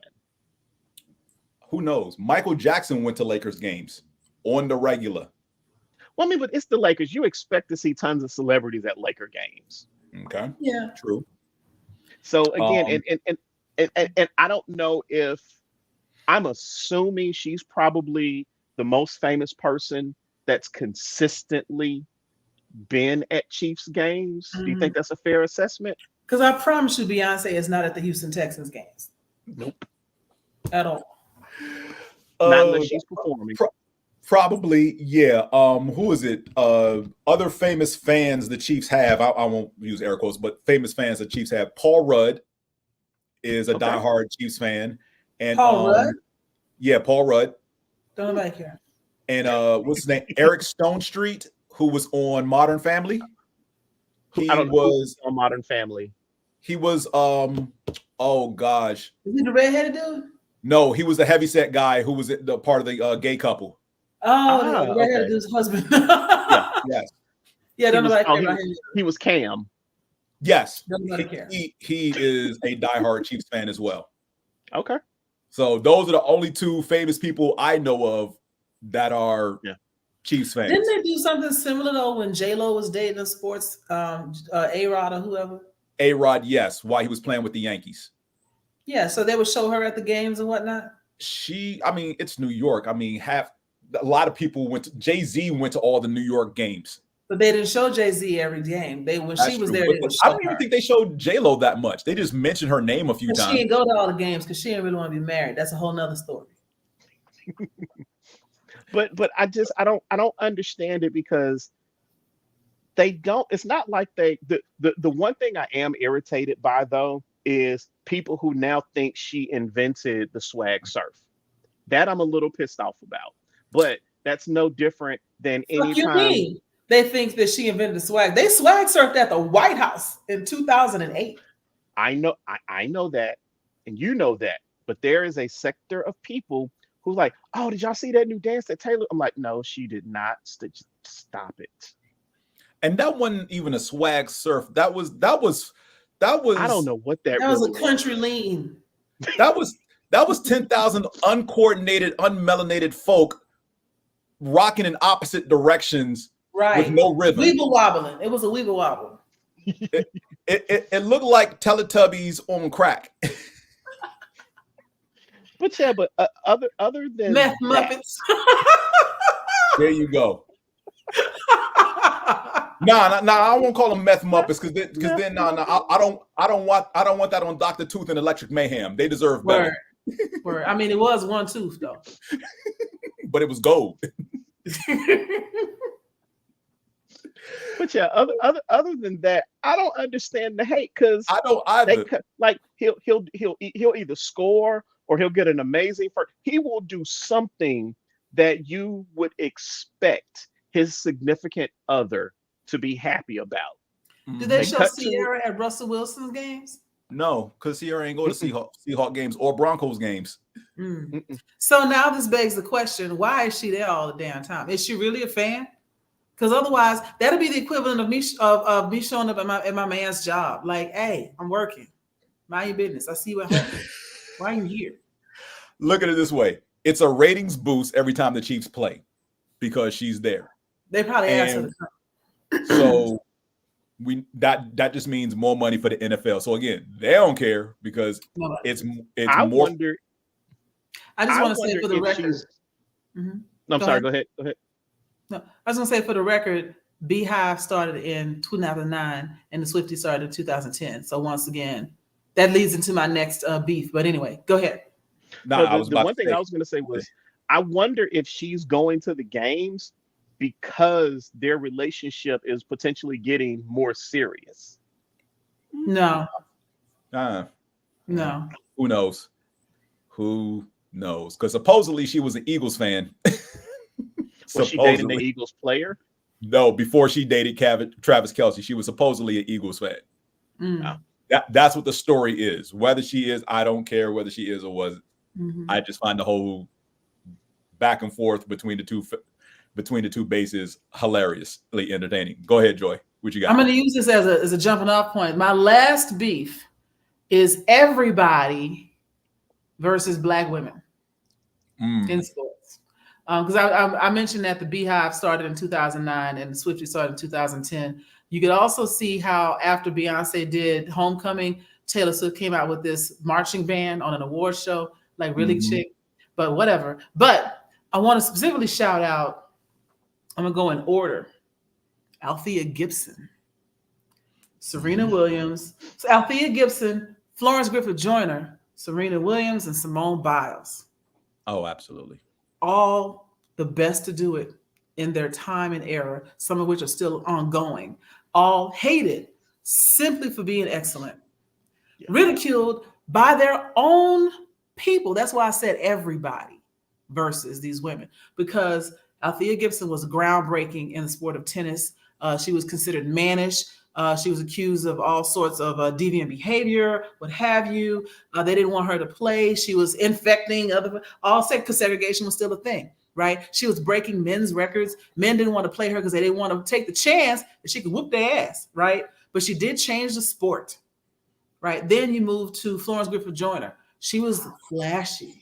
Who knows? Michael Jackson went to Lakers games on the regular. Well, I mean, but it's the Lakers. You expect to see tons of celebrities at Laker games. Okay. Yeah. True. So again, and I don't know if I'm assuming she's probably the most famous person that's consistently been at Chiefs games. Do you think that's a fair assessment? Because I promise you, Beyonce is not at the Houston Texans games. Nope. At all. Not unless she's performing. Probably, yeah. Who is it? Other famous fans the Chiefs have. I won't use air quotes, but famous fans the Chiefs have. Paul Rudd is a diehard Chiefs fan, and Paul Rudd. Yeah, Paul Rudd. Don't back here. And what's his name? Eric Stone Street, who was on Modern Family. He was on Modern Family. He was oh gosh. Is he the redheaded dude? No, he was the heavyset guy who was the part of the gay couple. Oh, the redheaded dude's husband. Yes. Yeah, don't nobody care about him. He was Cam. Yes. Don't nobody care. He is a diehard Chiefs fan as well. Okay. So those are the only two famous people I know of that are Chiefs fans. Didn't they do something similar though when J-Lo was dating a sports A-Rod or whoever? A-Rod, yes, while he was playing with the Yankees. Yeah, so they would show her at the games and whatnot. It's New York. A lot of people Jay-Z went to all the New York games. But they didn't show Jay-Z every game. When she was there, they would show I don't even think they showed J-Lo that much. They just mentioned her name a few times. She didn't go to all the games because she didn't really want to be married. That's a whole nother story. But I don't understand it because they don't. It's not like the one thing I am irritated by though is people who now think she invented the swag surf. That I'm a little pissed off about. But that's no different than any time. They think that she invented the swag. They swag surfed at the White House in 2008. I know that, and you know that. But there is a sector of people who's like, "Oh, did y'all see that new dance that Taylor?" I'm like, "No, she did not. Stop it." And that wasn't even a swag surf. That was. I don't know what that was. Really A country lean. That was 10,000 uncoordinated, unmelanated folk rocking in opposite directions right. with no rhythm. Weeble wobbling. It was a weeble wobble. It looked like Teletubbies on crack. But yeah, but other than Meth that, Muppets. There you go. Nah, I won't call them meth Muppets because then I don't want that on Dr. Tooth and Electric Mayhem. They deserve better. Word. I mean, it was one tooth though, but it was gold. But yeah, other than that, I don't understand the hate because I don't either. Like he'll either score or he'll get an amazing first. He will do something that you would expect his significant other to be happy about. Did they show Sierra at Russell Wilson's games? No, because Sierra ain't go to Seahawk games or Broncos games. So now this begs the question: why is she there all the damn time? Is she really a fan? Because otherwise, that'll be the equivalent of me showing up at my man's job. Like, hey, I'm working. Mind your business. I see you at home. Why are you here? Look at it this way: it's a ratings boost every time the Chiefs play because she's there. They probably asked her to come. So that just means more money for the NFL. So again, they don't care because it's I more. Wonder, I just want to say for the record. No, I'm sorry. Go ahead. No, I was going to say for the record, Beehive started in 2009 and the Swifties started in 2010. So once again, that leads into my next beef. But anyway, go ahead. The one thing I was going to say was, I wonder if she's going to the games because their relationship is potentially getting more serious. No. No. Who knows? Who knows? Because supposedly she was an Eagles fan. Was she dating the Eagles player? No, before she dated Travis Kelce, she was supposedly an Eagles fan. No. That's what the story is. Whether she is, I don't care whether she is or wasn't. I just find the whole back and forth between the two bases hilariously entertaining. Go ahead, Joy. What you got? I'm going to use this as a jumping off point. My last beef is everybody versus Black women in sports. Because I mentioned that the Beehive started in 2009 and the Swifties started in 2010. You could also see how after Beyonce did Homecoming, Taylor Swift came out with this marching band on an award show, like really chick, but whatever. But I want to specifically shout out, I'm going to go in order, Althea Gibson, Serena Williams, so Althea Gibson, Florence Griffith Joyner, Serena Williams, and Simone Biles. Oh, absolutely. All the best to do it in their time and era, some of which are still ongoing, all hated simply for being excellent, ridiculed by their own people. That's why I said everybody versus these women, because Althea Gibson was groundbreaking in the sport of tennis. She was considered mannish. She was accused of all sorts of deviant behavior, what have you. They didn't want her to play. She was infecting all sex segregation was still a thing, right? She was breaking men's records. Men didn't want to play her because they didn't want to take the chance that she could whoop their ass, right? But she did change the sport, right? Then you move to Florence Griffith Joyner. She was flashy.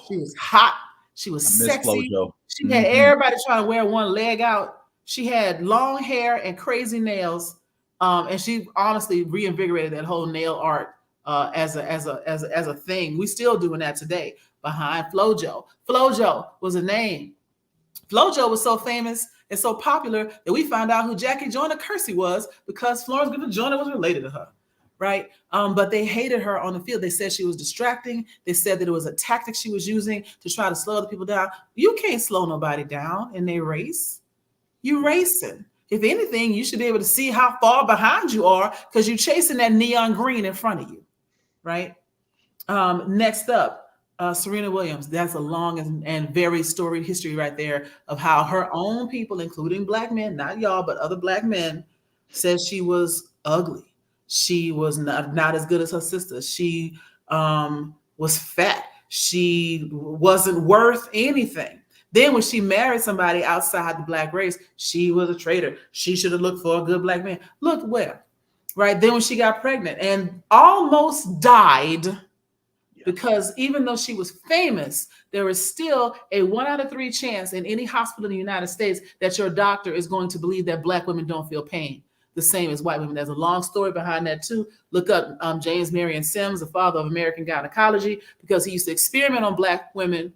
She was hot. She was sexy. She had everybody trying to wear one leg out. She had long hair and crazy nails. And she honestly reinvigorated that whole nail art as a thing. We still doing that today behind FloJo. FloJo was a name. FloJo was so famous and so popular that we found out who Jackie Joyner Kersey was because Florence Griffith Joyner was related to her, right? But they hated her on the field. They said she was distracting. They said that it was a tactic she was using to try to slow other people down. You can't slow nobody down in their race. You racing. If anything, you should be able to see how far behind you are because you're chasing that neon green in front of you, right? Next up, Serena Williams. That's a long and very storied history right there of how her own people, including Black men, not y'all, but other Black men, said she was ugly. She was not as good as her sister. She was fat. She wasn't worth anything. Then when she married somebody outside the Black race, she was a traitor. She should have looked for a good Black man. Look where, right? Then when she got pregnant and almost died Because even though she was famous, there is still a 1 out of 3 chance in any hospital in the United States that your doctor is going to believe that Black women don't feel pain the same as white women. There's a long story behind that too. Look up James Marion Sims, the father of American gynecology, because he used to experiment on Black women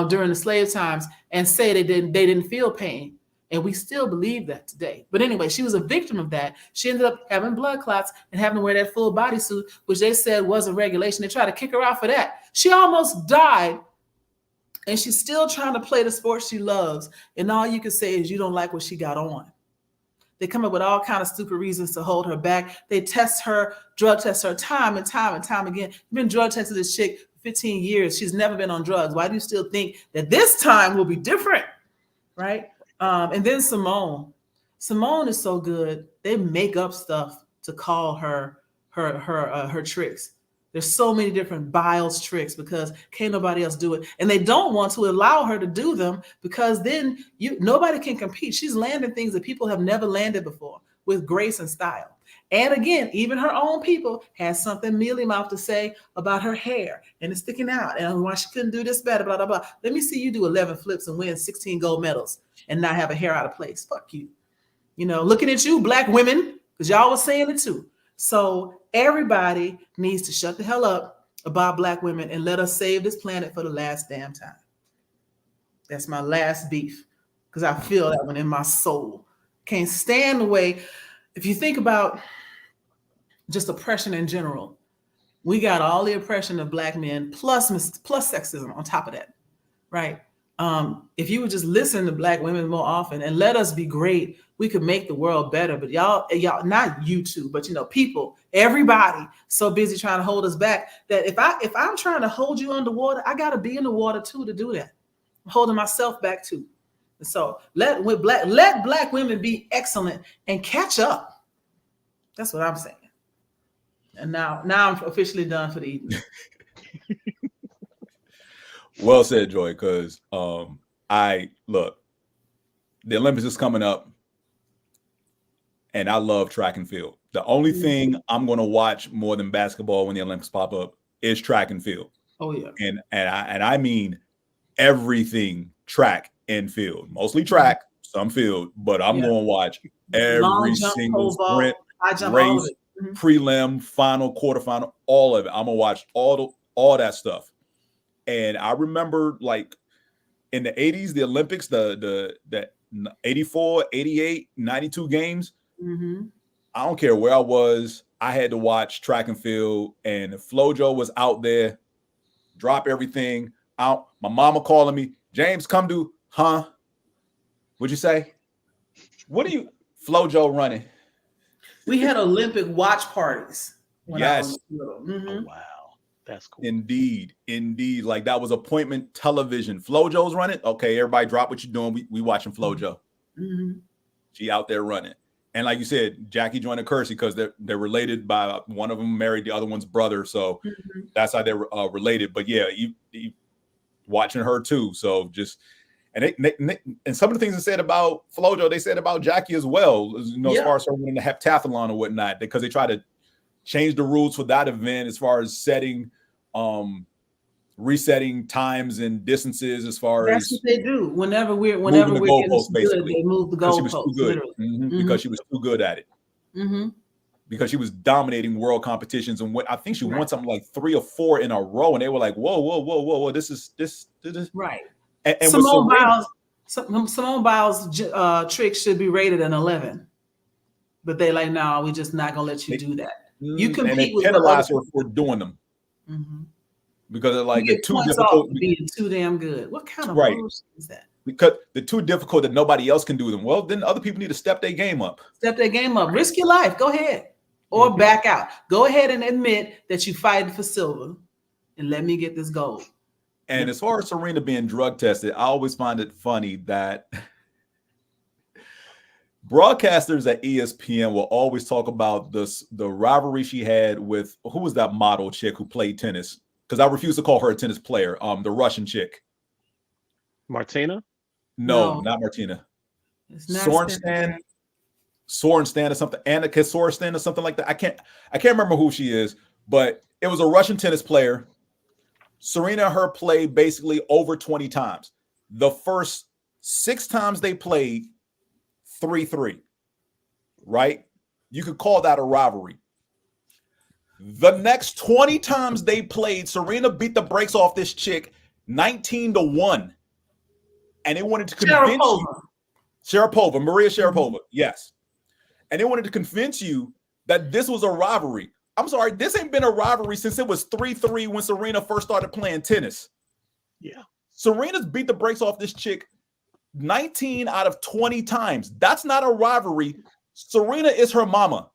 during the slave times and say they didn't feel pain. And we still believe that today. But anyway, she was a victim of that. She ended up having blood clots and having to wear that full bodysuit, which they said was a regulation. They tried to kick her out for that. She almost died, and she's still trying to play the sport she loves. And all you can say is you don't like what she got on. They come up with all kinds of stupid reasons to hold her back. They test her, drug test her time and time and time again. You've been drug tested this chick for 15 years. She's never been on drugs. Why do you still think that this time will be different? Right? And then Simone is so good. They make up stuff to call her tricks. There's so many different Biles tricks because can't nobody else do it. And they don't want to allow her to do them because then nobody can compete. She's landing things that people have never landed before with grace and style. And again, even her own people has something mealy mouth to say about her hair and it's sticking out and why she couldn't do this better, blah, blah, blah. Let me see you do 11 flips and win 16 gold medals and not have a hair out of place. Fuck you. You know, looking at you, Black women, because y'all was saying it too. So everybody needs to shut the hell up about Black women and let us save this planet for the last damn time. That's my last beef because I feel that one in my soul. Can't stand the way, if you think about just oppression in general, we got all the oppression of Black men plus sexism on top of that, right? If you would just listen to Black women more often and let us be great, we could make the world better. But y'all, not you two, but people, everybody, so busy trying to hold us back that if I'm trying to hold you underwater, I got to be in the water too to do that. I'm holding myself back too. And so let Black women be excellent and catch up. That's what I'm saying. And now I'm officially done for the evening. Well said, Joy, because the Olympics is coming up and I love track and field. The only thing I'm going to watch more than basketball when the Olympics pop up is track and field. Oh yeah. And I mean everything track and field, mostly track, some field, but I'm going to watch every single sprint, race, prelim, final, quarterfinal, all of it. I'm going to watch all that stuff. And I remember like in the 80s, the Olympics, the 84, 88, 92 games. Mm-hmm. I don't care where I was. I had to watch track and field, and FloJo was out there, drop everything out. My mama calling me, James, come do, huh? What'd you say? What are you, FloJo running? We had Olympic watch parties. Yes. Mm-hmm. Oh, wow. That's cool. Indeed. Like that was appointment television. FloJo's running. Okay, everybody drop what you're doing. We watching FloJo. Mm-hmm. She out there running. And like you said, Jackie joined a Kersey because they're related by one of them married the other one's brother. So that's how they're related. But yeah, you watching her too. So just and some of the things they said about FloJo, they said about Jackie as well. As far as her winning the heptathlon or whatnot, because they try to change the rules for that event as far as resetting times and distances as far that's as what they do whenever we're getting good, they move the goalposts. She was too good. Because she was too good at it. Mm-hmm. Because she was dominating world competitions, and I think she won something like 3 or 4 in a row, and they were like, whoa, this is right. And Simone Biles' trick should be rated an 11, but they like, no, we're just not gonna let you do that. You compete and they penalize her for doing them. Mm-hmm. Because they're like, they're too difficult. Being too damn good. What kind of bullshit is that? Because they're too difficult that nobody else can do them. Well, then other people need to step their game up. Risk your life. Go ahead. Or back out. Go ahead and admit that you fighting for silver and let me get this gold. And as far as Serena being drug tested, I always find it funny that broadcasters at ESPN will always talk about the rivalry she had with, who was that model chick who played tennis? Because I refuse to call her a tennis player. The Russian chick. Martina? No, not Martina. Sorenstam or something. Annika Sorenstam or something like that. I can't remember who she is, but it was a Russian tennis player Serena and her played basically over 20 times. The first 6 times they played, 3-3, right? You could call that a rivalry. The next 20 times they played, Serena beat the brakes off this chick 19-1. And they wanted to convince you. Sharapova, Maria Sharapova, yes. And they wanted to convince you that this was a rivalry. I'm sorry, this ain't been a rivalry since it was 3-3 when Serena first started playing tennis. Yeah. Serena's beat the brakes off this chick 19 out of 20 times. That's not a rivalry. Serena is her mama.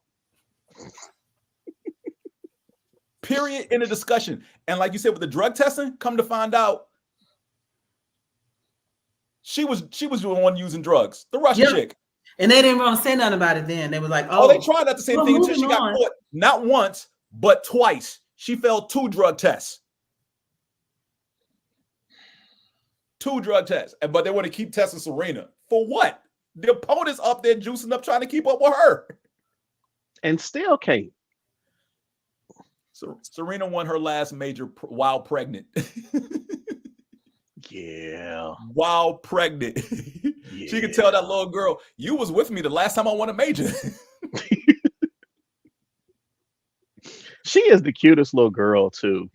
Period. In a discussion. And like you said with the drug testing, come to find out, she was the one using drugs. The Russian chick. And they didn't want to say nothing about it then. They were like, oh they tried not to say anything until she got caught. Not once, but twice. She failed 2 drug tests. 2 drug tests. But they want to keep testing Serena. For what? The opponent's up there juicing up trying to keep up with her. And still can't. So Serena won her last major while pregnant. Yeah. While pregnant. Yeah. She could tell that little girl, you was with me the last time I won a major. She is the cutest little girl too.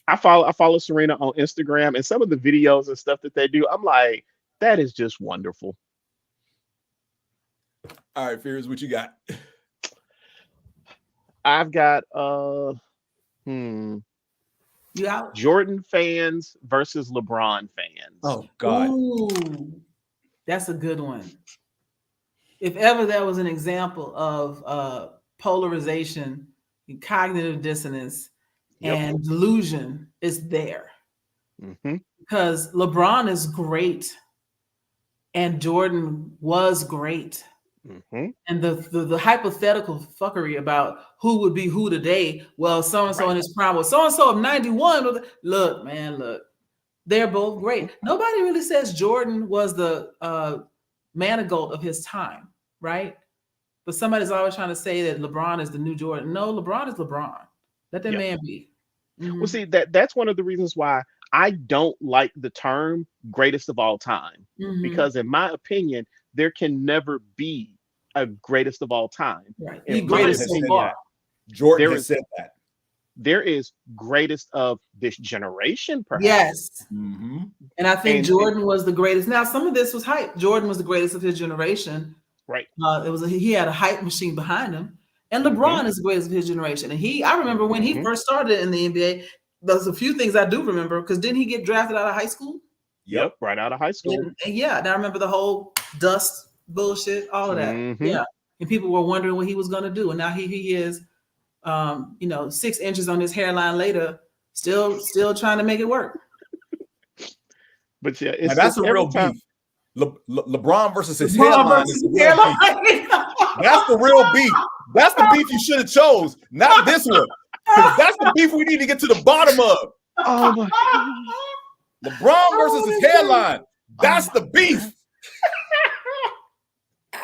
I follow Serena on Instagram, and some of the videos and stuff that they do, I'm like, that is just wonderful. All right, Fears, what you got? I've got Jordan fans versus LeBron fans. Oh God. Ooh, that's a good one. If ever there was an example of polarization, cognitive dissonance, and delusion, is there. Because LeBron is great and Jordan was great. And the hypothetical fuckery about who would be who today. Well, so-and-so in his prime was so-and-so of 91. Look, man, look. They're both great. Nobody really says Jordan was the Manigault of his time, right? But somebody's always trying to say that LeBron is the new Jordan. No, LeBron is LeBron. Let that man be. Well, see, that's one of the reasons why I don't like the term greatest of all time. Because in my opinion, there can never be a greatest of all time. Right. Jordan has said that. There is greatest of this generation, perhaps. Yes. And I think Jordan was the greatest. Now, some of this was hype. Jordan was the greatest of his generation. Right. He had a hype machine behind him. And LeBron is the greatest of his generation. And I remember when he first started in the NBA, there's a few things I do remember, because didn't he get drafted out of high school? Yep, right out of high school. And I remember the whole dust bullshit, all of that. Yeah. And people were wondering what he was going to do. And now he is, 6 inches on his hairline later, still trying to make it work. But yeah, that's the real beef. LeBron versus his hairline. That's the real beef. That's the beef you should have chose, not this one. That's the beef we need to get to the bottom of. Oh my God. LeBron versus his hairline. That's the beef.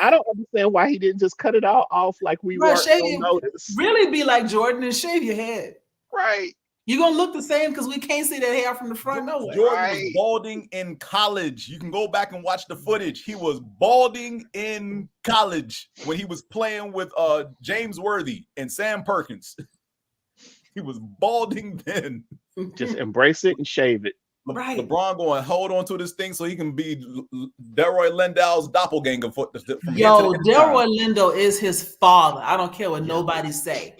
I don't understand why he didn't just cut it all off like we were on notice. Really be like Jordan and shave your head. Right. You're going to look the same because we can't see that hair from the front. No way. Jordan was balding in college. You can go back and watch the footage. He was balding in college when he was playing with James Worthy and Sam Perkins. He was balding then. Just embrace it and shave it. LeBron going to hold on to this thing so he can be Delroy Lindell's doppelganger. Delroy Lindo is his father. I don't care what nobody say.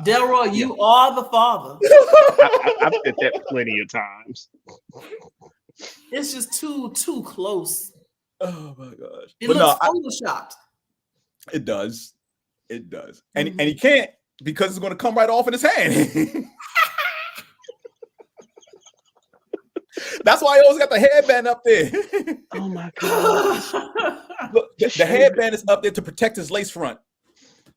Delroy, you are the father. I've said that plenty of times. It's just too close. Oh my gosh! It looks photoshopped. It does. And he can't, because it's going to come right off in his hand. That's why he always got the headband up there. Oh my gosh! Look, the headband is up there to protect his lace front.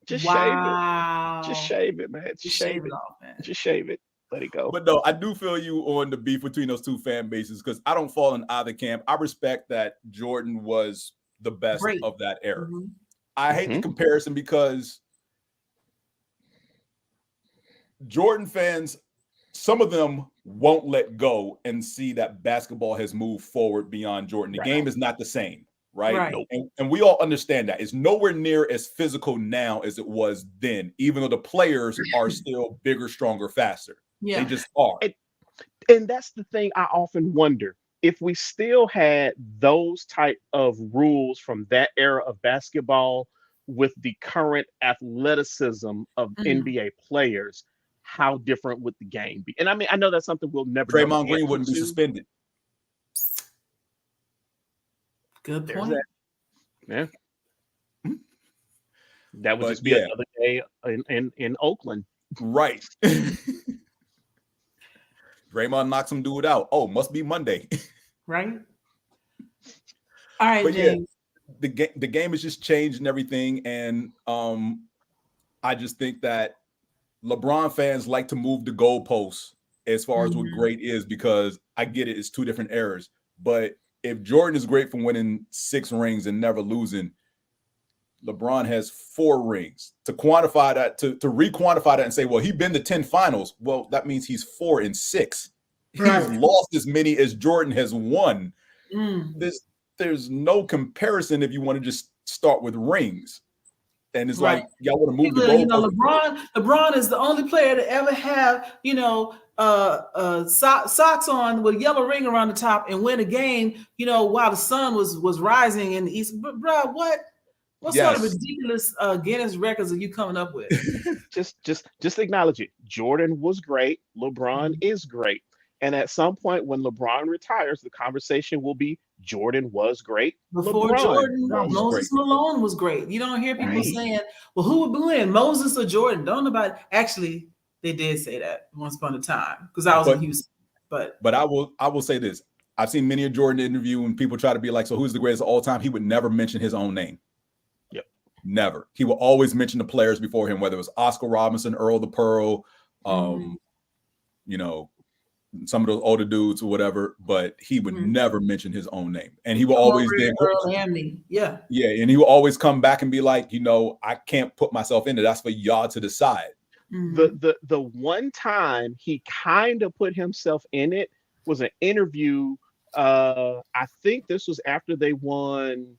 Just shave it. Just shave it, man. Just shave it off, man. Just shave it. Let it go. But no, I do feel you on the beef between those two fan bases, because I don't fall in either camp. I respect that Jordan was the best of that era. I hate the comparison, because Jordan fans some of them won't let go and see that basketball has moved forward beyond Jordan. The game is not the same, right? And we all understand that. It's nowhere near as physical now as it was then, even though the players are still bigger, stronger, faster. They just are. And that's the thing I often wonder. If we still had those type of rules from that era of basketball with the current athleticism of NBA players, how different would the game be? And I mean, I know that's something we'll never know. Draymond Green wouldn't be suspended. Good point. Yeah. That would just be another day in Oakland. Right. Draymond knocked some dude out. Oh, must be Monday. Right. All right, but James. Yeah, the game has just changed and everything. And I just think that LeBron fans like to move the goalposts as far as what great is, because I get it, it's two different eras. But if Jordan is great for winning 6 rings and never losing, LeBron has 4 rings. To quantify that, to re-quantify that and say, well, he's been to 10 finals. Well, that means he's 4 and 6. Right. He's lost as many as Jordan has won. There's no comparison if you want to just start with rings. And it's like, y'all want to move the goalpost. You know, LeBron is the only player to ever have, socks on with a yellow ring around the top and win a game, while the sun was rising in the east. But bro, what sort of ridiculous Guinness records are you coming up with? just acknowledge it. Jordan was great. LeBron is great. And at some point when LeBron retires, the conversation will be Jordan was great. Before LeBron Jordan, Moses Malone was great. You don't hear people saying, well, who would win, Moses or Jordan? Don't nobody. Actually, they did say that once upon a time because I was in Houston. But I will say this. I've seen many a Jordan interview when people try to be like, so who's the greatest of all time? He would never mention his own name. Yep. Never. He will always mention the players before him, whether it was Oscar Robinson, Earl the Pearl, some of those older dudes or whatever, but he would never mention his own name. And he will always and he will always come back and be like, I can't put myself in it. That's for y'all to decide. The one time he kind of put himself in it was an interview. I think this was after they won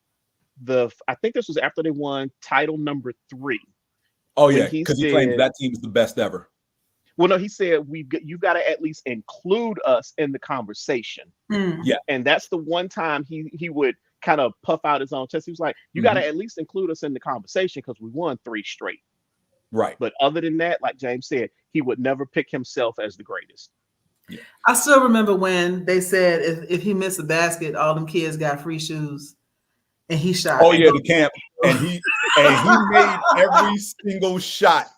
title number 3. Oh yeah, because he claimed that team is the best ever. Well, no, he said you've got to at least include us in the conversation. Yeah, and that's the one time he would kind of puff out his own chest. He was like, "You got to at least include us in the conversation because we won 3 straight." Right. But other than that, like James said, he would never pick himself as the greatest. Yeah. I still remember when they said if he missed a basket, all them kids got free shoes, and he shot. Oh yeah, the camp, and he made every single shot.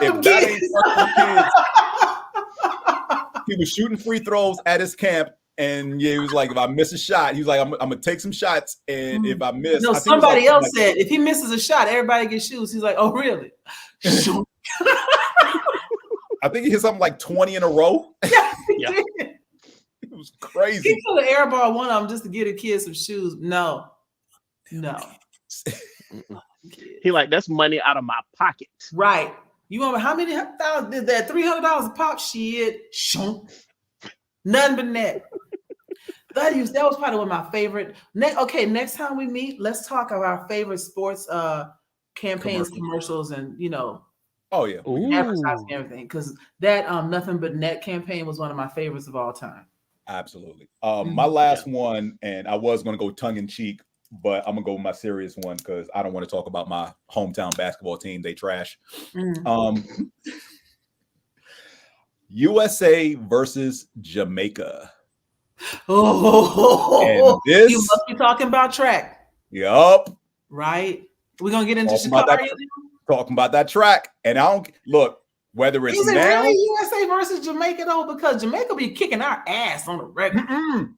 If that ain't fucking kids, he was shooting free throws at his camp, and he was like, if I miss a shot, he was like, I'm gonna take some shots, and if I miss, no, somebody else said if he misses a shot, everybody gets shoes. He's like, oh really? I think he hit something like 20 in a row. Yeah, he did. It was crazy. He could have airballed one of them just to get a kid some shoes. No. He like, that's money out of my pocket. Right. You want how many thousand did that? $300 a pop? Shit. Nothing but net. That was probably one of my favorite. Next time we meet, let's talk about our favorite sports campaigns, commercials, and oh yeah, advertising everything. Because that Nothing But Net campaign was one of my favorites of all time. Absolutely. My last one, and I was going to go tongue in cheek, but I'm gonna go with my serious one because I don't want to talk about my hometown basketball team. They trash. USA versus Jamaica. Oh, and you must be talking about track. Yup. Right. We're gonna get into Chicago. Talking about that track, and I don't look whether it's now really USA versus Jamaica though, because Jamaica be kicking our ass on the regular.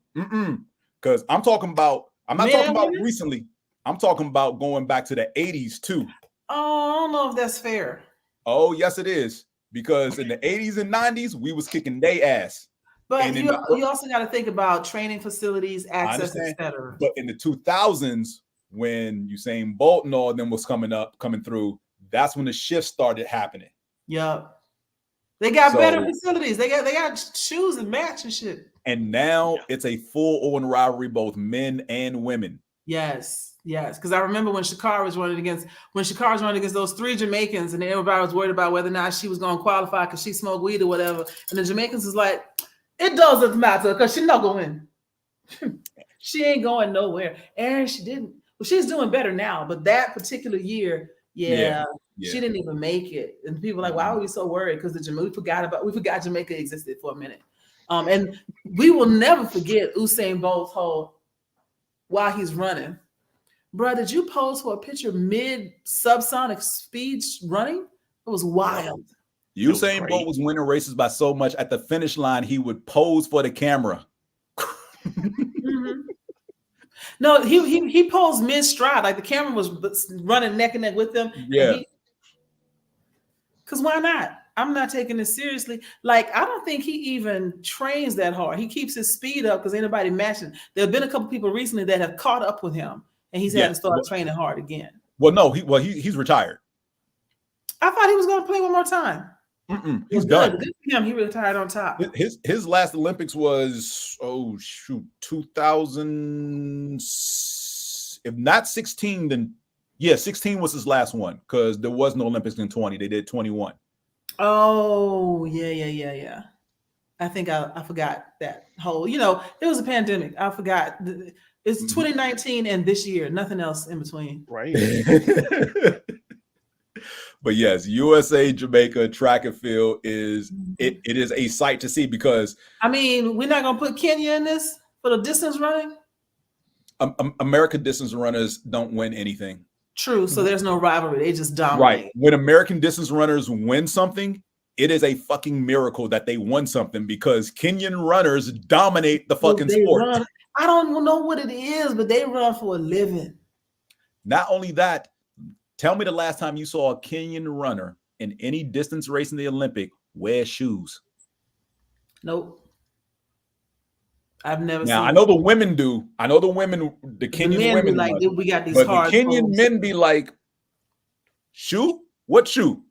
Because I'm talking about. I'm not talking about recently. I'm talking about going back to the 80s too. Oh, I don't know if that's fair. Oh, yes, it is. Because in the 80s and 90s, we was kicking they ass. But you also got to think about training facilities, access, etc. But in the 2000s, when Usain Bolt and all of them was coming through, that's when the shift started happening. Yeah. They got better facilities. They got shoes and match and shit. And now it's a full-on rivalry, both men and women. Yes. Because I remember when Cigar was running against those 3 Jamaicans, and everybody was worried about whether or not she was going to qualify because she smoked weed or whatever. And the Jamaicans was like, it doesn't matter because she's not going to win. She ain't going nowhere. And she didn't. Well, she's doing better now. But that particular year, she didn't even make it. And people were like, why are we so worried? Because we forgot Jamaica existed for a minute. And we will never forget Usain Bolt's whole while he's running. Bro, did you pose for a picture mid subsonic speed running? It was wild. Usain Bolt was winning races by so much. At the finish line, he would pose for the camera. Mm-hmm. No, he posed mid stride, like the camera was running neck and neck with him. Yeah. Because why not? I'm not taking this seriously. Like, I don't think he even trains that hard. He keeps his speed up because ain't nobody matching. There have been a couple people recently that have caught up with him, and he's had to start training hard again. Well, no, he's retired. I thought he was going to play one more time. He's done. Good for him. He retired on top. His last Olympics was 2000. If not 16, then 16 was his last one because there was no Olympics in 20. They did 21. Oh yeah. I think I forgot that whole. It was a pandemic. I forgot. It's 2019 and this year. Nothing else in between. Right. But yes, USA Jamaica track and field is it is a sight to see because we're not gonna put Kenya in this for the distance running. American distance runners don't win anything. True. So there's no rivalry. They just dominate. Right. When American distance runners win something, it is a fucking miracle that they won something because Kenyan runners dominate the fucking sport. I don't know what it is, but they run for a living. Not only that, tell me the last time you saw a Kenyan runner in any distance race in the Olympic wear shoes. Nope. I've never now, seen. I know the women do. I know the Kenyan women like, we got these but hard the Kenyan poles. men be like, shoe? What shoe?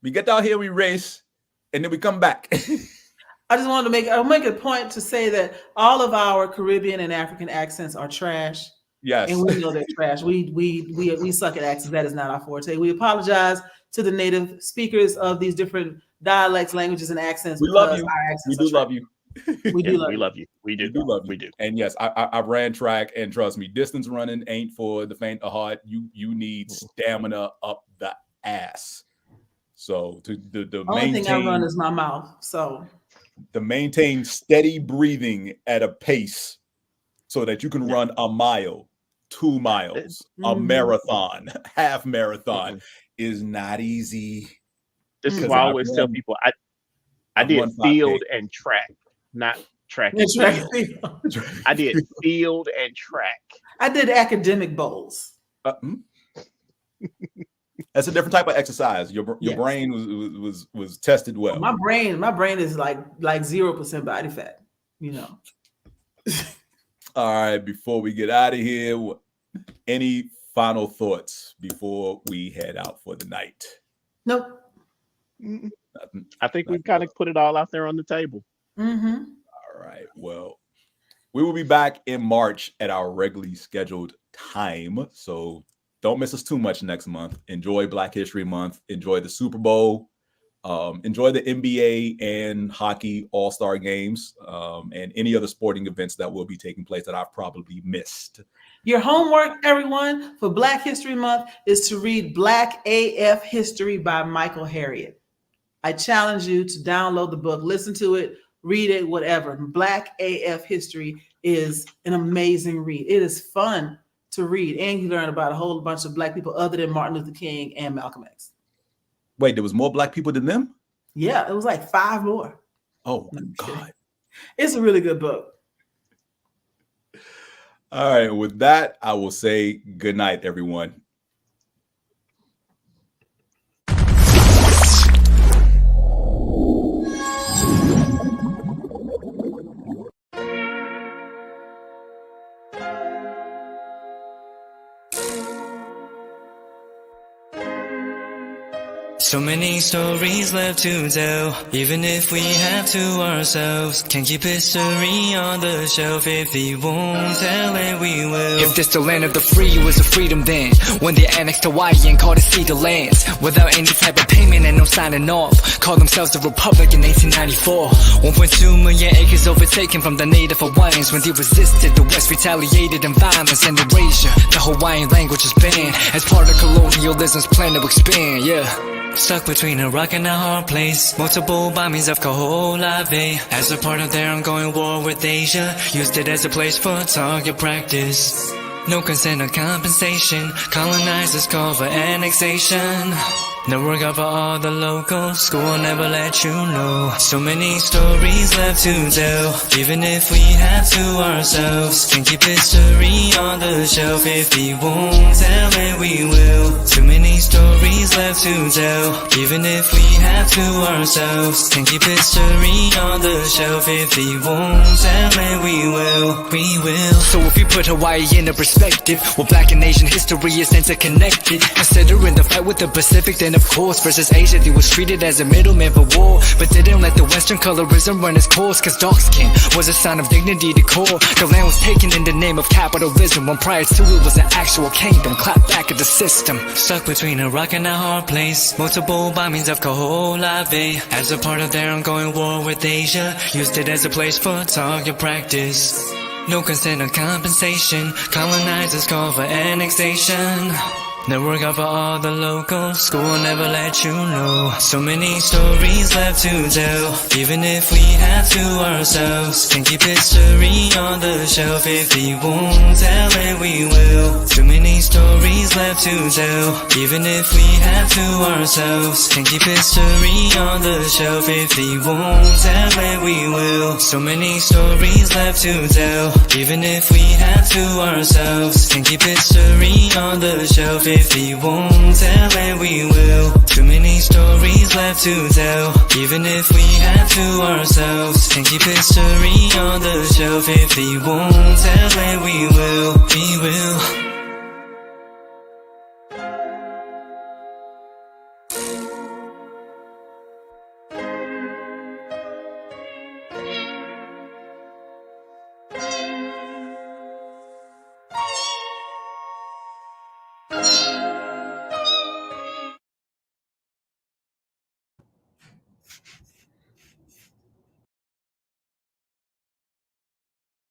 We get out here, we race, and then we come back. I just wanted to make a point to say that all of our Caribbean and African accents are trash. Yes. And we know they're trash. We suck at accents. That is not our forte. We apologize to the native speakers of these different dialects, languages, and accents. We love you. We do love you. We love you. We do love you. We do. And yes, I ran track, and trust me, distance running ain't for the faint of heart. You need stamina up the ass. So the only thing I run is my mouth. So to maintain steady breathing at a pace so that you can run a mile, 2 miles, a marathon, half marathon is not easy. This is why I always tell people I did field and track, not track and field. I did field and track. I did academic bowls. That's a different type of exercise. Your brain was tested well. My brain is like 0% body fat, All right, before we get out of here, any final thoughts before we head out for the night? Nope. I think we've kind of put it all out there on the table. Mm-hmm. All right. Well, we will be back in March at our regularly scheduled time. So don't miss us too much next month. Enjoy Black History Month. Enjoy the Super Bowl. Enjoy the NBA and hockey all-star games and any other sporting events that will be taking place that I've probably missed. Your homework, everyone, for Black History Month is to read Black AF History by Michael Harriot. I challenge you to download the book, listen to it, read it, whatever. Black AF History is an amazing read. It is fun to read, and you learn about a whole bunch of Black people other than Martin Luther King and Malcolm X. Wait, there was more Black people than them? Yeah, it was like 5 more. Oh, my God. It's a really good book. All right, with that, I will say good night, everyone. So many stories left to tell, even if we have to ourselves. Can't keep history on the shelf. If we won't tell it, we will. If this the land of the free, it was a freedom then, when they annexed Hawaii and called it cedar lands, without any type of payment and no signing off. Called themselves the Republic in 1894. 1.2 million acres overtaken from the native Hawaiians. When they resisted, the West retaliated in violence and erasure. The Hawaiian language is banned as part of colonialism's plan to expand, yeah. Stuck between a rock and a hard place. Multiple bombings of Kaho'olawe as a part of their ongoing war with Asia. Used it as a place for target practice. No consent or compensation. Colonizers call for annexation. No regard for all the locals. School will never let you know. So many stories left to tell, even if we have to ourselves. Can't keep history on the shelf. If we won't tell it, we will. Too many stories left to tell, even if we have to ourselves. Can't keep history on the shelf. If we won't tell it, we will. We will. So if you put Hawaii into perspective, well, Black and Asian history is interconnected. Considering the fight with the Pacific, then of course versus Asia, they was treated as a middleman for war, but didn't let the Western colorism run its course. Cause dark skin was a sign of dignity to core. The land was taken in the name of capitalism, when prior to it was an actual kingdom. Clap back at the system. Stuck between a rock and a hard place. Multiple bombings of Kaho'olawe as a part of their ongoing war with Asia. Used it as a place for target practice. No consent or compensation. Colonizers call for annexation. No regard for all the locals. School will never let you know. So many stories left to tell, even if we have to ourselves. Can't keep history on the shelf. If we won't tell it, we will. Too many stories left to tell, even if we have to ourselves. Can't keep history on the shelf. If we won't tell it, we will. So many stories left to tell, even if we have to ourselves. Can't keep history on the shelf. If we won't tell it, we will. Too many stories left to tell, even if we have to ourselves. Can't keep history on the shelf. If we won't tell it, we will. We will.